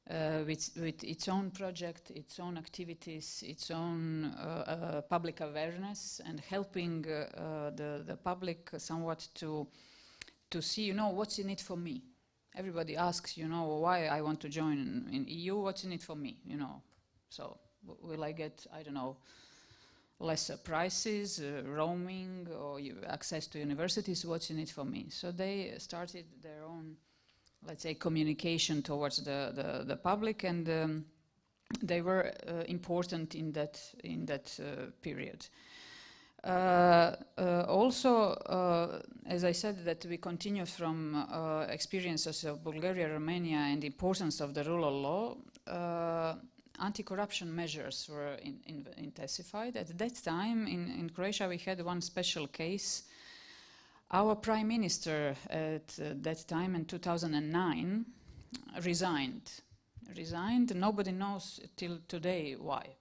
With its own project, its own activities, its own public awareness, and helping the public somewhat to see, you know, what's in it for me. Everybody asks, you know, why I want to join in EU, what's in it for me, you know. So will I get, I don't know, lesser prices, roaming, or access to universities, what's in it for me? So they started their own, let's say, communication towards the public, and they were important in that period. Also, as I said, that we continue from experiences of Bulgaria, Romania, and the importance of the rule of law. Anti-corruption measures were intensified. At that time, in Croatia, we had one special case. Our prime minister at that time, in 2009, resigned. Nobody knows till today why.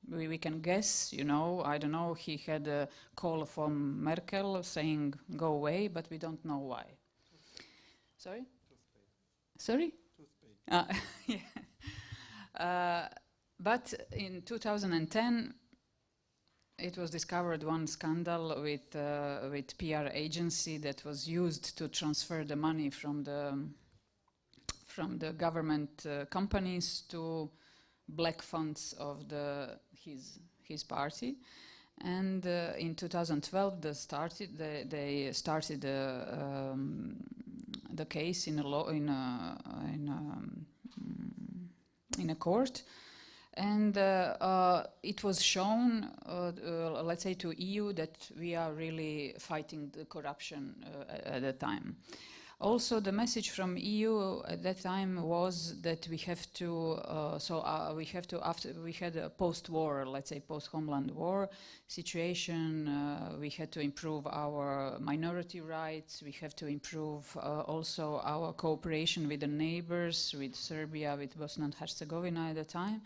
We can guess, you know, I don't know, he had a call from Merkel saying go away, but we don't know why. Sorry? Sorry? Yeah. But in 2010, it was discovered one scandal with PR agency that was used to transfer the money from the government companies to black funds of his party. And in 2012, they started the case in a court. And it was shown, let's say, to EU that we are really fighting the corruption at the time. Also, the message from EU at that time was that we have to, after we had a post-war, let's say, post-homeland war situation, we had to improve our minority rights, we have to improve also our cooperation with the neighbors, with Serbia, with Bosnia and Herzegovina at the time.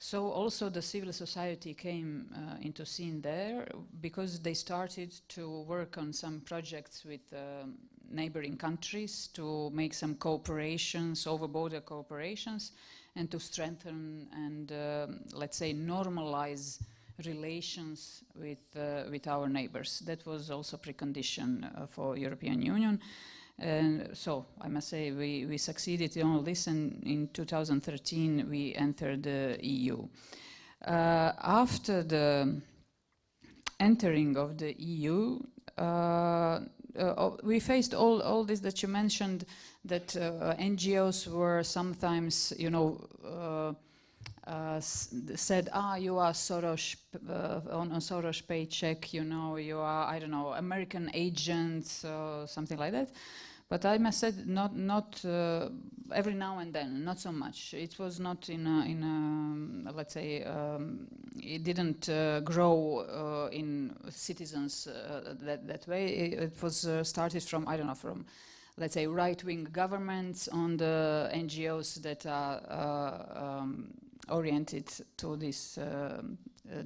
So also the civil society came into scene there because they started to work on some projects with neighboring countries to make some cooperations, over-border cooperations, and to strengthen and, let's say, normalize relations with our neighbors. That was also precondition for European Union. And so I must say we succeeded in all this, and in 2013 we entered the EU. After the entering of the EU, we faced all this that you mentioned, that NGOs were sometimes, you know, said, you are Soros, on a Soros paycheck, you know, you are, I don't know, American agents, something like that. But I must say, not every now and then, not so much. It was not let's say, it didn't grow in citizens that way. It was started from, I don't know, from, let's say, right-wing governments on the NGOs that are oriented to this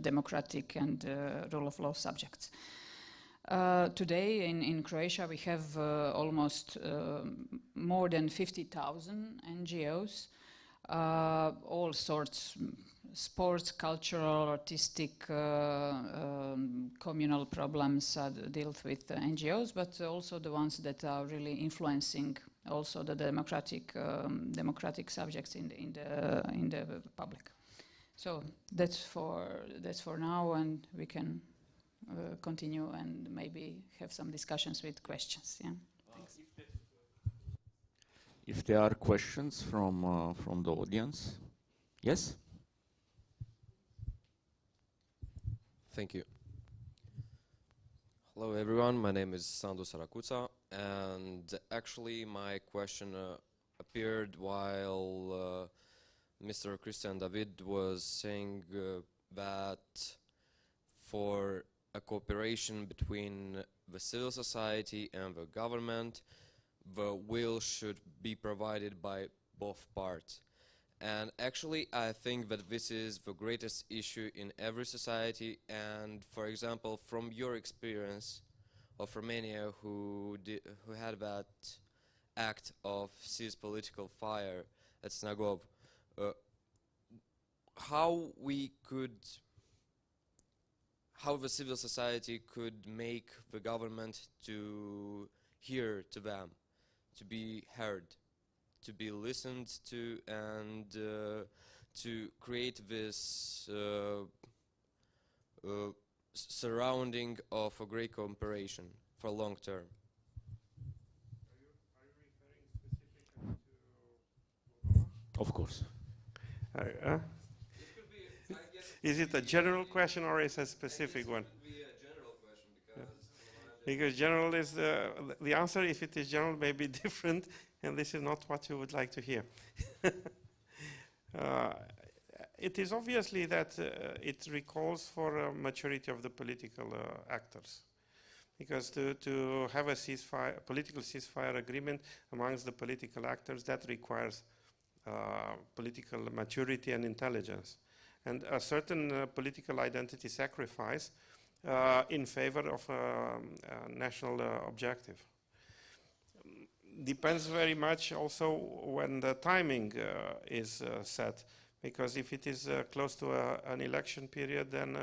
democratic and rule of law subjects. Today in Croatia we have almost more than 50,000 NGOs, all sorts, sports, cultural, artistic, communal problems are dealt with NGOs, but also the ones that are really influencing also the democratic subjects in the public. So that's for now, and we can continue and maybe have some discussions with questions. Yeah. Thanks.
If there are questions from the audience, yes.
Thank you. Hello everyone, my name is Sandu Sarakuta, and actually my question appeared while Mr. Christian David was saying that for a cooperation between the civil society and the government, the will should be provided by both parts. And actually, I think that this is the greatest issue in every society. And for example, from your experience of Romania, who had that act of seized political fire at Snagov, how the civil society could make the government to hear to them, to be heard, to be listened to, and to create this surrounding of a great cooperation for long term.
Are you referring specifically to Moldova?
Of course.
Is it a general question or is it a specific one?
It could be a general question
because general is the answer. If it is general, may be different, and this is not what you would like to hear. It is obviously that it recalls for a maturity of the political actors, because to have a political ceasefire agreement amongst the political actors, that requires political maturity and intelligence, and a certain political identity sacrifice in favor of a national objective. Depends very much also when the timing is set, because if it is close to an election period, then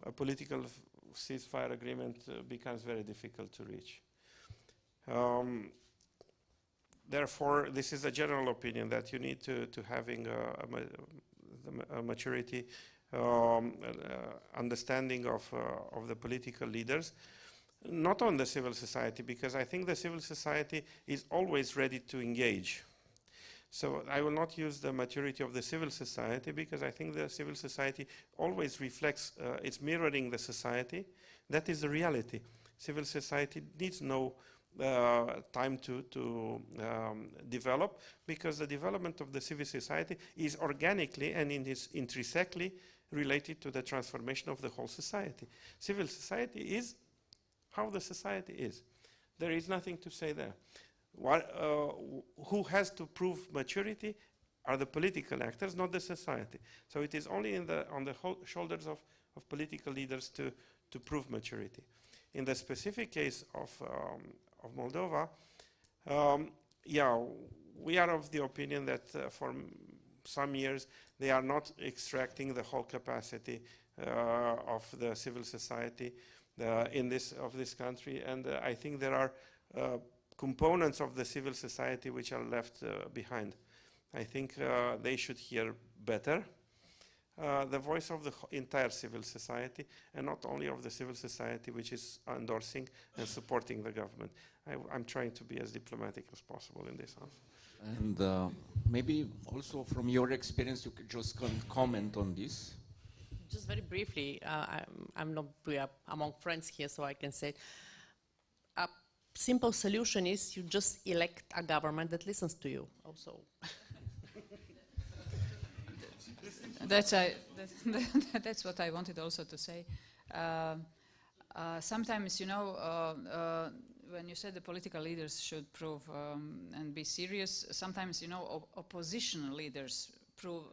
a political ceasefire agreement becomes very difficult to reach. Therefore, this is a general opinion that you need to having a maturity, understanding of the political leaders, not on the civil society, because I think the civil society is always ready to engage. So I will not use the maturity of the civil society, because I think the civil society always reflects, it's mirroring the society. That is the reality. Civil society needs no time to develop, because the development of the civil society is organically and is intrinsically related to the transformation of the whole society. Civil society is how the society is. There is nothing to say there. Who has to prove maturity are the political actors, not the society. So it is only on the shoulders of political leaders to prove maturity. In the specific case of Moldova, yeah, we are of the opinion that for some years they are not extracting the whole capacity of the civil society in this country, and I think there are components of the civil society which are left behind. I think they should hear better the voice of the entire civil society, and not only of the civil society which is endorsing and supporting the government. I'm trying to be as diplomatic as possible in this answer.
And maybe also from your experience, you could just comment on this.
Just very briefly, I'm not among friends here, so I can say a simple solution is you just elect a government that listens to you also.
That's what I wanted also to say. Sometimes, you know, when you said the political leaders should prove and be serious, sometimes, you know, opposition leaders prove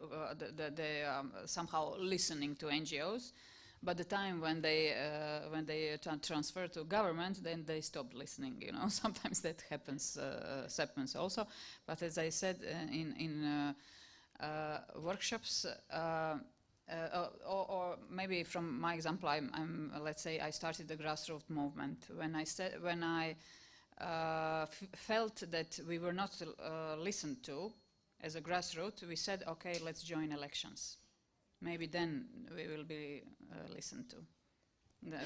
that they are somehow listening to NGOs, but the time when they transfer to government, then they stop listening. You know, sometimes that happens also. But as I said in workshops, or maybe from my example, let's say I started the grassroots movement when I felt that we were not listened to as a grassroots. We said, okay, let's join elections. Maybe then we will be listened to,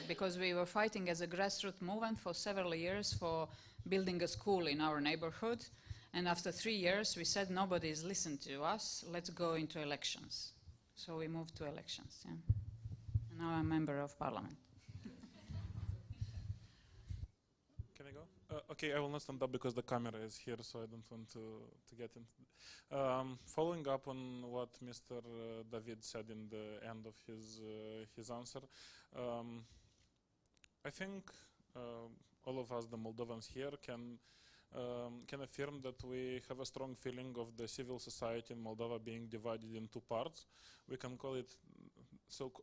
because we were fighting as a grassroots movement for several years for building a school in our neighborhood. And after 3 years, we said, nobody is listened to us, let's go into elections. So we moved to elections, yeah. And now I'm a member of parliament.
Okay, I will not stand up because the camera is here, so I don't want to get into. Following up on what Mr. David said in the end of his answer, I think all of us, the Moldovans here, can affirm that we have a strong feeling of the civil society in Moldova being divided in two parts. We can call it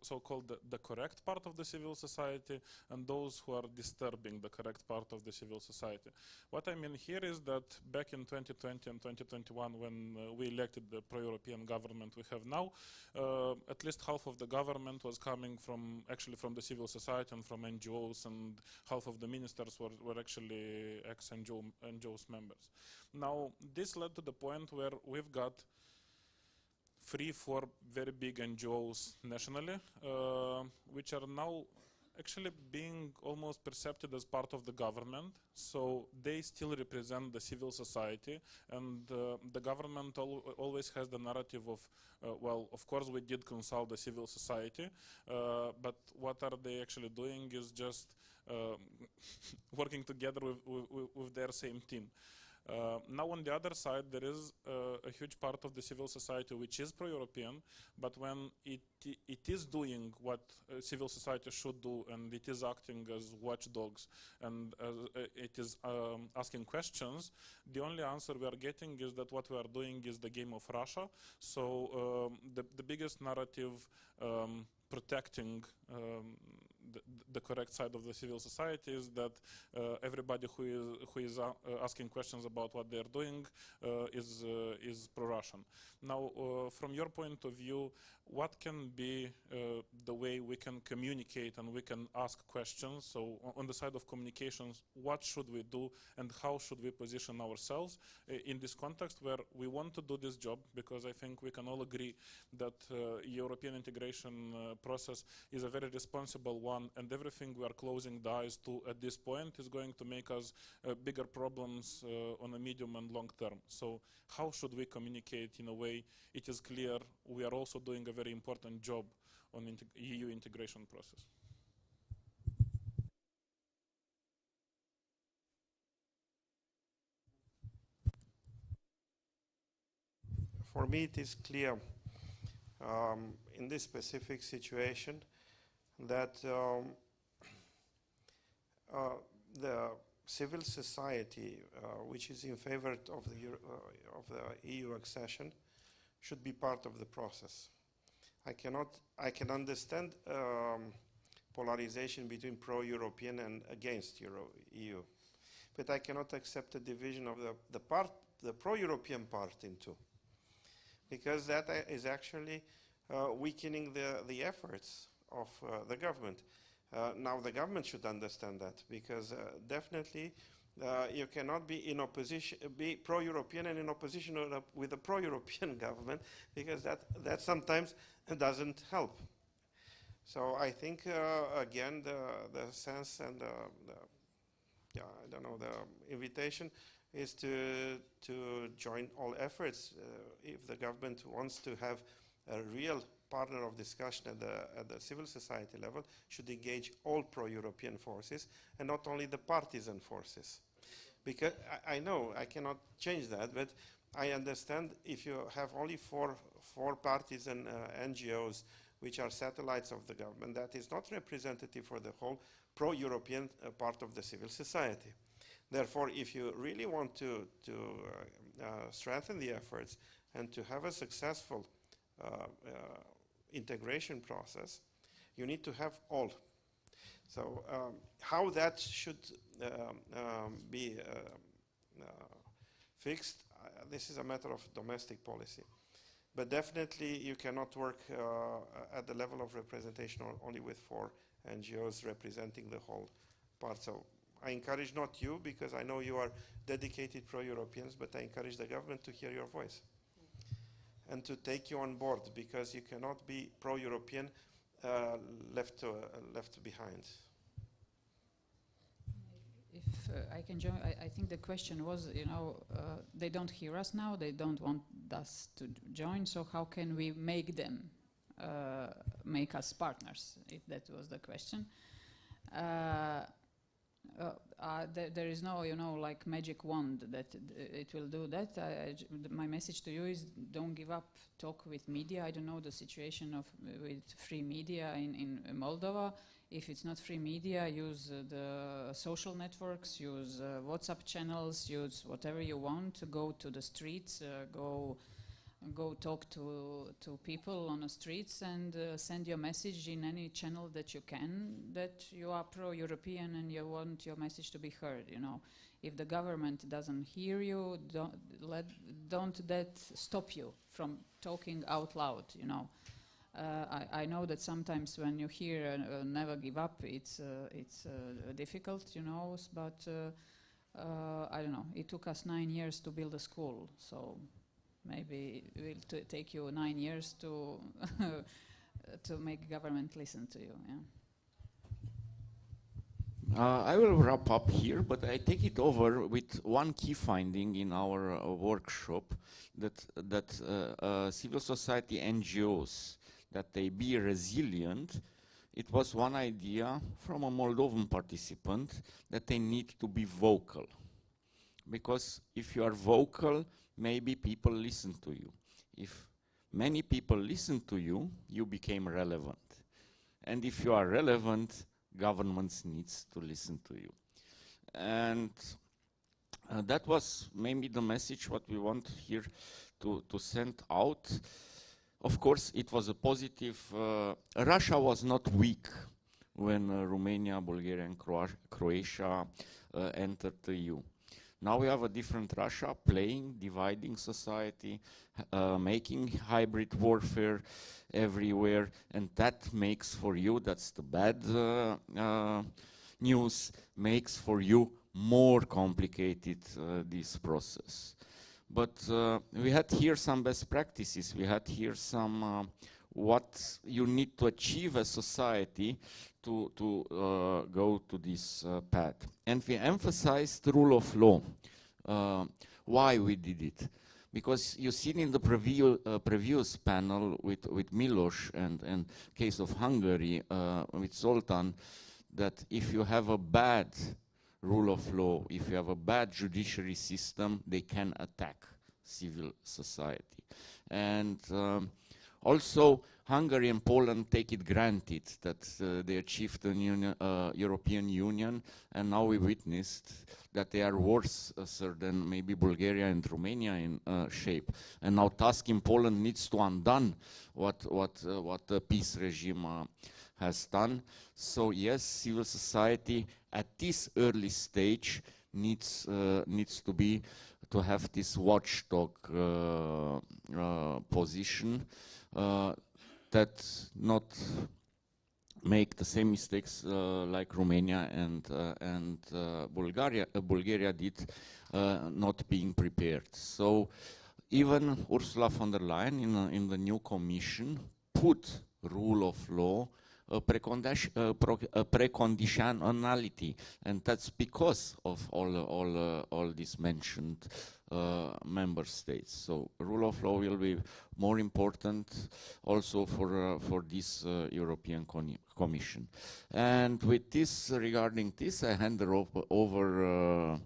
so-called the correct part of the civil society and those who are disturbing the correct part of the civil society. What I mean here is that back in 2020 and 2021, when we elected the pro-European government we have now, at least half of the government was coming from the civil society and from NGOs, and half of the ministers were actually ex-NGOs members. Now, this led to the point where we've got 3-4 very big NGOs nationally, which are now actually being almost perceived as part of the government. So they still represent the civil society, and the government always has the narrative of, well, of course we did consult the civil society, but what are they actually doing is just working together with their same team. Now on the other side, there is a huge part of the civil society which is pro-European, but when it is doing what civil society should do, and it is acting as watchdogs, and it is asking questions, the only answer we are getting is that what we are doing is the game of Russia. So the biggest narrative protecting the correct side of the civil society is that everybody who is asking questions about what they are doing is pro-Russian. Now, from your point of view, what can be the way we can communicate and we can ask questions? So on the side of communications, what should we do and how should we position ourselves in this context where we want to do this job? Because I think we can all agree that European integration process is a very responsible one, and everything we are closing the eyes to at this point is going to make us bigger problems on a medium and long term. So how should we communicate in a way it is clear we are also doing a very important job on EU integration process?
For me, it is clear in this specific situation that the civil society, which is in favor of the EU accession, should be part of the process. I can understand polarization between pro-European and against EU, but I cannot accept a division of the pro-European part in two, because that is actually weakening the efforts of the government. Now the government should understand that, because definitely you cannot be in opposition, be pro-European and in opposition with a pro-European government, because that sometimes doesn't help. So I think again the sense and the invitation is to join all efforts. If the government wants to have a real partner of discussion at the civil society level, should engage all pro-European forces and not only the partisan forces. Because I know I cannot change that, but I understand if you have only four partisan NGOs which are satellites of the government, that is not representative for the whole pro-European part of the civil society. Therefore, if you really want to strengthen the efforts and to have a successful integration process, you need to have all. So how that should be fixed, this is a matter of domestic policy. But definitely you cannot work at the level of representation only with 4 NGOs representing the whole part. So I encourage not you, because I know you are dedicated pro-Europeans, but I encourage the government to hear your voice and to take you on board, because you cannot be pro-European left behind.
If I can join, I think the question was, they don't hear us now, they don't want us to join, so how can we make them make us partners, if that was the question. there is no, like magic wand that it will do that. My message to you is don't give up. Talk with media. I don't know the situation with free media in Moldova. If it's not free media, use the social networks, use WhatsApp channels, use whatever you want. Go to the streets, go talk to people on the streets and send your message in any channel that you can, that you are pro-European and you want your message to be heard. If the government doesn't hear you, don't that stop you from talking out loud. I know that sometimes when you hear never give up, it's difficult, but I don't know. It took us 9 years to build a school, so maybe it will take you 9 years to to make government listen to you. Yeah.
I will wrap up here, but I take it over with one key finding in our workshop, that civil society NGOs, that they be resilient. It was one idea from a Moldovan participant that they need to be vocal. Because if you are vocal, maybe people listen to you. If many people listen to you, you became relevant. And if you are relevant, governments needs to listen to you. And that was maybe the message what we want here to send out. Of course, it was a positive. Russia was not weak when Romania, Bulgaria, and Croatia entered the EU. Now we have a different Russia playing, dividing society, making hybrid warfare everywhere, and that makes for you, that's the bad news, makes for you more complicated this process. But we had here some best practices. We had here some what you need to achieve as society to go to this path. And we emphasized the rule of law. Why we did it? Because you see in the previous panel with Milos and case of Hungary with Zoltan, that if you have a bad rule of law, if you have a bad judiciary system, they can attack civil society. And also, Hungary and Poland take it granted that they achieved the European Union, and now we witnessed that they are worse than maybe Bulgaria and Romania in shape. And now task in Poland needs to undo what the peace regime has done. So yes, civil society at this early stage needs to have this watchdog position. That not make the same mistakes like Romania and Bulgaria did, not being prepared. So even Ursula von der Leyen in the new commission put rule of law a preconditionality, and that's because of all these mentioned member states. So rule of law will be more important also for this European Commission. And with this, regarding this, I hand over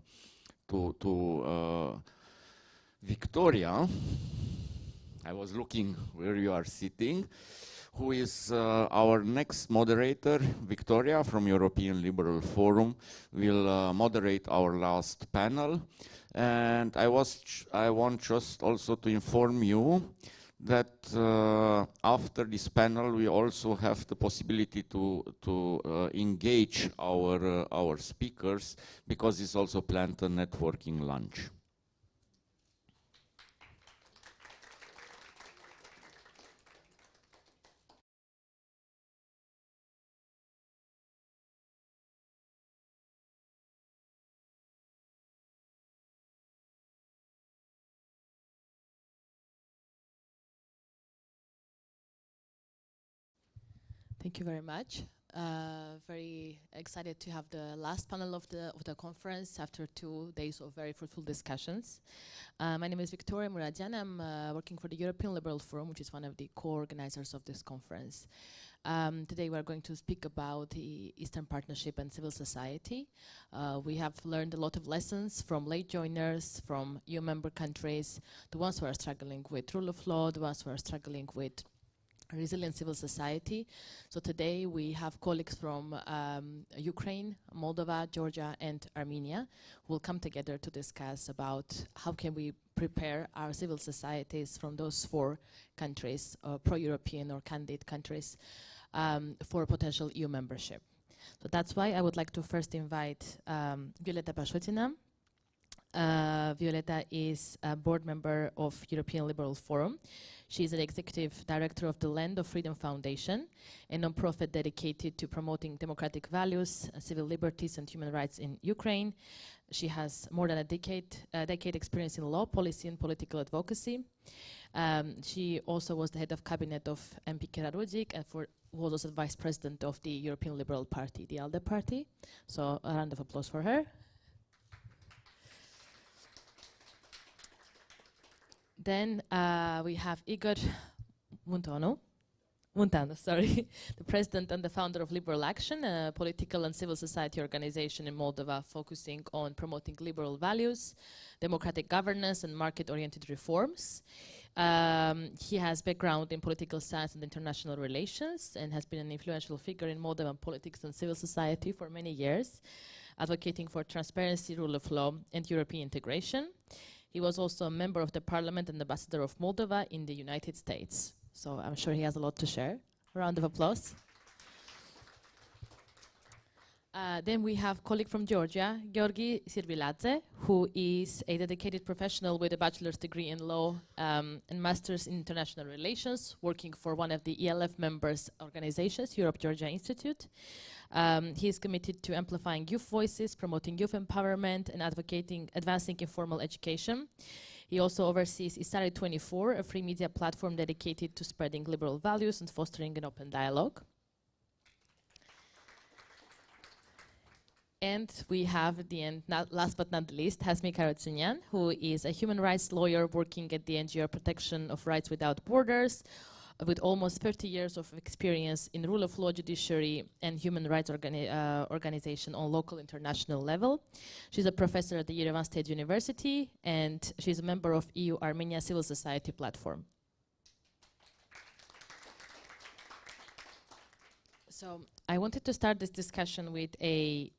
to Victoria. I was looking where you are sitting. Who is our next moderator. Victoria from European Liberal Forum will moderate our last panel. And I want just also to inform you that after this panel we also have the possibility to engage our speakers, because it's also planned a networking lunch.
Thank you very much. Very excited to have the last panel of the conference after 2 days of very fruitful discussions. My name is Victoria Muradian. I'm working for the European Liberal Forum, which is one of the co-organizers of this conference. Today we're going to speak about the Eastern Partnership and civil society. We have learned a lot of lessons from late joiners, from EU member countries, the ones who are struggling with rule of law, the ones who are struggling with resilient civil society. So today we have colleagues from Ukraine, Moldova, Georgia, and Armenia who will come together to discuss about how can we prepare our civil societies from those four countries, pro-European or candidate countries, for potential EU membership. So that's why I would like to first invite Violeta Pashotina. Violeta is a board member of European Liberal Forum. She is an executive director of the Land of Freedom Foundation, a non-profit dedicated to promoting democratic values, civil liberties and human rights in Ukraine. She has more than a decade experience in law, policy and political advocacy. She also was the head of cabinet of MP Kera Rudzic and was also vice president of the European Liberal Party, the ALDE party. So a round of applause for her. Then we have Igor Muntanu, the president and the founder of Liberal Action, a political and civil society organization in Moldova focusing on promoting liberal values, democratic governance and market-oriented reforms. He has background in political science and international relations and has been an influential figure in Moldovan politics and civil society for many years, advocating for transparency, rule of law and European integration. He was also a member of the parliament and ambassador of Moldova in the United States. So I'm sure he has a lot to share. A round of applause. Then we have a colleague from Georgia, Georgi Sirviladze, who is a dedicated professional with a bachelor's degree in law and master's in international relations, working for one of the ELF members organizations, Europe Georgia Institute. He is committed to amplifying youth voices, promoting youth empowerment, and advancing informal education. He also oversees Isari 24, a free media platform dedicated to spreading liberal values and fostering an open dialogue. And we have at the end, last but not least, Hasmi Karatsunian, who is a human rights lawyer working at the NGO Protection of Rights Without Borders, with almost 30 years of experience in rule of law, judiciary, and human rights organization on local international level. She's a professor at the Yerevan State University, and she's a member of EU Armenia Civil Society Platform. So I wanted to start this discussion with a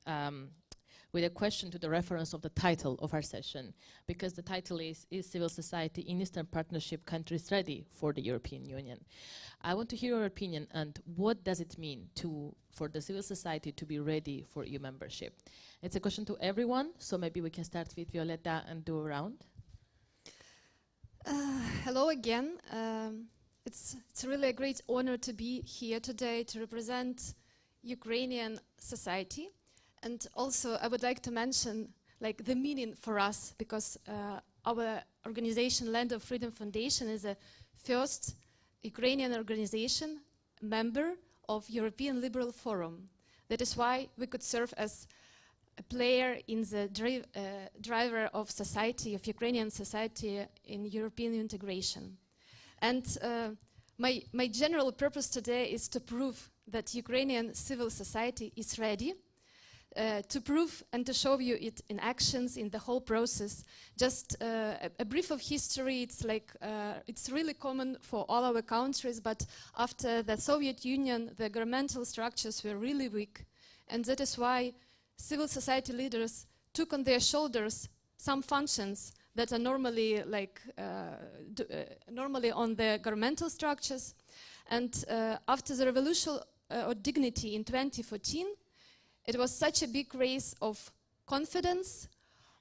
question to the reference of the title of our session, because the title is Civil Society in Eastern Partnership Countries Ready for the European Union? I want to hear your opinion and what does it mean for the civil society to be ready for EU membership? It's a question to everyone, so maybe we can start with Violeta and do a round.
Hello again. It's really a great honor to be here today to represent Ukrainian society. And also, I would like to mention the meaning for us, because our organization, Land of Freedom Foundation, is a first Ukrainian organization member of European Liberal Forum. That is why we could serve as a player in the driver of society, of Ukrainian society in European integration. And my general purpose today is to prove that Ukrainian civil society is ready, to prove and to show you it in actions, in the whole process. Just a brief of history. It's really common for all our countries, but after the Soviet Union, the governmental structures were really weak, and that is why civil society leaders took on their shoulders some functions that are normally normally on the governmental structures. And after the revolution of dignity in 2014, it was such a big raise of confidence,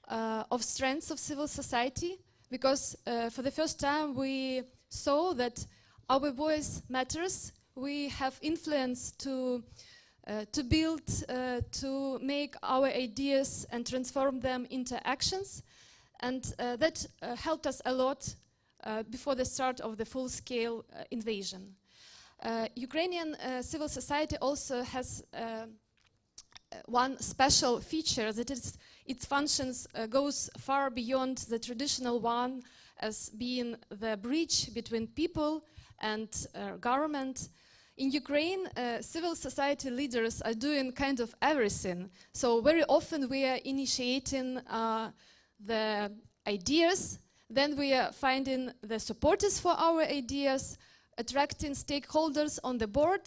of strength of civil society, because for the first time we saw that our voice matters. We have influence to build, to make our ideas and transform them into actions. And that helped us a lot before the start of the full-scale invasion. Ukrainian civil society also has one special feature, that is its functions goes far beyond the traditional one as being the bridge between people and government. in Ukraine, civil society leaders are doing kind of everything. So very often we are initiating the ideas, then we are finding the supporters for our ideas, attracting stakeholders on the board,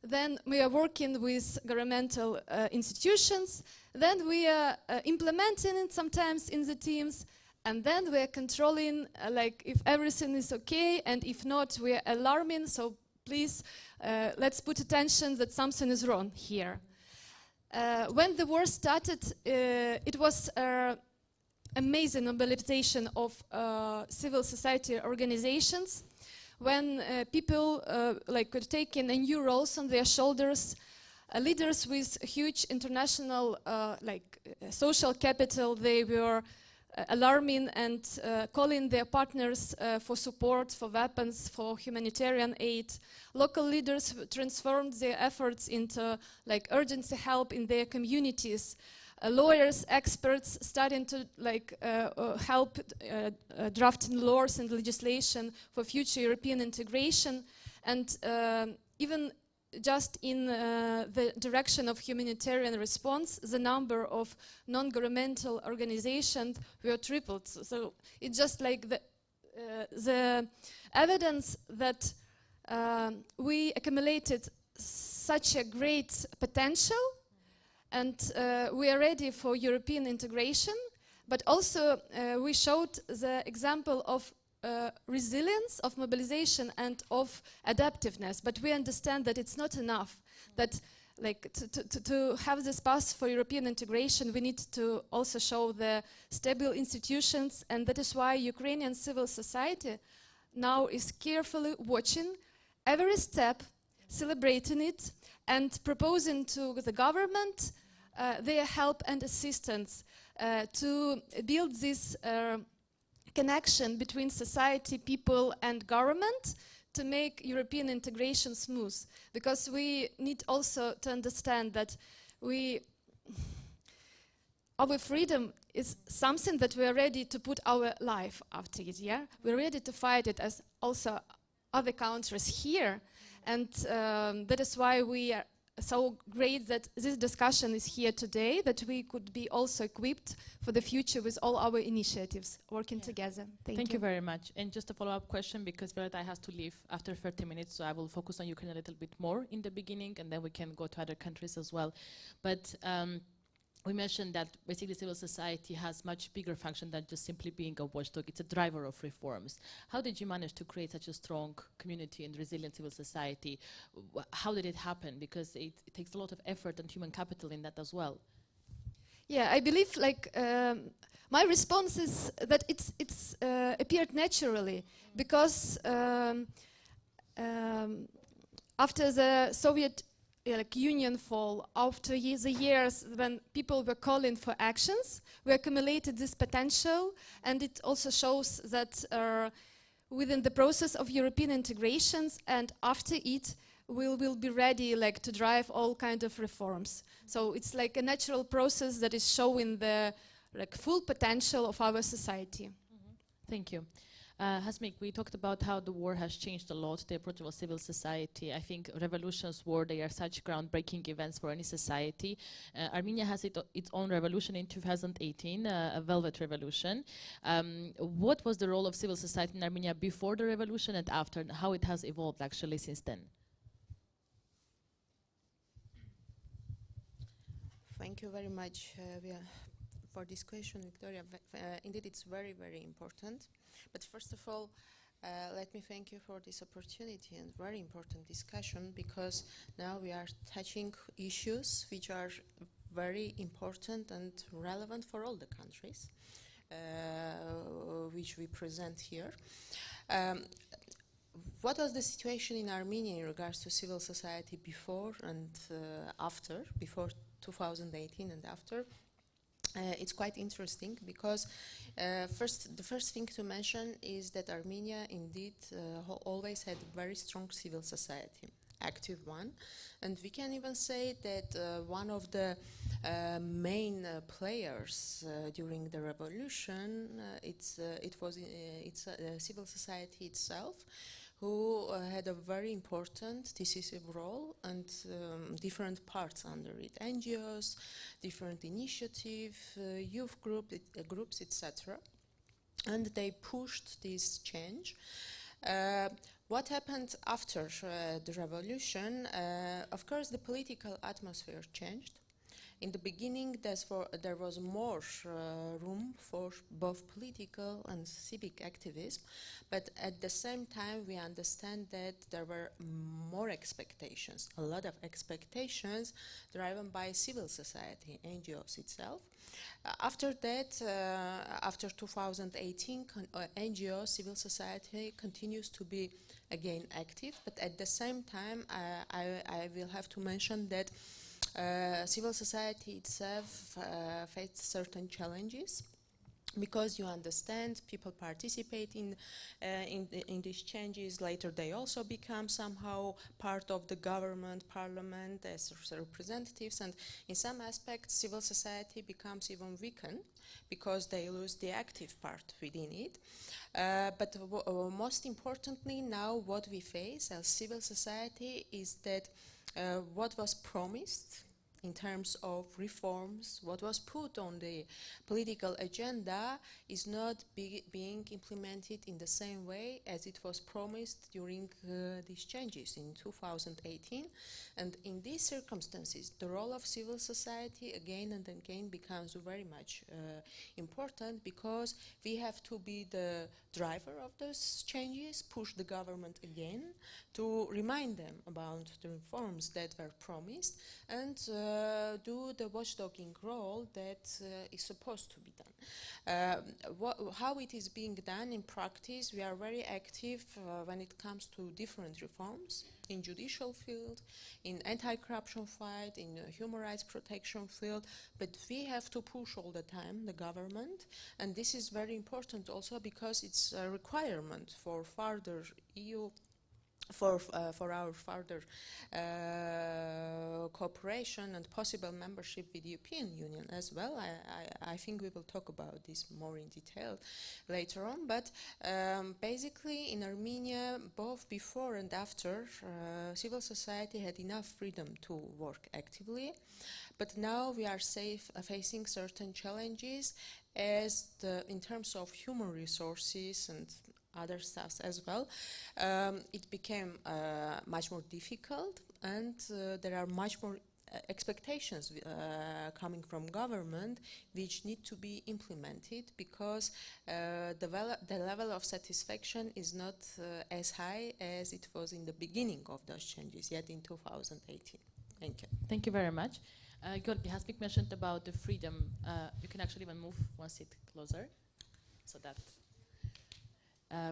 then we are working with governmental institutions, then we are implementing it sometimes in the teams, and then we are controlling like if everything is okay, and if not, we are alarming, so please let's put attention that something is wrong here. When the war started, it was amazing mobilization of civil society organizations, when people like were taking new roles on their shoulders, leaders with huge international social capital, they were alarming and calling their partners for support, for weapons, for humanitarian aid. Local leaders transformed their efforts into like urgency help in their communities. Lawyers, experts starting to help drafting laws and legislation for future European integration, and even just in the direction of humanitarian response, the number of non-governmental organizations were tripled. So it's just like the evidence that we accumulated such a great potential, and we are ready for European integration, but also we showed the example of resilience, of mobilization, and of adaptiveness. But we understand that it's not enough, that like to have this path for European integration, we need to also show the stable institutions, and that is why Ukrainian civil society now is carefully watching every step, celebrating it, and proposing to the government their help and assistance to build this connection between society, people, and government to make European integration smooth. Because we need also to understand that our freedom is something that we are ready to put our life after it, yeah? We're ready to fight it as also other countries here. And that is why we are so great that this discussion is here today, that we could be also equipped for the future with all our initiatives working together.
Thank you very much. And just a follow-up question, because Violeta has to leave after 30 minutes, so I will focus on Ukraine a little bit more in the beginning, and then we can go to other countries as well. But we mentioned that basically civil society has much bigger function than just simply being a watchdog. It's a driver of reforms. How did you manage to create such a strong community and resilient civil society? How did it happen? Because it takes a lot of effort and human capital in that as well.
Yeah, I believe like my response is that it's appeared naturally, because after the Soviet Union fall, after the years when people were calling for actions, we accumulated this potential, and it also shows that within the process of European integrations and after it, we will be ready like to drive all kind of reforms. So it's like a natural process that is showing the like full potential of our society.
Thank you. Hasmik, we talked about how the war has changed a lot, the approach of civil society. I think revolutions, they are such groundbreaking events for any society. Armenia has its own revolution in 2018, a Velvet Revolution. What was the role of civil society in Armenia before the revolution and after, and how it has evolved actually since then?
Thank you very much for this question, Victoria. Indeed, it's very, very important. But first of all, let me thank you for this opportunity and very important discussion, because now we are touching issues which are very important and relevant for all the countries which we present here. What was the situation in Armenia in regards to civil society before and after, before 2018 and after? It's quite interesting, because the first thing to mention is that Armenia indeed always had very strong civil society, active one, and we can even say that one of the main players during the revolution, it was civil society itself,
who had a very important, decisive role and different parts under it, NGOs, different initiatives, youth groups, etc. And they pushed this change. What happened after the revolution? Of course, the political atmosphere changed. In the beginning, there was more room for both political and civic activism, but at the same time, we understand that there were more expectations, a lot of expectations driven by civil society, NGOs itself. After that, after 2018, NGO, civil society continues to be again active, but at the same time, I will have to mention that civil society itself faced certain challenges, because you understand people participate in these changes. Later they also become somehow part of the government, parliament as representatives, and in some aspects civil society becomes even weakened because they lose the active part within it. But most importantly now what we face as civil society is that what was promised in terms of reforms, what was put on the political agenda is not being implemented in the same way as it was promised during these changes in 2018. And in these circumstances, the role of civil society again and again becomes very much important, because we have to be the driver of those changes, push the government again to remind them about the reforms that were promised, and do the watchdogging role that is supposed to be done. How it is being done in practice, we are very active when it comes to different reforms in judicial field, in anti-corruption fight, in human rights protection field, but we have to push all the time the government, and this is very important also because it's a requirement for further EU for our further cooperation and possible membership with the European Union as well. I think we will talk about this more in detail later on, but basically in Armenia, both before and after, civil society had enough freedom to work actively, but now we are facing certain challenges as in terms of human resources and other stuff as well. It became much more difficult, and there are much more expectations coming from government which need to be implemented, because the level of satisfaction is not as high as it was in the beginning of those changes, yet in 2018. Thank you.
Thank you very much. Georgi has mentioned about the freedom. You can actually even move one seat closer, so that.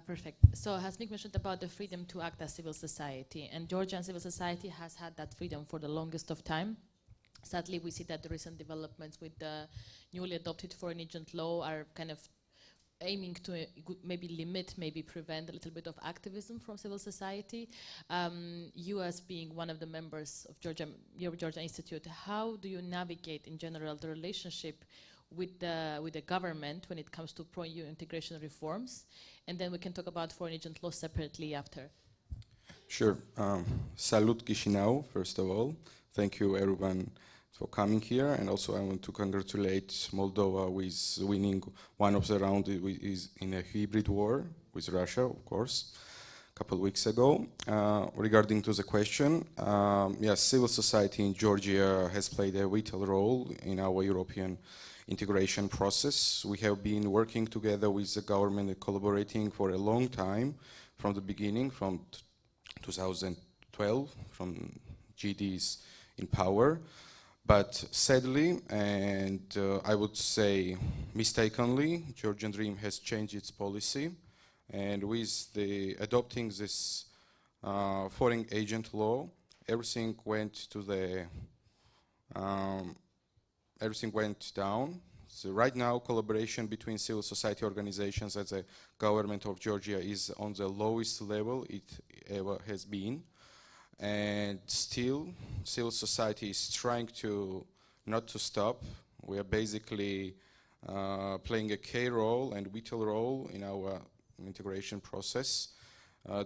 Perfect. So Hasmik mentioned about the freedom to act as civil society, and Georgian civil society has had that freedom for the longest of time. Sadly, we see that the recent developments with the newly adopted foreign agent law are kind of aiming to maybe limit, maybe prevent a little bit of activism from civil society. You as being one of the members of your Georgia Institute, how do you navigate in general the relationship with the government when it comes to pro-EU integration reforms? And then we can talk about foreign agent law separately after.
Sure. Salut Chișinău, first of all. Thank you everyone for coming here, and also I want to congratulate Moldova with winning one of the rounds is in a hybrid war with Russia, of course, a couple of weeks ago. Regarding to the question, yes, civil society in Georgia has played a vital role in our European integration process. We have been working together with the government and collaborating for a long time, from the beginning, from 2012, from GDs in power. But sadly, and I would say mistakenly, Georgian Dream has changed its policy, and with the adopting this foreign agent law, everything went to the everything went down. So right now, collaboration between civil society organizations and the government of Georgia is on the lowest level it ever has been. And still, civil society is trying to not to stop. We are basically playing a key role and vital role in our integration process.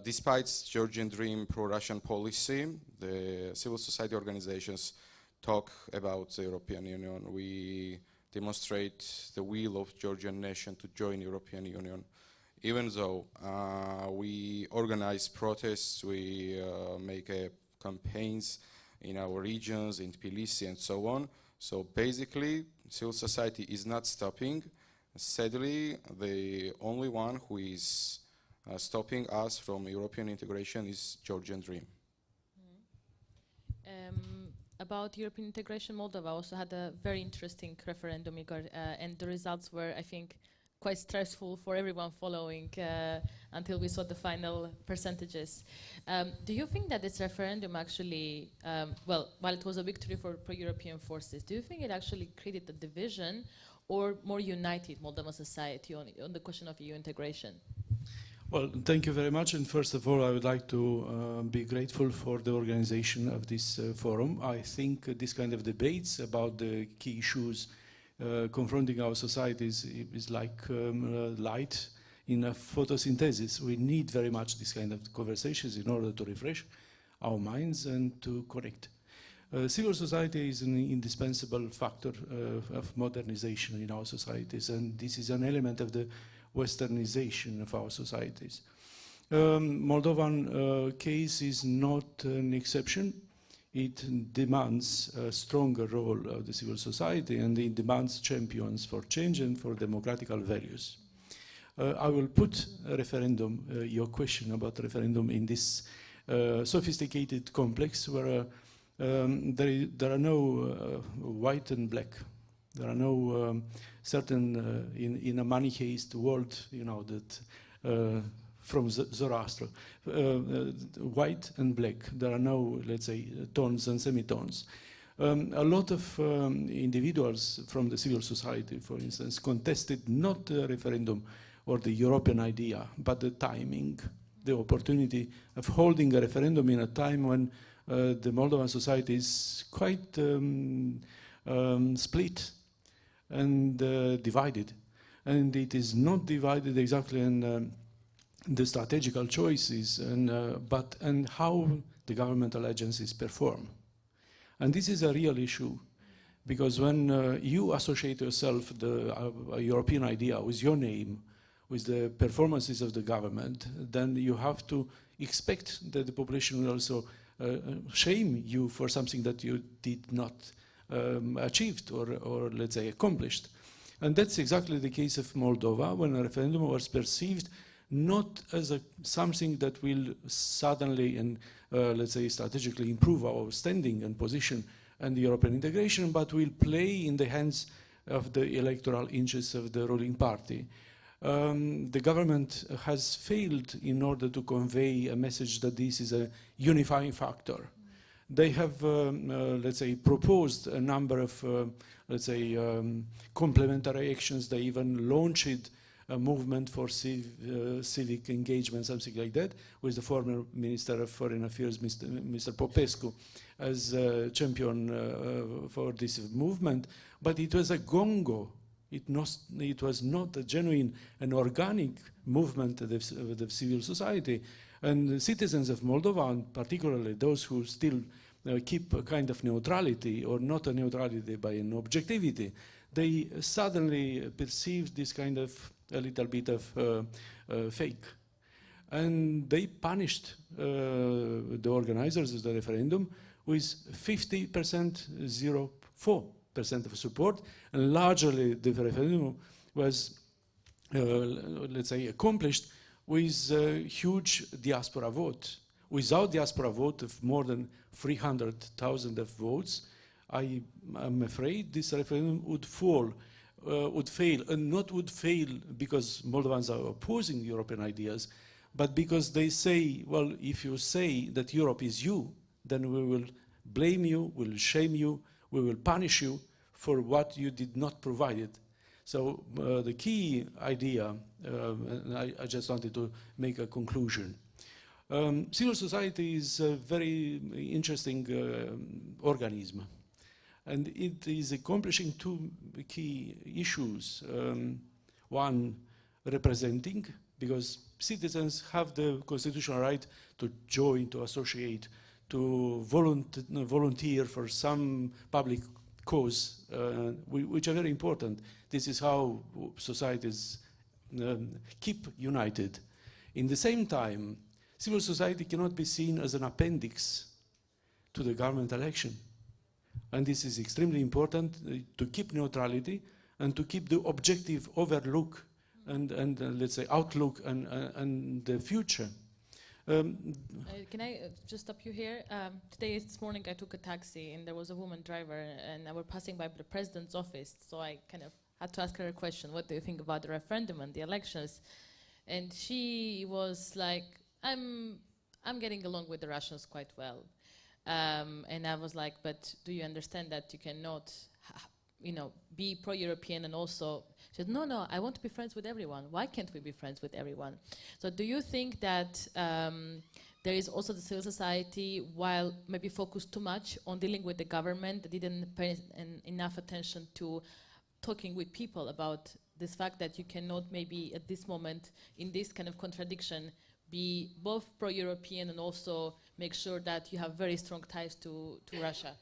Despite Georgian Dream pro-Russian policy, the civil society organizations talk about the European Union. We demonstrate the will of Georgian nation to join European Union. Even though we organize protests, we make campaigns in our regions, in Tbilisi and so on. So basically, civil society is not stopping. Sadly, the only one who is stopping us from European integration is Georgian Dream.
About European integration, Moldova also had a very interesting referendum, Igor, and the results were, I think, quite stressful for everyone following until we saw the final percentages. Do you think that this referendum actually, well, while it was a victory for pro-European forces, do you think it actually created a division or more united Moldovan society on the question of EU integration?
Well, thank you very much. And first of all, I would like to be grateful for the organization of this forum. I think this kind of debates about the key issues confronting our societies is like light in a photosynthesis. We need very much this kind of conversations in order to refresh our minds and to connect. Civil society is an indispensable factor of modernization in our societies, and this is an element of the westernization of our societies. Moldovan case is not an exception. It demands a stronger role of the civil society, and it demands champions for change and for democratical values. I will put a referendum, your question about referendum, in this sophisticated complex where there are no white and black. There are no certain, in a manichaeist world, you know, that from Zoroaster, white and black. There are no, let's say, tones and semitones. A lot of individuals from the civil society, for instance, contested not the referendum or the European idea, but the timing, the opportunity of holding a referendum in a time when the Moldovan society is quite split and divided. And it is not divided exactly in the strategical choices, but how the governmental agencies perform. And this is a real issue, because when you associate yourself the European idea with your name, with the performances of the government, then you have to expect that the population will also shame you for something that you did not achieved or let's say accomplished. And that's exactly the case of Moldova, when a referendum was perceived not as something that will suddenly and let's say strategically improve our standing and position and the European integration, but will play in the hands of the electoral interests of the ruling party. The government has failed in order to convey a message that this is a unifying factor. They have, let's say, proposed a number of, let's say, complementary actions. They even launched a movement for civic engagement, something like that, with the former Minister of Foreign Affairs, Mr. Popescu, as champion for this movement. But it was a gongo. It was not a genuine and organic movement of the civil society. And the citizens of Moldova, and particularly those who still keep a kind of neutrality, or not a neutrality by an objectivity, they suddenly perceived this kind of a little bit of fake. And they punished the organizers of the referendum with 50%, 0.4% of support, and largely the referendum was, let's say, accomplished with a huge diaspora vote. Without diaspora vote of more than 300,000 of votes, I am afraid this referendum would fail, and not would fail because Moldovans are opposing European ideas, but because they say, well, if you say that Europe is you, then we will blame you, we will shame you, we will punish you for what you did not provide it. So the key idea, and I just wanted to make a conclusion. Civil society is a very interesting organism, and it is accomplishing two key issues. One, representing because citizens have the constitutional right to join, to associate, to volunteer for some public cause, which are very important. This is how societies keep united. In the same time, civil society cannot be seen as an appendix to the government election. And this is extremely important to keep neutrality and to keep the objective overlook and let's say outlook and the future.
Can I just stop you here? This morning I took a taxi and there was a woman driver and I was passing by the president's office, so I kind of had to ask her a question, what do you think about the referendum and the elections? And she was like, I'm getting along with the Russians quite well. And I was like, but do you understand that you cannot be pro-European and also, she said, no, I want to be friends with everyone. Why can't we be friends with everyone? So do you think that there is also the civil society, while maybe focused too much on dealing with the government, that didn't pay enough attention to talking with people about this fact that you cannot maybe at this moment, in this kind of contradiction, be both pro-European and also make sure that you have very strong ties to Russia?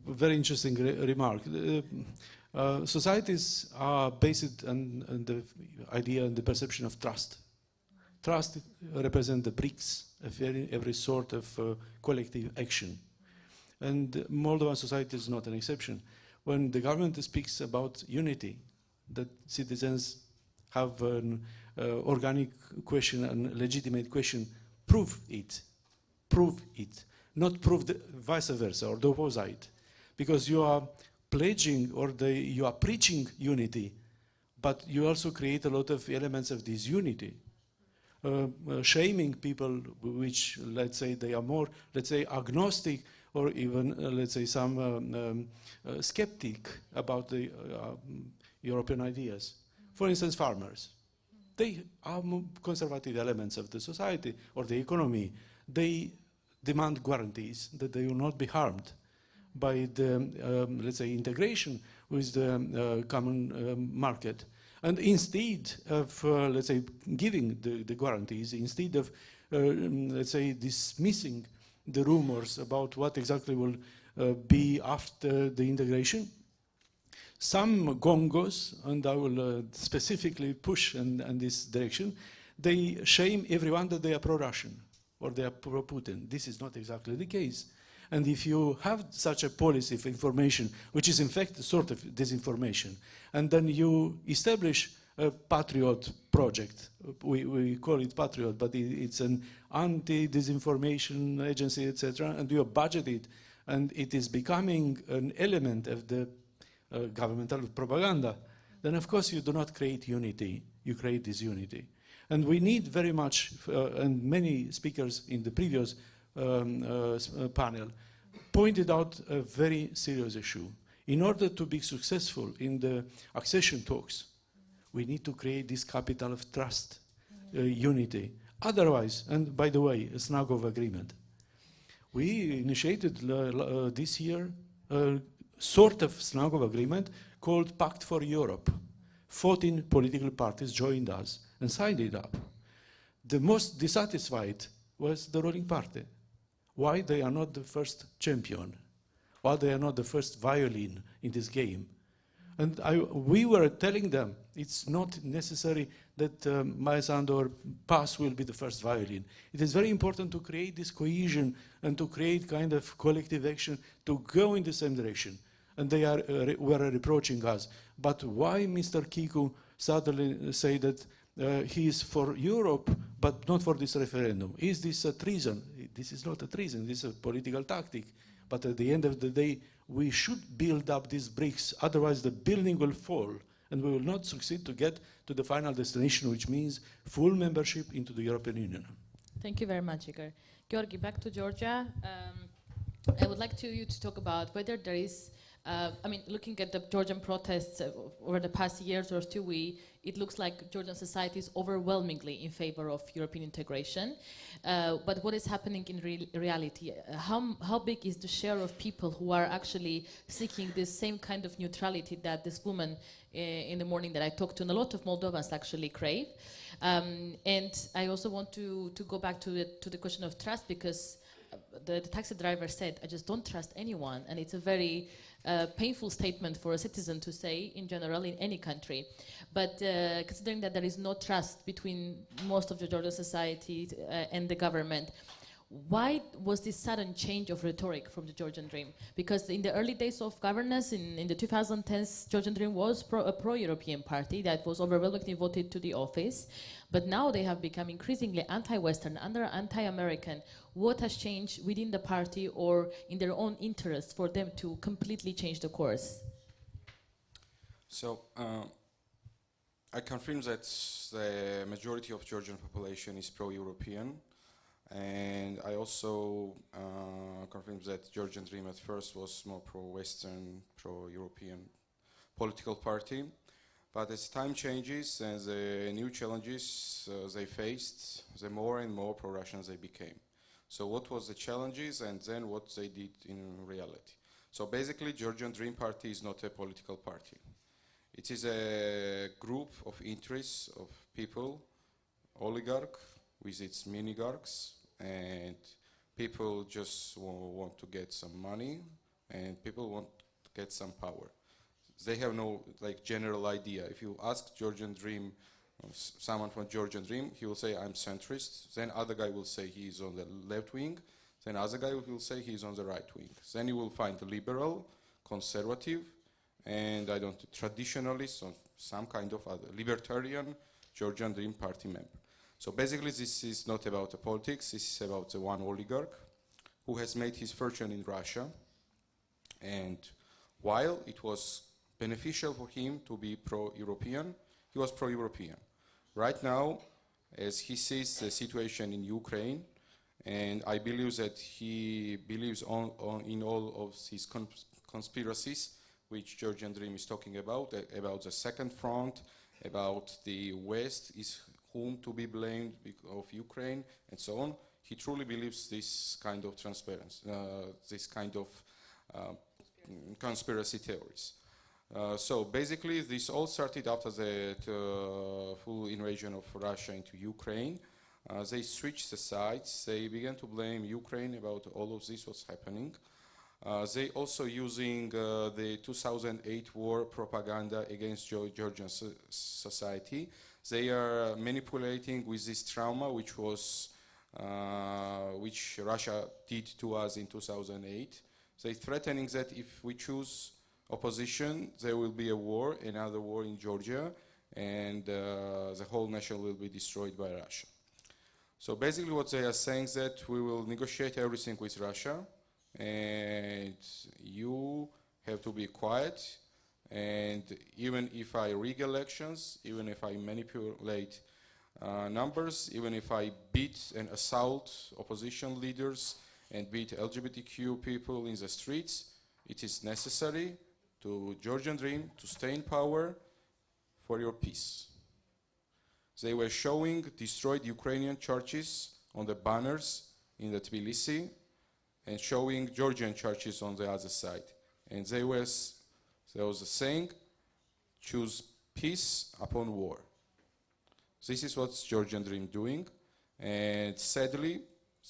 Very interesting remark. Societies are based on the idea and the perception of trust. Trust represents the bricks of every sort of collective action. And Moldovan society is not an exception. When the government speaks about unity, that citizens have an organic question and legitimate question, prove it. Prove it. Not prove the vice versa or the opposite. Because you are pledging or you are preaching unity, but you also create a lot of elements of this unity. Shaming people which, let's say, they are more, let's say, agnostic or even, let's say, some skeptic about the European ideas. For instance, farmers. They are conservative elements of the society or the economy. They demand guarantees that they will not be harmed by the, let's say, integration with the common market. And instead of, let's say, giving the guarantees, instead of, let's say, dismissing the rumors about what exactly will be after the integration, some gongos, and I will specifically push in this direction, they shame everyone that they are pro-Russian or they are pro-Putin. This is not exactly the case. And if you have such a policy of information, which is in fact a sort of disinformation, and then you establish a Patriot project, we call it Patriot, but it's an anti-disinformation agency, etc., and you budget it, and it is becoming an element of the governmental propaganda, then of course you do not create unity, you create disunity. And we need very much, and many speakers in the previous panel pointed out a very serious issue. In order to be successful in the accession talks, we need to create this capital of trust, unity. Otherwise, and by the way, a snag-off agreement. We initiated this year a sort of snag-off agreement called Pact for Europe. 14 political parties joined us and signed it up. The most dissatisfied was the ruling party. Why they are not the first champion? Why they are not the first violin in this game? And we were telling them it's not necessary that Maesand or PAS will be the first violin. It is very important to create this cohesion and to create kind of collective action to go in the same direction. And they were reproaching us. But why Mr. Kiku suddenly say that he is for Europe, but not for this referendum? Is this a treason? This is not a treason, this is a political tactic. But at the end of the day, we should build up these bricks, otherwise the building will fall, and we will not succeed to get to the final destination, which means full membership into the European Union.
Thank you very much, Igor. Georgi, back to Georgia. I would like you to talk about whether there is I mean, looking at the Georgian protests over the past years or two, it looks like Georgian society is overwhelmingly in favor of European integration. But what is happening in reality? How big is the share of people who are actually seeking this same kind of neutrality that this woman in the morning that I talked to, and a lot of Moldovans actually crave? And I also want to go back to the question of trust, because the taxi driver said, I just don't trust anyone. And it's a very painful statement for a citizen to say in general in any country. But considering that there is no trust between most of the Georgian society and the government, why was this sudden change of rhetoric from the Georgian Dream? Because in the early days of governance, in the 2010s, Georgian Dream was a pro-European party that was overwhelmingly voted to the office. But now they have become increasingly anti-Western, anti-American. What has changed within the party or in their own interests for them to completely change the course?
So, I confirm that the majority of Georgian population is pro-European. And I also confirm that Georgian Dream at first was more pro-Western, pro-European political party. But as time changes and the new challenges they faced, the more and more pro-Russian they became. So what was the challenges and then what they did in reality? So basically, Georgian Dream Party is not a political party. It is a group of interests of people, oligarch with its minigarchs, and people just want to get some money, and people want to get some power. They have no general idea. If you ask Georgian Dream, someone from Georgian Dream, he will say, I'm centrist. Then other guy will say he is on the left wing. Then other guy will say he is on the right wing. Then you will find a liberal, conservative, and traditionalist, or some kind of other libertarian Georgian Dream Party member. So basically, this is not about politics. This is about the one oligarch who has made his fortune in Russia. And while it was beneficial for him to be pro-European, he was pro-European. Right now, as he sees the situation in Ukraine, and I believe that he believes in all of his conspiracies, which Georgian Dream is talking about the second front, about the West is whom to be blamed of Ukraine, and so on. He truly believes this kind of transparency, this kind of conspiracy theories. So basically, this all started after the full invasion of Russia into Ukraine. They switched the sides. They began to blame Ukraine about all of this what's happening. They also using the 2008 war propaganda against Georgian society. They are manipulating with this trauma, which Russia did to us in 2008. They threatening that if we choose opposition, there will be a war, another war in Georgia, and the whole nation will be destroyed by Russia. So basically what they are saying is that we will negotiate everything with Russia, and you have to be quiet, and even if I rig elections, even if I manipulate numbers, even if I beat and assault opposition leaders and beat LGBTQ people in the streets, it is necessary to Georgian Dream to stay in power for your peace. They were showing destroyed Ukrainian churches on the banners in the Tbilisi and showing Georgian churches on the other side. And there was a saying, choose peace upon war. This is what Georgian Dream doing. And sadly,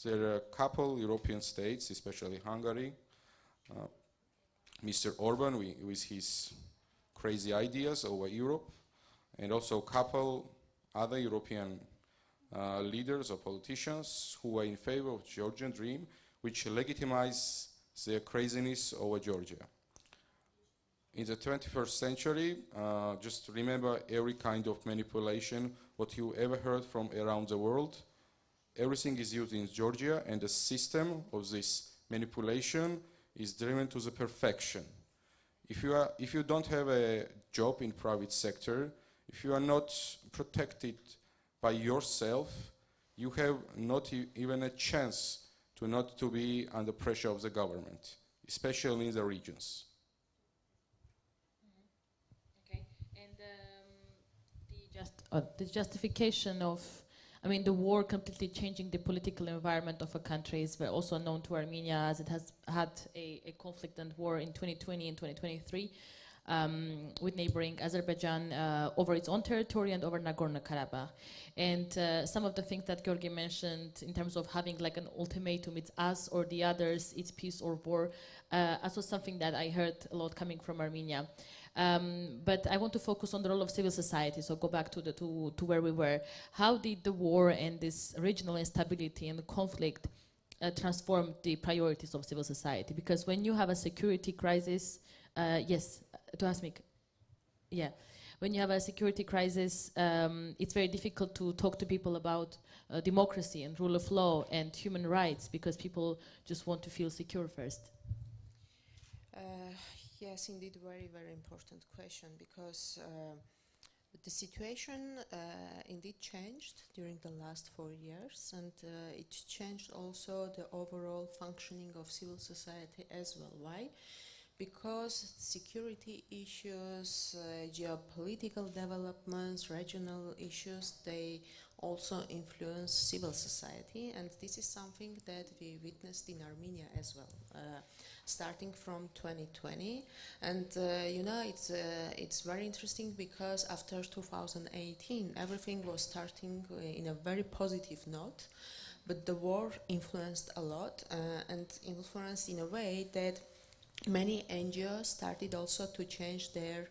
there are a couple European states, especially Hungary, Mr. Orban with his crazy ideas over Europe, and also a couple other European leaders or politicians who are in favor of Georgian Dream, which legitimize their craziness over Georgia. In the 21st century, just remember every kind of manipulation, what you ever heard from around the world, everything is used in Georgia, and the system of this manipulation is driven to the perfection. If you don't have a job in private sector, if you are not protected by yourself, you have not even a chance to not to be under pressure of the government, especially in the regions.
the justification of, I mean, the war completely changing the political environment of a country is very also known to Armenia, as it has had a conflict and war in 2020 and 2023 with neighboring Azerbaijan over its own territory and over Nagorno-Karabakh. And some of the things that Georgi mentioned in terms of having like an ultimatum, it's us or the others, it's peace or war, also something that I heard a lot coming from Armenia. But I want to focus on the role of civil society, so go back to where we were. How did the war and this regional instability and the conflict transform the priorities of civil society? Because when you have a security crisis, yes, to ask me, yeah. When you have a security crisis, it's very difficult to talk to people about democracy and rule of law and human rights, because people just want to feel secure first.
Yes, indeed, very, very important question, because the situation indeed changed during the last 4 years, and it changed also the overall functioning of civil society as well. Why? Because security issues, geopolitical developments, regional issues, they also influence civil society, and this is something that we witnessed in Armenia as well, starting from 2020. And you know, it's very interesting, because after 2018, everything was starting in a very positive note, but the war influenced a lot, and influenced in a way that many NGOs started also to change their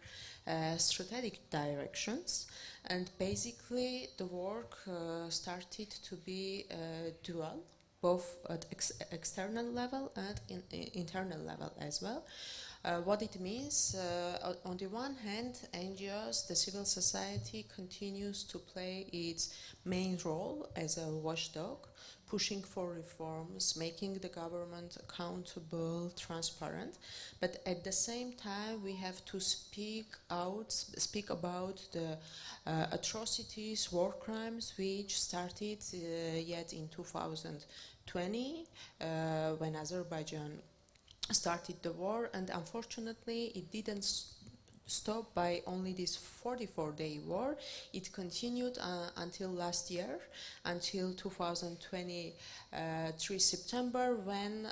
strategic directions, and basically the work started to be dual, both at external level and internal level as well. What it means, on the one hand, NGOs, the civil society, continues to play its main role as a watchdog, pushing for reforms, making the government accountable, transparent. But at the same time, we have to speak about the atrocities, war crimes, which started yet in 2020, when Azerbaijan started the war, and unfortunately it didn't stop by only this 44-day war. It continued until last year, until 2023 September, when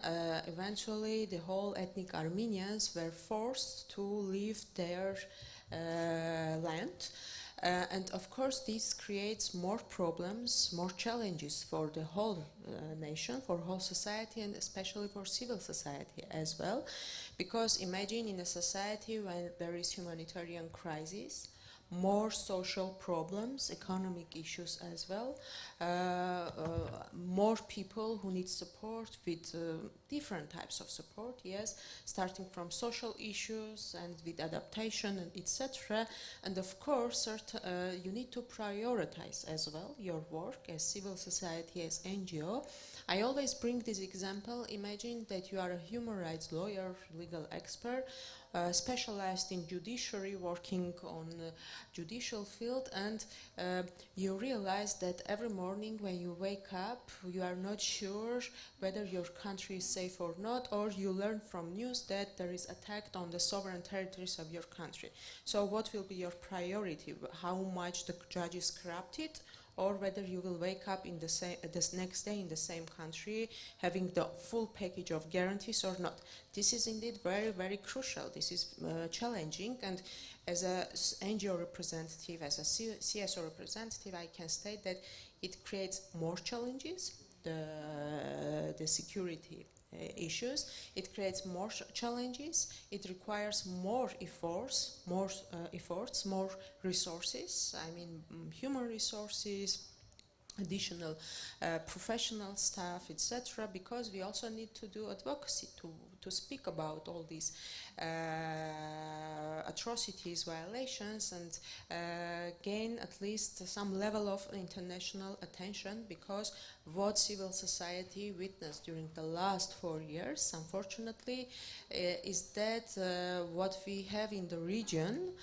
eventually the whole ethnic Armenians were forced to leave their land. And of course this creates more problems, more challenges for the whole nation, for whole society, and especially for civil society as well. Because imagine in a society when there is humanitarian crisis, more social problems, economic issues as well, more people who need support with different types of support, yes, starting from social issues and with adaptation and etc. And of course, you need to prioritize as well your work as civil society, as NGO. I always bring this example. Imagine that you are a human rights lawyer, legal expert, specialized in judiciary, working on judicial field, and you realize that every morning when you wake up, you are not sure whether your country is safe or not, or you learn from news that there is attack on the sovereign territories of your country. So what will be your priority? How much the judge is corrupted, or whether you will wake up in this next day in the same country having the full package of guarantees or not. This is indeed very, very crucial. This is challenging, and as a NGO representative, as a CSO representative, I can state that it creates more challenges, the security issues. It creates more challenges. It requires more efforts, more resources. I mean, human resources, additional professional staff, etc. Because we also need to do advocacy to speak about all these atrocities, violations, and gain at least some level of international attention, because what civil society witnessed during the last 4 years, unfortunately, is that what we have in the region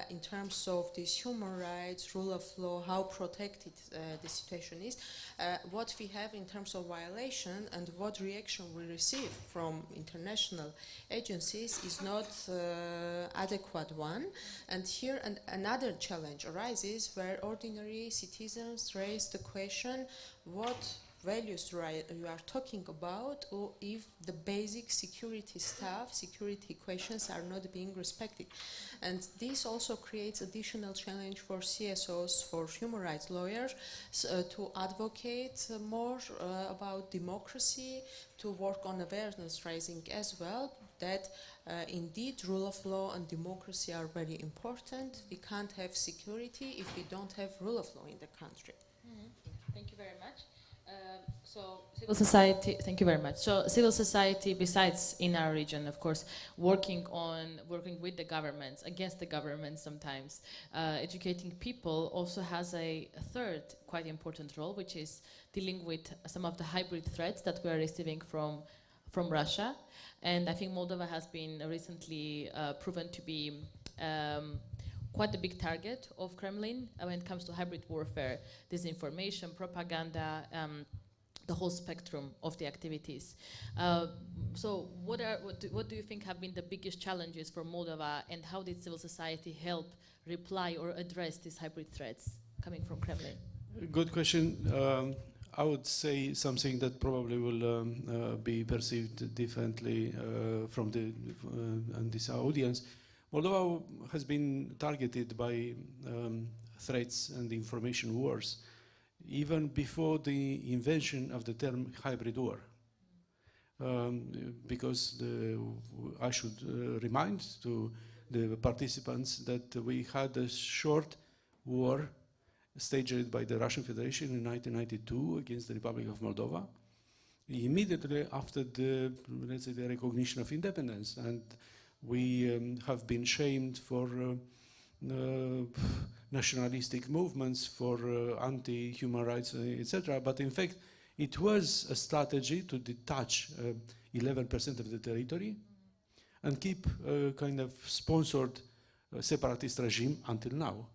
in terms of this human rights, rule of law, how protected the situation is, what we have in terms of violation and what reaction we receive from from international agencies is not adequate one. And here another challenge arises where ordinary citizens raise the question what values you are talking about, or if the basic security stuff, security questions are not being respected. And this also creates additional challenge for CSOs, for human rights lawyers, to advocate more about democracy, to work on awareness raising as well, that indeed rule of law and democracy are very important. We can't have security if we don't have rule of law in the country.
Thank you very much. So civil society, thank you very much. So civil society, besides in our region, of course, working with the governments, against the government sometimes, educating people, also has a third quite important role, which is dealing with some of the hybrid threats that we are receiving from Russia. And I think Moldova has been recently proven to be quite a big target of Kremlin when it comes to hybrid warfare, disinformation, propaganda, the whole spectrum of the activities. So what do you think have been the biggest challenges for Moldova, and how did civil society help reply or address these hybrid threats coming from Kremlin?
Good question. I would say something that probably will be perceived differently from this audience. Moldova has been targeted by threats and information wars even before the invention of the term hybrid war. Because I should remind to the participants that we had a short war staged by the Russian Federation in 1992 against the Republic of Moldova, immediately after the, let's say, the recognition of independence. And we have been shamed for nationalistic movements, for anti-human rights, etc. But in fact, it was a strategy to detach 11% of the territory and keep a kind of sponsored separatist regime until now.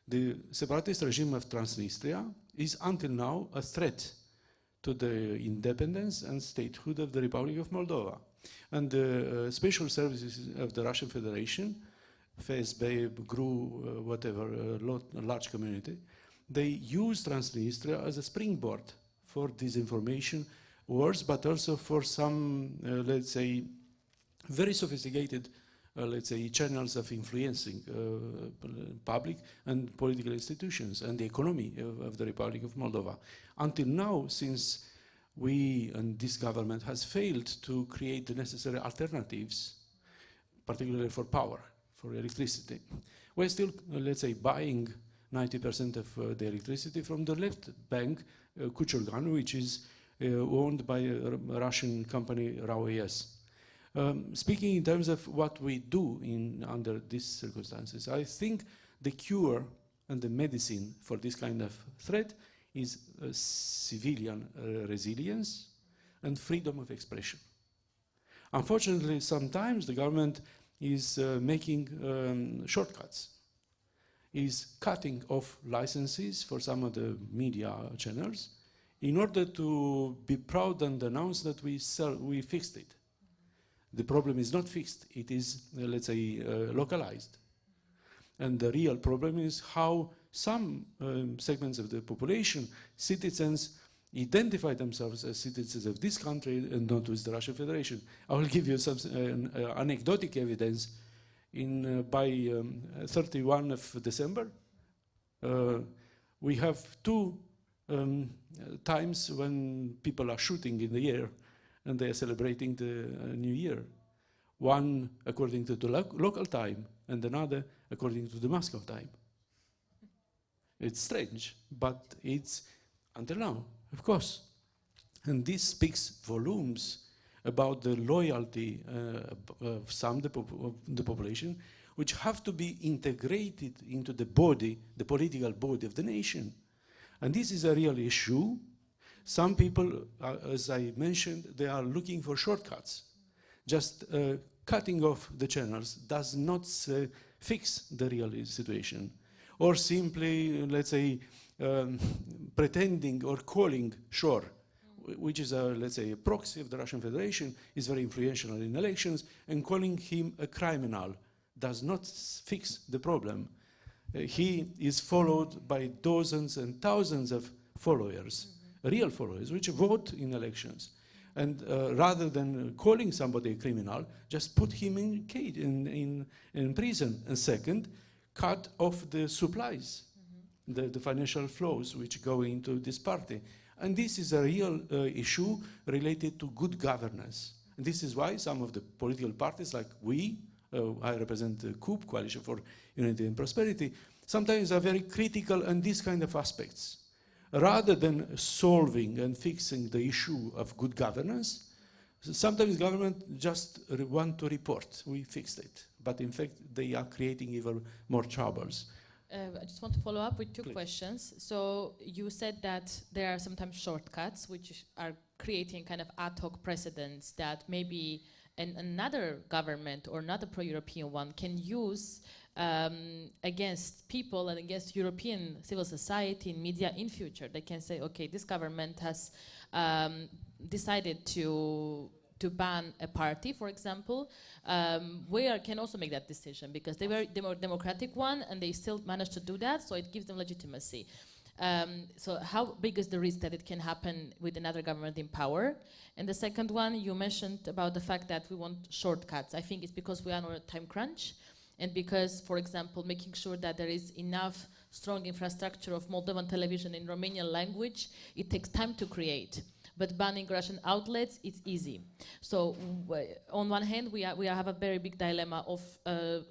The separatist regime of Transnistria is until now a threat to the independence and statehood of the Republic of Moldova. And the special services of the Russian Federation, FSB, GRU, whatever, a large community, they use Transnistria as a springboard for disinformation wars, but also for some, let's say, very sophisticated, let's say, channels of influencing public and political institutions and the economy of the Republic of Moldova. Until now, since we and this government has failed to create the necessary alternatives, particularly for power, for electricity, we're still, let's say, buying 90% of the electricity from the left bank, Kuchurgan, which is owned by a Russian company, RAO-ES. Speaking in terms of what we do under these circumstances, I think the cure and the medicine for this kind of threat is civilian resilience and freedom of expression. Unfortunately, sometimes the government is making shortcuts, is cutting off licenses for some of the media channels in order to be proud and announce that we fixed it. The problem is not fixed, it is, let's say, localized. And the real problem is how some segments of the population, citizens, identify themselves as citizens of this country and not with the Russian Federation. I will give you some anecdotic evidence. By 31 of December, we have two times when people are shooting in the air and they are celebrating the New Year. One according to the local time and another according to the Moscow time. It's strange, but it's until now, of course. And this speaks volumes about the loyalty of some of the population, which have to be integrated into the body, the political body of the nation. And this is a real issue. Some people, as I mentioned, they are looking for shortcuts. Just cutting off the channels does not fix the real situation. Or simply, let's say, pretending or calling sure which is a, let's say, a proxy of the Russian Federation, is very influential in elections, and calling him a criminal does not fix the problem. He is followed by dozens and thousands of followers, real followers, which vote in elections. And rather than calling somebody a criminal, just put him in cage, in prison. And second, cut off the supplies, the financial flows which go into this party. And this is a real issue related to good governance. And this is why some of the political parties, like we, I represent the COOP, Coalition for Unity and Prosperity, sometimes are very critical on these kind of aspects. Rather than solving and fixing the issue of good governance, sometimes government just want to report, we fixed it. But in fact, they are creating even more troubles.
I just want to follow up with two questions. So you said that there are sometimes shortcuts which are creating kind of ad hoc precedents that maybe another government or not a pro-European one can use against people and against European civil society and media in future. They can say, okay, this government has decided to ban a party, for example. We can also make that decision because they were the more democratic one and they still managed to do that, so it gives them legitimacy. So how big is the risk that it can happen with another government in power? And the second one, you mentioned about the fact that we want shortcuts. I think it's because we are on a time crunch, and because, for example, making sure that there is enough strong infrastructure of Moldovan television in Romanian language, it takes time to create. But banning Russian outlets, it's easy. So on one hand, we have a very big dilemma of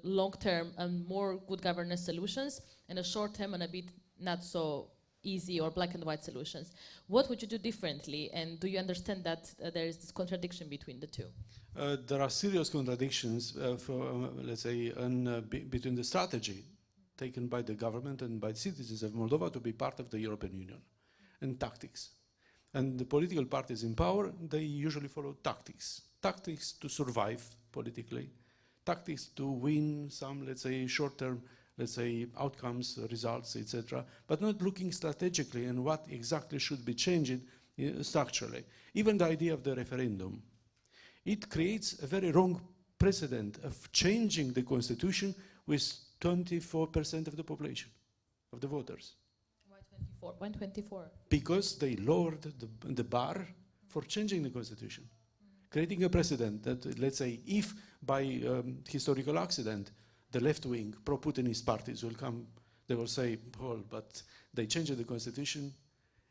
long-term and more good governance solutions, and a short-term and a bit not so easy or black and white solutions. What would you do differently? And do you understand that there is this contradiction between the two?
There are serious contradictions, let's say, between the strategy taken by the government and by citizens of Moldova to be part of the European Union and tactics. And the political parties in power, they usually follow tactics. Tactics to survive politically, tactics to win some, let's say, short-term, let's say, outcomes, results, etc., but not looking strategically and what exactly should be changed structurally. Even the idea of the referendum, it creates a very wrong precedent of changing the constitution with 24% of the population, of the voters.
Why 24? Why 24?
Because they lowered the bar for changing the constitution, creating a precedent that, let's say, if by historical accident, the left-wing pro-Putinist parties will come, they will say, well, but they changed the constitution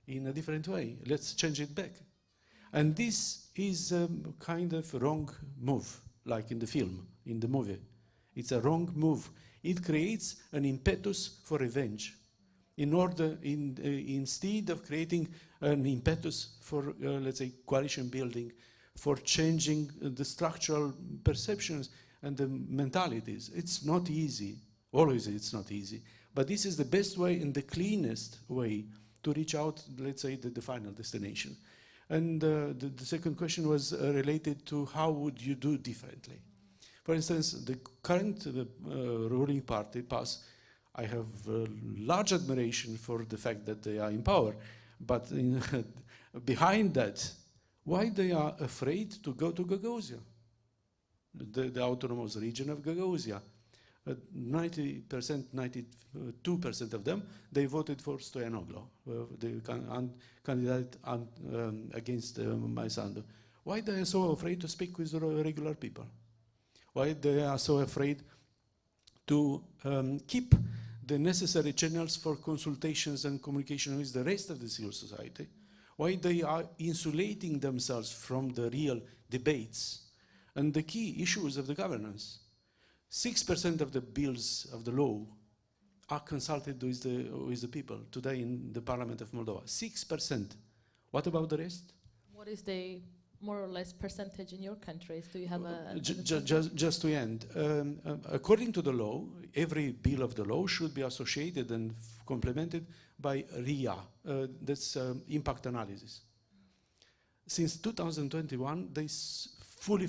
in a different way. Let's change it back. And this is a kind of wrong move, like in the film, in the movie. It's a wrong move. It creates an impetus for revenge. In order, instead of creating an impetus for, let's say, coalition building, for changing the structural perceptions and the mentalities. It's not easy. Always it's not easy. But this is the best way and the cleanest way to reach out, let's say, the final destination. And the second question was related to how would you do differently. For instance, the current ruling party, PAS, I have large admiration for the fact that they are in power. But behind that, why they are afraid to go to Gagauzia? The autonomous region of Gagauzia. 90%, 92% of them, they voted for Stoyanoglu, the candidate against Maisando. Why they are so afraid to speak with regular people? Why they are so afraid to keep the necessary channels for consultations and communication with the rest of the civil society? Why they are insulating themselves from the real debates and the key issues of the governance? 6% of the bills of the law are consulted with the people today in the Parliament of Moldova. 6%. What about the rest?
What is the more or less percentage in your countries? Do you have a...
Just to end, according to the law, every bill of the law should be associated and complemented by RIA, that's impact analysis. Since 2021, they fully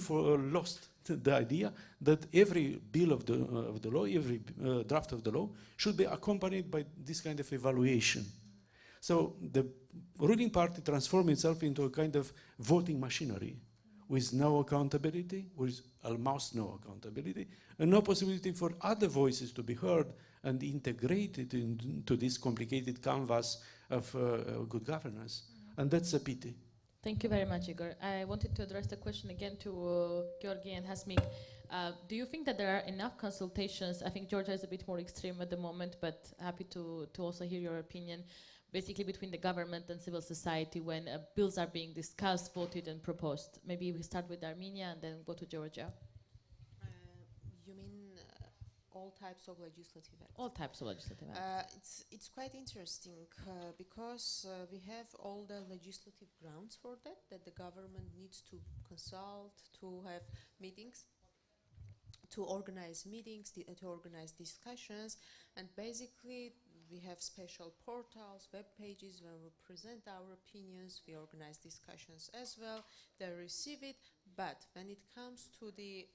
lost the idea that every bill of the law, every draft of the law should be accompanied by this kind of evaluation. So the ruling party transformed itself into a kind of voting machinery with no accountability, with almost no accountability, and no possibility for other voices to be heard and integrated into this complicated canvas of good governance. And that's a pity.
Thank you very much, Igor. I wanted to address the question again to Georgi and Hasmik. Do you think that there are enough consultations? I think Georgia is a bit more extreme at the moment, but happy to also hear your opinion, basically between the government and civil society when bills are being discussed, voted and proposed. Maybe we start with Armenia and then go to Georgia.
You mean all types of legislative acts?
All types of legislative acts.
It's quite interesting because we have all the legislative grounds for that the government needs to consult, to have meetings, to organize meetings, to organize discussions, and basically we have special portals, web pages where we present our opinions, we organize discussions as well, they receive it, but when it comes to the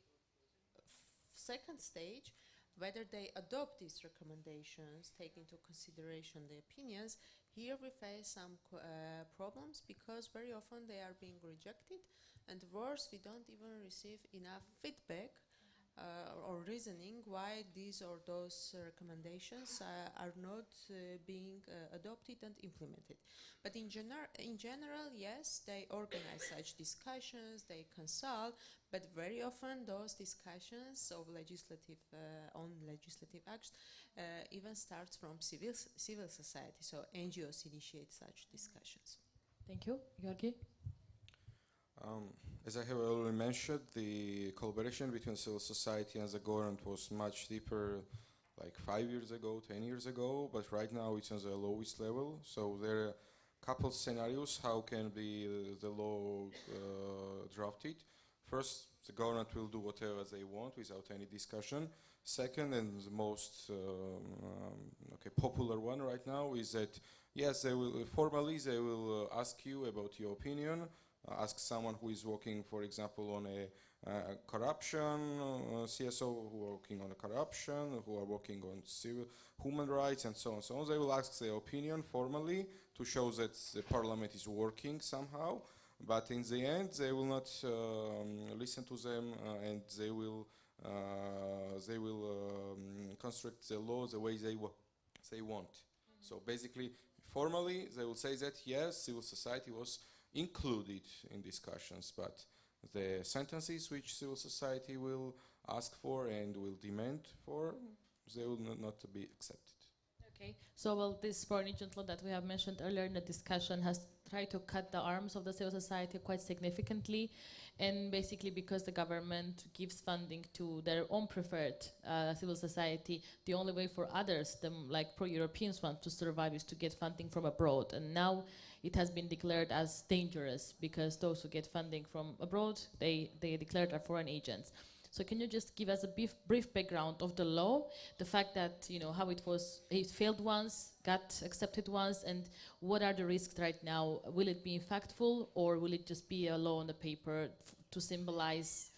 second stage, whether they adopt these recommendations, take into consideration the opinions, here we face some problems because very often they are being rejected, and worse, we don't even receive enough feedback or reasoning why these or those recommendations are not being adopted and implemented. But in general, yes, they organize such discussions, they consult, but very often those discussions of on legislative acts even starts from civil society, so NGOs initiate such discussions.
Thank you. Georgi?
As I have already mentioned, the collaboration between civil society and the government was much deeper like 5 years ago, 10 years ago, but right now it's on the lowest level. So there are a couple scenarios how can be the law drafted. First, the government will do whatever they want without any discussion. Second, and the most popular one right now is that, yes, they will formally they will ask you about your opinion, ask someone who is working, for example, on a corruption, CSO who are working on a corruption, who are working on civil human rights and so on and so on. They will ask their opinion formally to show that the parliament is working somehow, but in the end they will not listen to them and they will construct the law the way they want. So basically, formally they will say that yes, civil society was included in discussions, but the sentences which civil society will ask for and will demand for, they will not be accepted.
Okay, so well, this foreign agent law that we have mentioned earlier in the discussion has tried to cut the arms of the civil society quite significantly, and basically because the government gives funding to their own preferred civil society, the only way for others, like pro-Europeans want to survive, is to get funding from abroad. And now it has been declared as dangerous because those who get funding from abroad, they declared are foreign agents. So can you just give us a brief background of the law, the fact that, how it failed once, got accepted once, and what are the risks right now? Will it be impactful, or will it just be a law on the paper to symbolize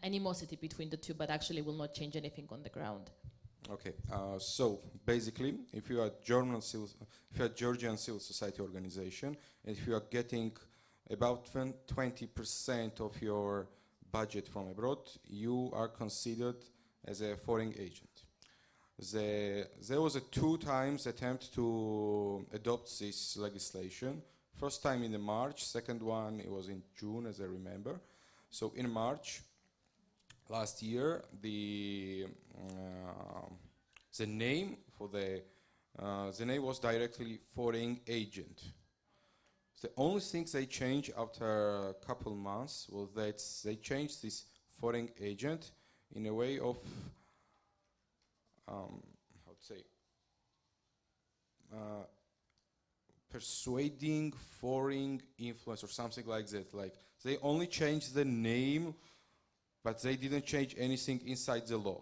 animosity between the two, but actually will not change anything on the ground?
Okay, so basically, if you are Georgian civil society organization, and if you are getting about 20% of your budget from abroad, you are considered as a foreign agent. There was a 2 times attempt to adopt this legislation. First time in March, second one it was in June, as I remember. So in March last year, the name for the name was directly foreign agent. The only thing they changed after a couple months was that they changed this foreign agent in a way of persuading foreign influence or something like that. Like they only changed the name, but they didn't change anything inside the law.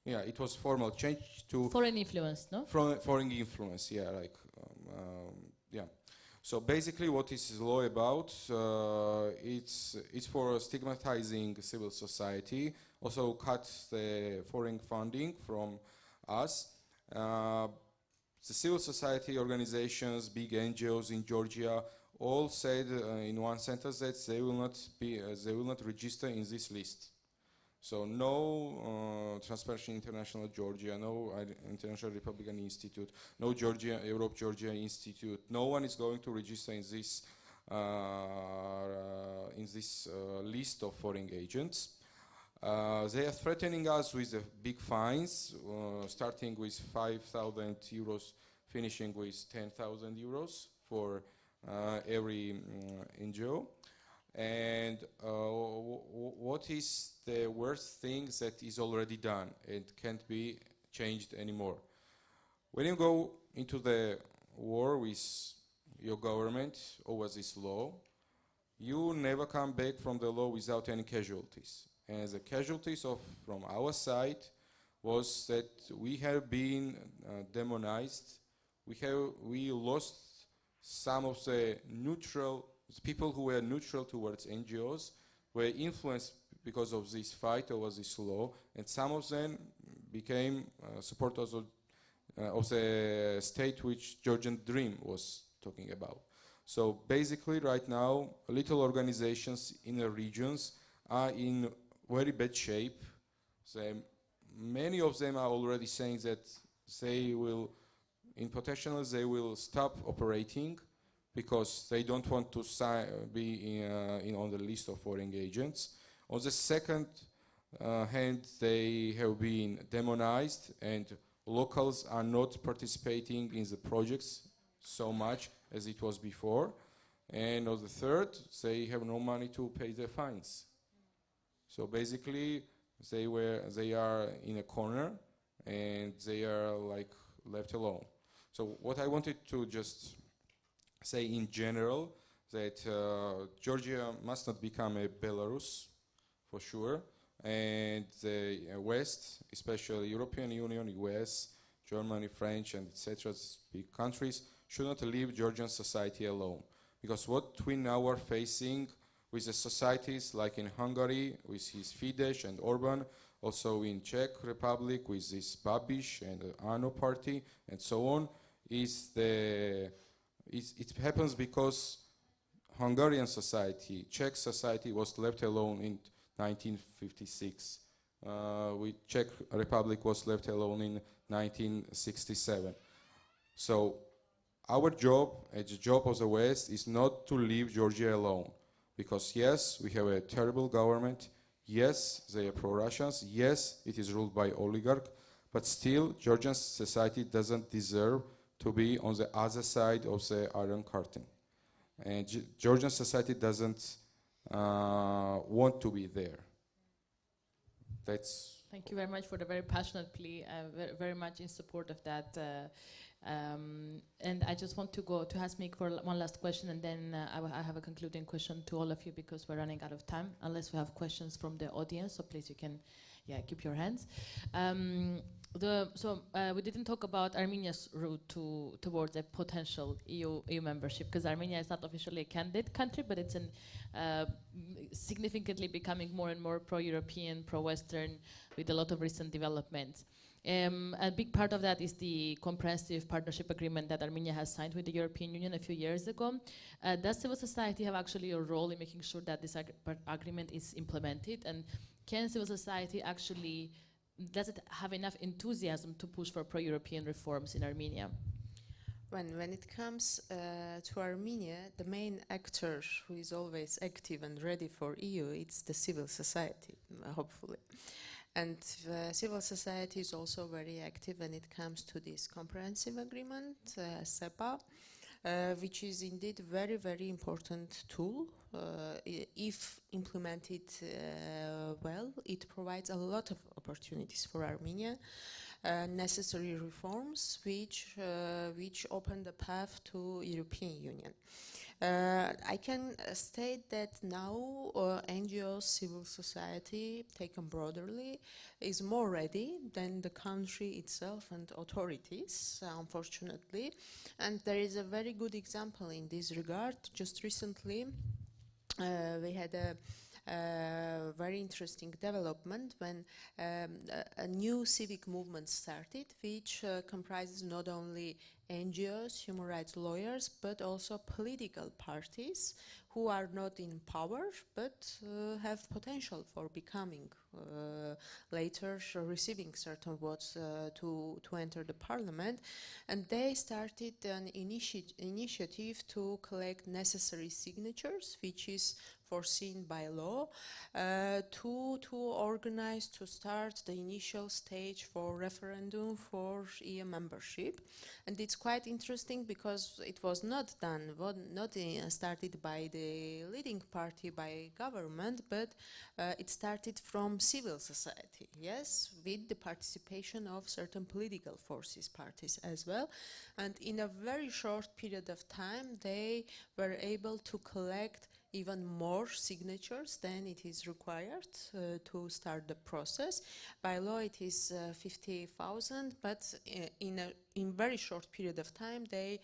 Yeah, it was formal change to
foreign influence, no?
Foreign influence, yeah, like yeah. So basically, what is this law about? It's for stigmatizing civil society. Also, cut the foreign funding from us. the civil society organizations, big NGOs in Georgia, all said in one sentence that they will not register in this list. So no Transparency International Georgia, no International Republican Institute, no Europe Georgia Institute. No one is going to register in this list of foreign agents. They are threatening us with big fines, starting with 5,000 euros, finishing with 10,000 euros for every NGO. And what is the worst thing that is already done and can't be changed anymore? When you go into the war with your government over this law, you never come back from the law without any casualties. And the casualties from our side was that we have been demonized. We lost some of the people who were neutral towards NGOs were influenced because of this fight over this law, and some of them became supporters of the state which Georgian Dream was talking about. So basically right now, little organizations in the regions are in very bad shape. Many of them are already saying that they will, in potential, they will stop operating because they don't want to be on the list of foreign agents. On the second hand, they have been demonized, and locals are not participating in the projects so much as it was before. And on the third, they have no money to pay their fines. So basically, they are in a corner, and they are like left alone. So what I wanted to just say in general, that Georgia must not become a Belarus, for sure, and the West, especially European Union, US, Germany, French, and etc., big countries, should not leave Georgian society alone. Because what we now are facing with the societies like in Hungary, with his Fidesz and Orban, also in Czech Republic with this Babiš and the ANO party, and so on, it happens because Hungarian society, Czech society was left alone in 1956. Czech Republic was left alone in 1967. So our job, as the job of the West, is not to leave Georgia alone. Because yes, we have a terrible government. Yes, they are pro-Russians. Yes, it is ruled by oligarchs. But still, Georgian society doesn't deserve to be on the other side of the Iron Curtain. And Georgian society doesn't want to be there. That's...
Thank you very much for the very passionate plea. Very much in support of that. And I just want to ask Mick for one last question, and then I have a concluding question to all of you because we're running out of time, unless we have questions from the audience. So please, you can, keep your hands. We didn't talk about Armenia's route towards a potential EU membership, because Armenia is not officially a candidate country, but it's significantly becoming more and more pro-European, pro-Western, with a lot of recent developments. A big part of that is the comprehensive partnership agreement that Armenia has signed with the European Union a few years ago. Does civil society have actually a role in making sure that this agreement is implemented? And can civil society actually, does it have enough enthusiasm to push for pro-European reforms in Armenia?
When it comes to Armenia, the main actor who is always active and ready for EU, it's the civil society, hopefully. And civil society is also very active when it comes to this comprehensive agreement, SEPA, which is indeed a very, very important tool. If implemented well, it provides a lot of opportunities for Armenia, necessary reforms which open the path to European Union. I can state that now NGOs, civil society, taken broadly, is more ready than the country itself and authorities, unfortunately. And there is a very good example in this regard. Just recently, we had very interesting development when a new civic movement started, which comprises not only NGOs, human rights lawyers, but also political parties who are not in power, but have potential for becoming later receiving certain votes to enter the parliament. And they started an initiative to collect necessary signatures, which is foreseen by law, to organize, to start the initial stage for referendum for EU membership. And it's quite interesting because it was not done, not started by the leading party, by government, but it started from civil society, yes, with the participation of certain political forces, parties as well. And in a very short period of time, they were able to collect even more signatures than it is required to start the process. By law it is 50,000, but in very short period of time they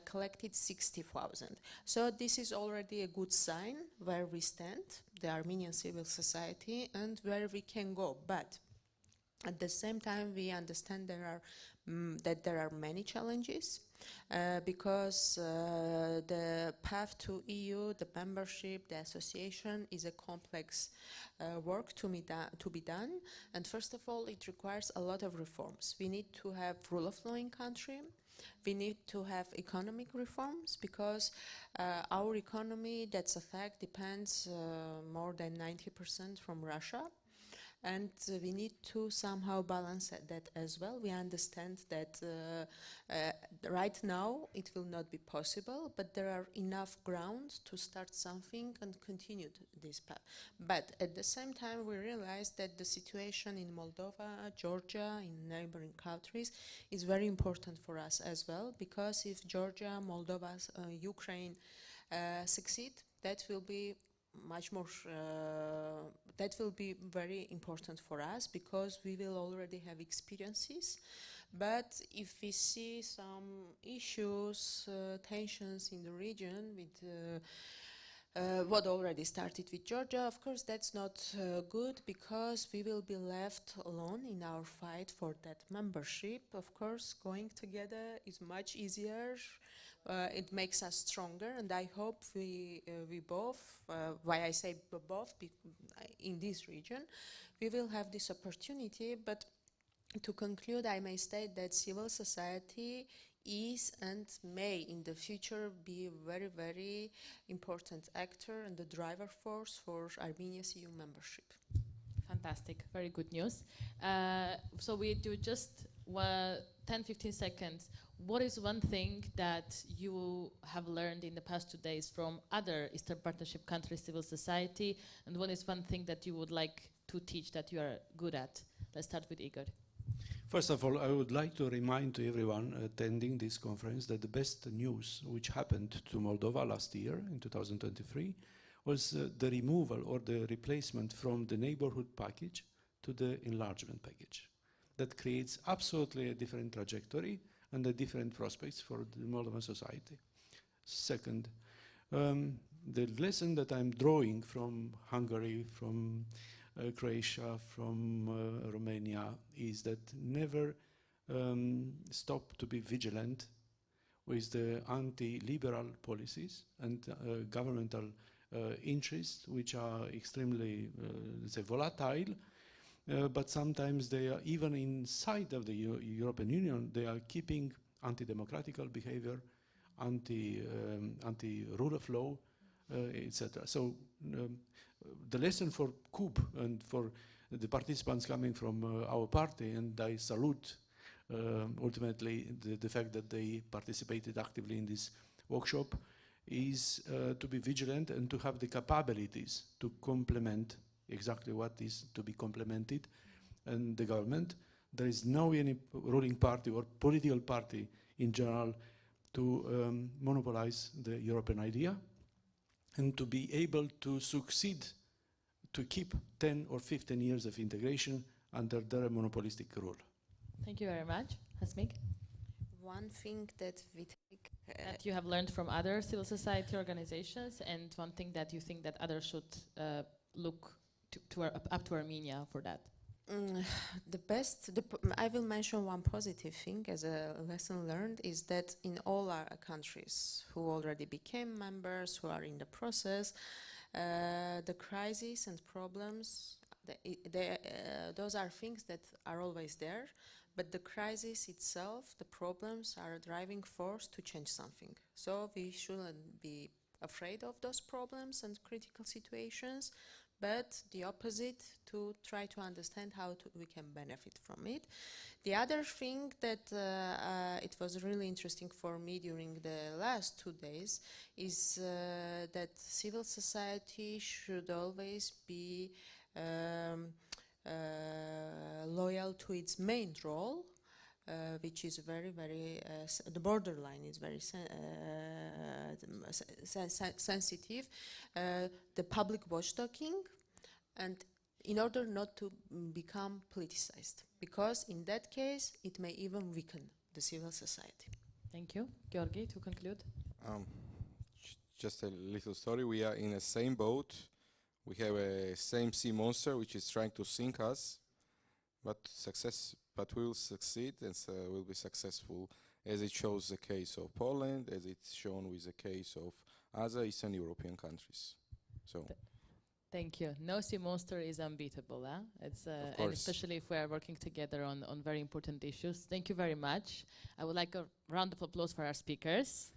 collected 60,000. So this is already a good sign where we stand, the Armenian civil society, and where we can go. But at the same time we understand that there are many challenges. Because the path to EU, the membership, the association is a complex work to be done. And first of all, it requires a lot of reforms. We need to have rule of law in country. We need to have economic reforms because our economy, that's a fact, depends more than 90% from Russia. And we need to somehow balance that as well. We understand that right now it will not be possible, but there are enough ground to start something and continue this path. But at the same time, we realize that the situation in Moldova, Georgia, in neighboring countries is very important for us as well, because if Georgia, Moldova, Ukraine succeed, that will be much more, that will be very important for us because we will already have experiences. But if we see some issues, tensions in the region with what already started with Georgia, of course that's not good because we will be left alone in our fight for that membership. Of course, going together is much easier. It makes us stronger, and I hope we both, why I say both, in this region, we will have this opportunity. But to conclude, I may state that civil society is and may in the future be a very, very important actor and the driver force for Armenia's EU membership.
Fantastic, very good news. So we do just 10-15 seconds. What is one thing that you have learned in the past 2 days from other Eastern Partnership countries' civil society, and what is one thing that you would like to teach that you are good at? Let's start with Igor.
First of all, I would like to remind to everyone attending this conference that the best news which happened to Moldova last year, in 2023, was the removal or the replacement from the neighborhood package to the enlargement package. That creates absolutely a different trajectory and the different prospects for the Moldovan society. Second, the lesson that I'm drawing from Hungary, from Croatia, from Romania, is that never stop to be vigilant with the anti-liberal policies and governmental interests, which are extremely, let's say, volatile. But sometimes they are, even inside of the European Union, they are keeping anti-democratical behavior, anti-rule of law, etc. So the lesson for CUB and for the participants coming from our party, and I salute ultimately the fact that they participated actively in this workshop, is to be vigilant and to have the capabilities to complement exactly what is to be complemented in the government. There is no any ruling party or political party in general to monopolize the European idea and to be able to succeed to keep 10 or 15 years of integration under their monopolistic rule.
Thank you very much. Hasmik?
One thing that we take
that you have learned from other civil society organizations, and one thing that you think that others should look up to Armenia for that?
I will mention one positive thing as a lesson learned is that in all our countries who already became members, who are in the process, the crises and problems, those are things that are always there, but the crisis itself, the problems are a driving force to change something. So we shouldn't be afraid of those problems and critical situations, but the opposite, to try to understand how we can benefit from it. The other thing that it was really interesting for me during the last 2 days is that civil society should always be loyal to its main role, which is very, the borderline is very sensitive, the public watchdoging, and in order not to become politicized, because in that case it may even weaken the civil society.
Thank you. Georgi, to conclude.
Just a little story. We are in the same boat. We have a same sea monster which is trying to sink us, but we will succeed and will be successful, as it shows the case of Poland, as it's shown with the case of other Eastern European countries. So.
Thank you. No sea monster is unbeatable, huh? It's and especially if we are working together on very important issues. Thank you very much. I would like a round of applause for our speakers.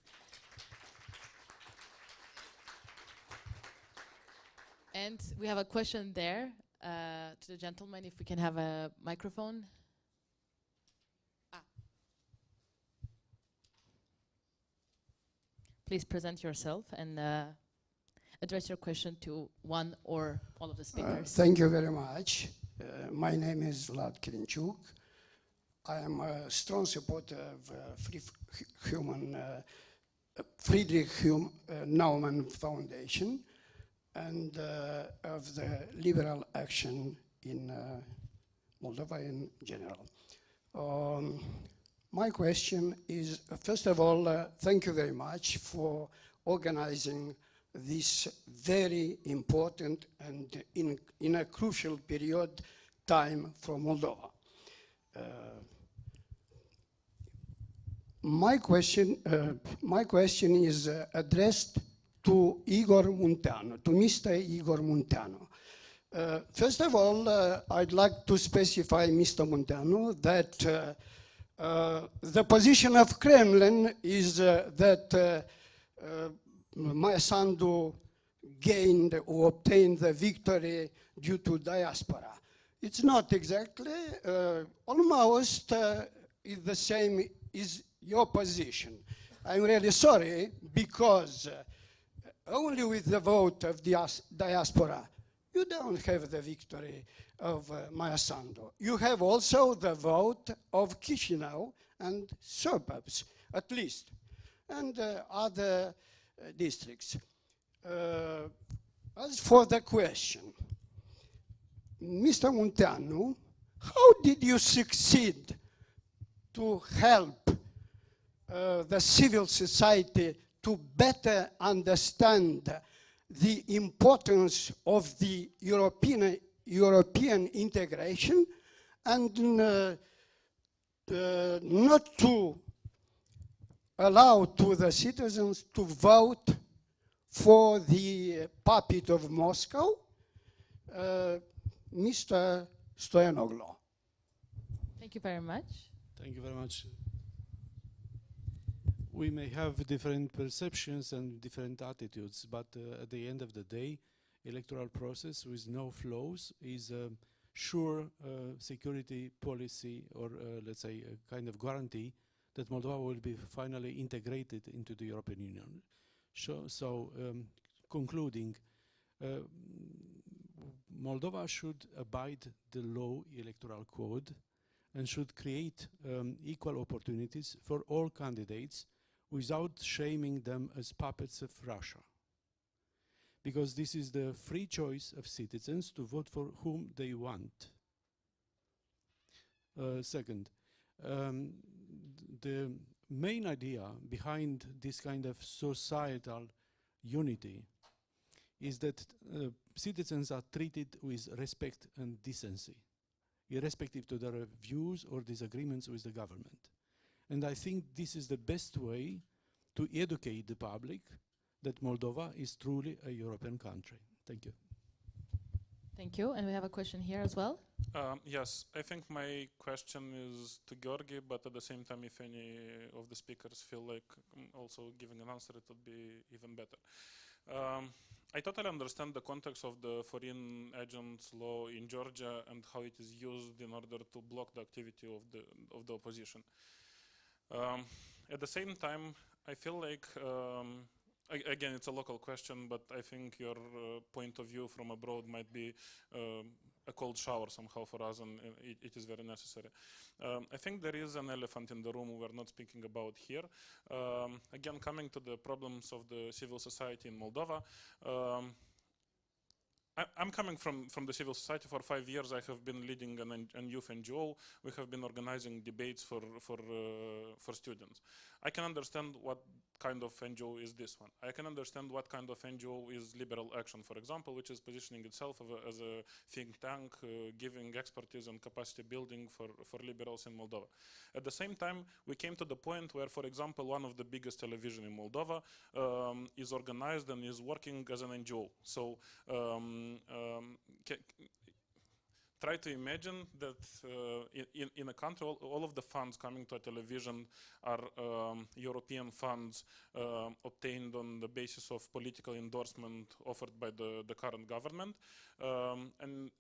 And we have a question there to the gentleman, if we can have a microphone. Please present yourself and address your question to one or all of the speakers.
Thank you very much. My name is Vlad Kirinchuk. I am a strong supporter of Friedrich Naumann Foundation and of the liberal action in Moldova in general. My question is, first of all, thank you very much for organizing this very important and in a crucial period time for Moldova. My question is addressed to Igor Munteanu, to Mr. Igor Munteanu. First of all, I'd like to specify, Mr. Munteanu, that the position of Kremlin is that Maia Sandu gained or obtained the victory due to diaspora. It's not exactly, almost the same is your position. I'm really sorry, because only with the vote of the diaspora, you don't have the victory of Maia Sandu. You have also the vote of Chisinau and suburbs, at least, and other districts. As for the question, Mr. Munteanu, how did you succeed to help the civil society to better understand the importance of the European integration and not to allow to the citizens to vote for the puppet of Moscow, Mr. Stoyanoglu?
Thank you very much.
Thank you very much. We may have different perceptions and different attitudes, but at the end of the day, electoral process with no flaws is a sure security policy, or let's say a kind of guarantee that Moldova will be finally integrated into the European Union. So concluding, Moldova should abide the law electoral code and should create equal opportunities for all candidates without shaming them as puppets of Russia. Because this is the free choice of citizens to vote for whom they want. Second, the main idea behind this kind of societal unity is that citizens are treated with respect and decency, irrespective to their views or disagreements with the government. And I think this is the best way to educate the public that Moldova is truly a European country. Thank you.
Thank you. And we have a question here as well.
Yes, I think my question is to Georgi, but at the same time, if any of the speakers feel like also giving an answer, it would be even better. I totally understand the context of the foreign agents law in Georgia and how it is used in order to block the activity of the opposition. At the same time, I feel like again, it's a local question, but I think your point of view from abroad might be a cold shower somehow for us, and it is very necessary. I think there is an elephant in the room we're not speaking about here. Again, coming to the problems of the civil society in Moldova, I'm coming from the civil society. For 5 years, I have been leading a youth NGO. We have been organizing debates for students. I can understand what kind of NGO is this one. I can understand what kind of NGO is Liberal Action, for example, which is positioning itself as a think tank, giving expertise and capacity building for liberals in Moldova. At the same time, we came to the point where, for example, one of the biggest television in Moldova is organized and is working as an NGO. So try to imagine that in a country, all of the funds coming to a television are European funds obtained on the basis of political endorsement offered by the current government. And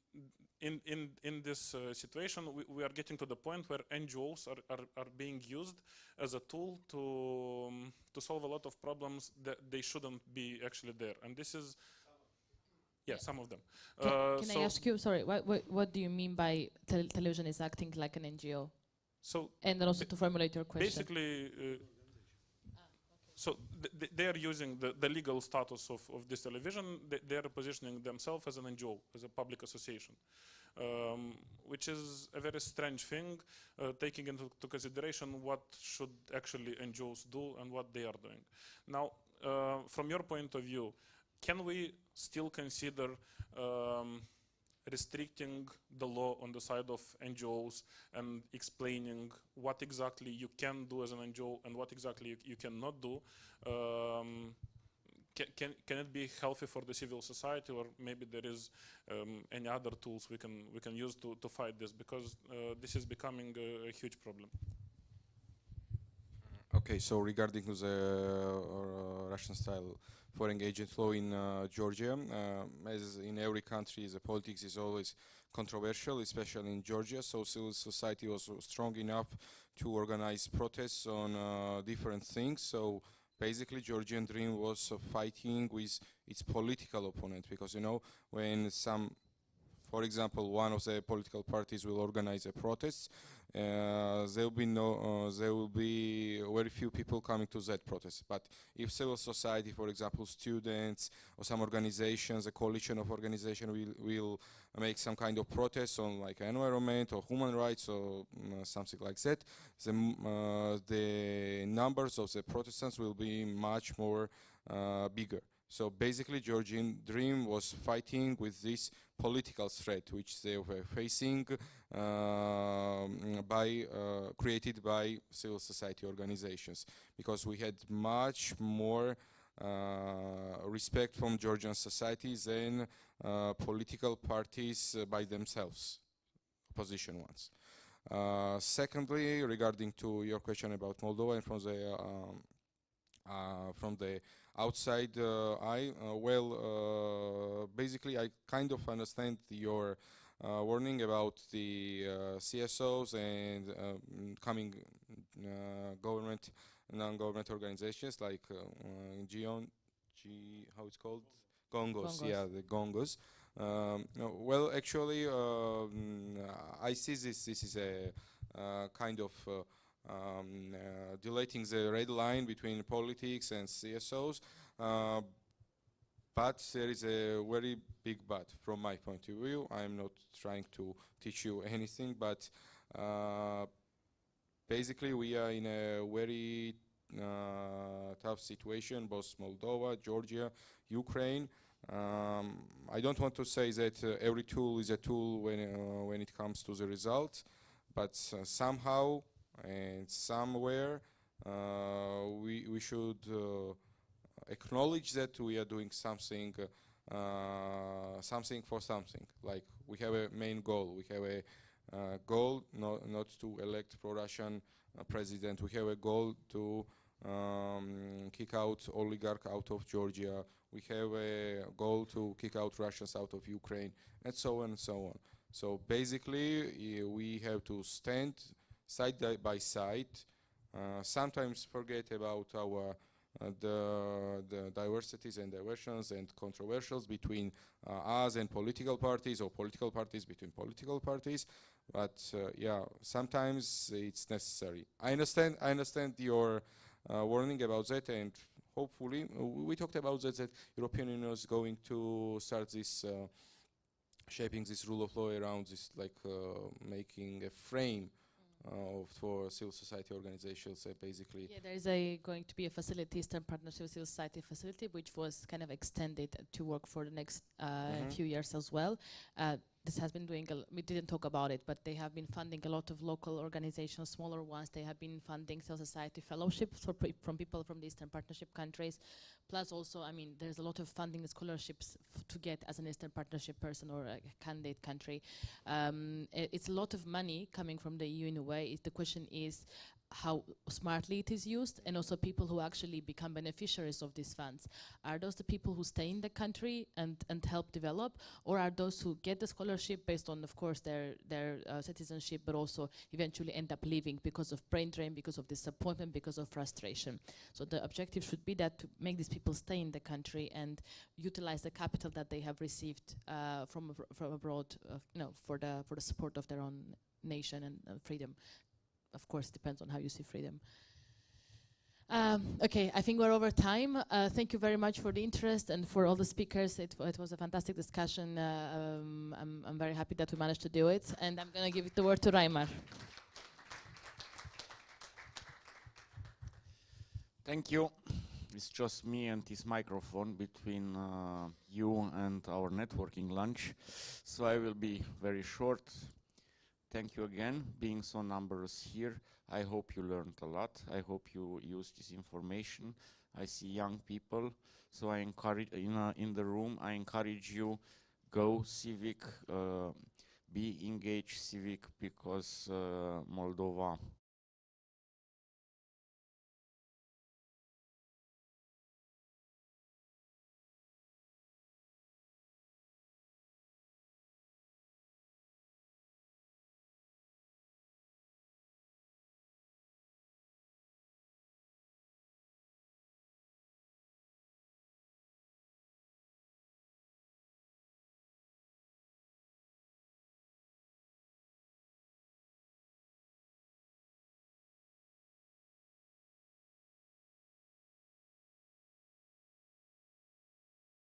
in this situation, we are getting to the point where NGOs are being used as a tool to solve a lot of problems that they shouldn't be actually there. And this is some of them.
Can I ask you, sorry, what do you mean by television is acting like an NGO?
So,
and then also to formulate your question.
Basically, so they are using the legal status of this television. They are positioning themselves as an NGO, as a public association, which is a very strange thing, taking into consideration what should actually NGOs do and what they are doing. Now, from your point of view, can we still consider restricting the law on the side of NGOs and explaining what exactly you can do as an NGO and what exactly you cannot do? Can it be healthy for the civil society, or maybe there is any other tools we can use to fight this, because this is becoming a huge problem.
Okay, so regarding the Russian-style foreign agent law in Georgia, as in every country, the politics is always controversial, especially in Georgia. So civil society was strong enough to organize protests on different things. So basically, Georgian Dream was fighting with its political opponent, because when for example, one of the political parties will organize a protest, there will be very few people coming to that protest. But if civil society, for example, students or some organizations, a coalition of organizations will make some kind of protest on like environment or human rights or something like that, the numbers of the protestants will be much more bigger. So basically, Georgian Dream was fighting with this political threat, which they were facing, created by civil society organizations, because we had much more respect from Georgian society than political parties by themselves, opposition ones. Secondly, regarding to your question about Moldova and from the outside eye, basically I kind of understand your warning about the CSOs and coming government, non-government organizations like how it's called? Gongos. Yeah, the Gongos. Well, actually, I see this is a kind of deleting the red line between politics and CSOs, but there is a very big but from my point of view. I'm not trying to teach you anything, but basically we are in a very tough situation, both Moldova, Georgia, Ukraine, I don't want to say that every tool is a tool when it comes to the result, but somehow and somewhere we should acknowledge that we are doing something something for something. Like we have a main goal. We have a goal not to elect pro-Russian president. We have a goal to kick out oligarch out of Georgia. We have a goal to kick out Russians out of Ukraine, and so on and so on. So basically, we have to stand side by side. Sometimes forget about our the diversities and diversions and controversials between us and political parties, or political parties between political parties. But yeah, sometimes it's necessary. I understand your warning about that, and hopefully we talked about that European Union is going to start this shaping this rule of law around this, like making a frame for civil society organizations, basically.
Yeah, there is going to be a facility, Eastern Partnership Civil Society Facility, which was kind of extended to work for the next few years as well. This has been doing, we didn't talk about it, but they have been funding a lot of local organizations, smaller ones. They have been funding civil society fellowships from people from the Eastern Partnership countries. Plus also, I mean, there's a lot of funding scholarships to get as an Eastern Partnership person or a candidate country. It's a lot of money coming from the EU in a way. The question is how smartly it is used, and also people who actually become beneficiaries of these funds. Are those the people who stay in the country and help develop, or are those who get the scholarship based on, of course, their citizenship, but also eventually end up leaving because of brain drain, because of disappointment, because of frustration? So the objective should be that to make these people stay in the country and utilize the capital that they have received from abroad, for the support of their own nation and freedom. Of course, depends on how you see freedom. Okay, I think we're over time. Thank you very much for the interest and for all the speakers. It was a fantastic discussion. I'm very happy that we managed to do it. And I'm going to give the word to Reimar.
Thank you. It's just me and this microphone between you and our networking lunch. So I will be very short. Thank you again, being so numerous here. I hope you learned a lot. I hope you use this information. I see young people, so I encourage, in the room, I encourage you, go civic, be engaged civic, because Moldova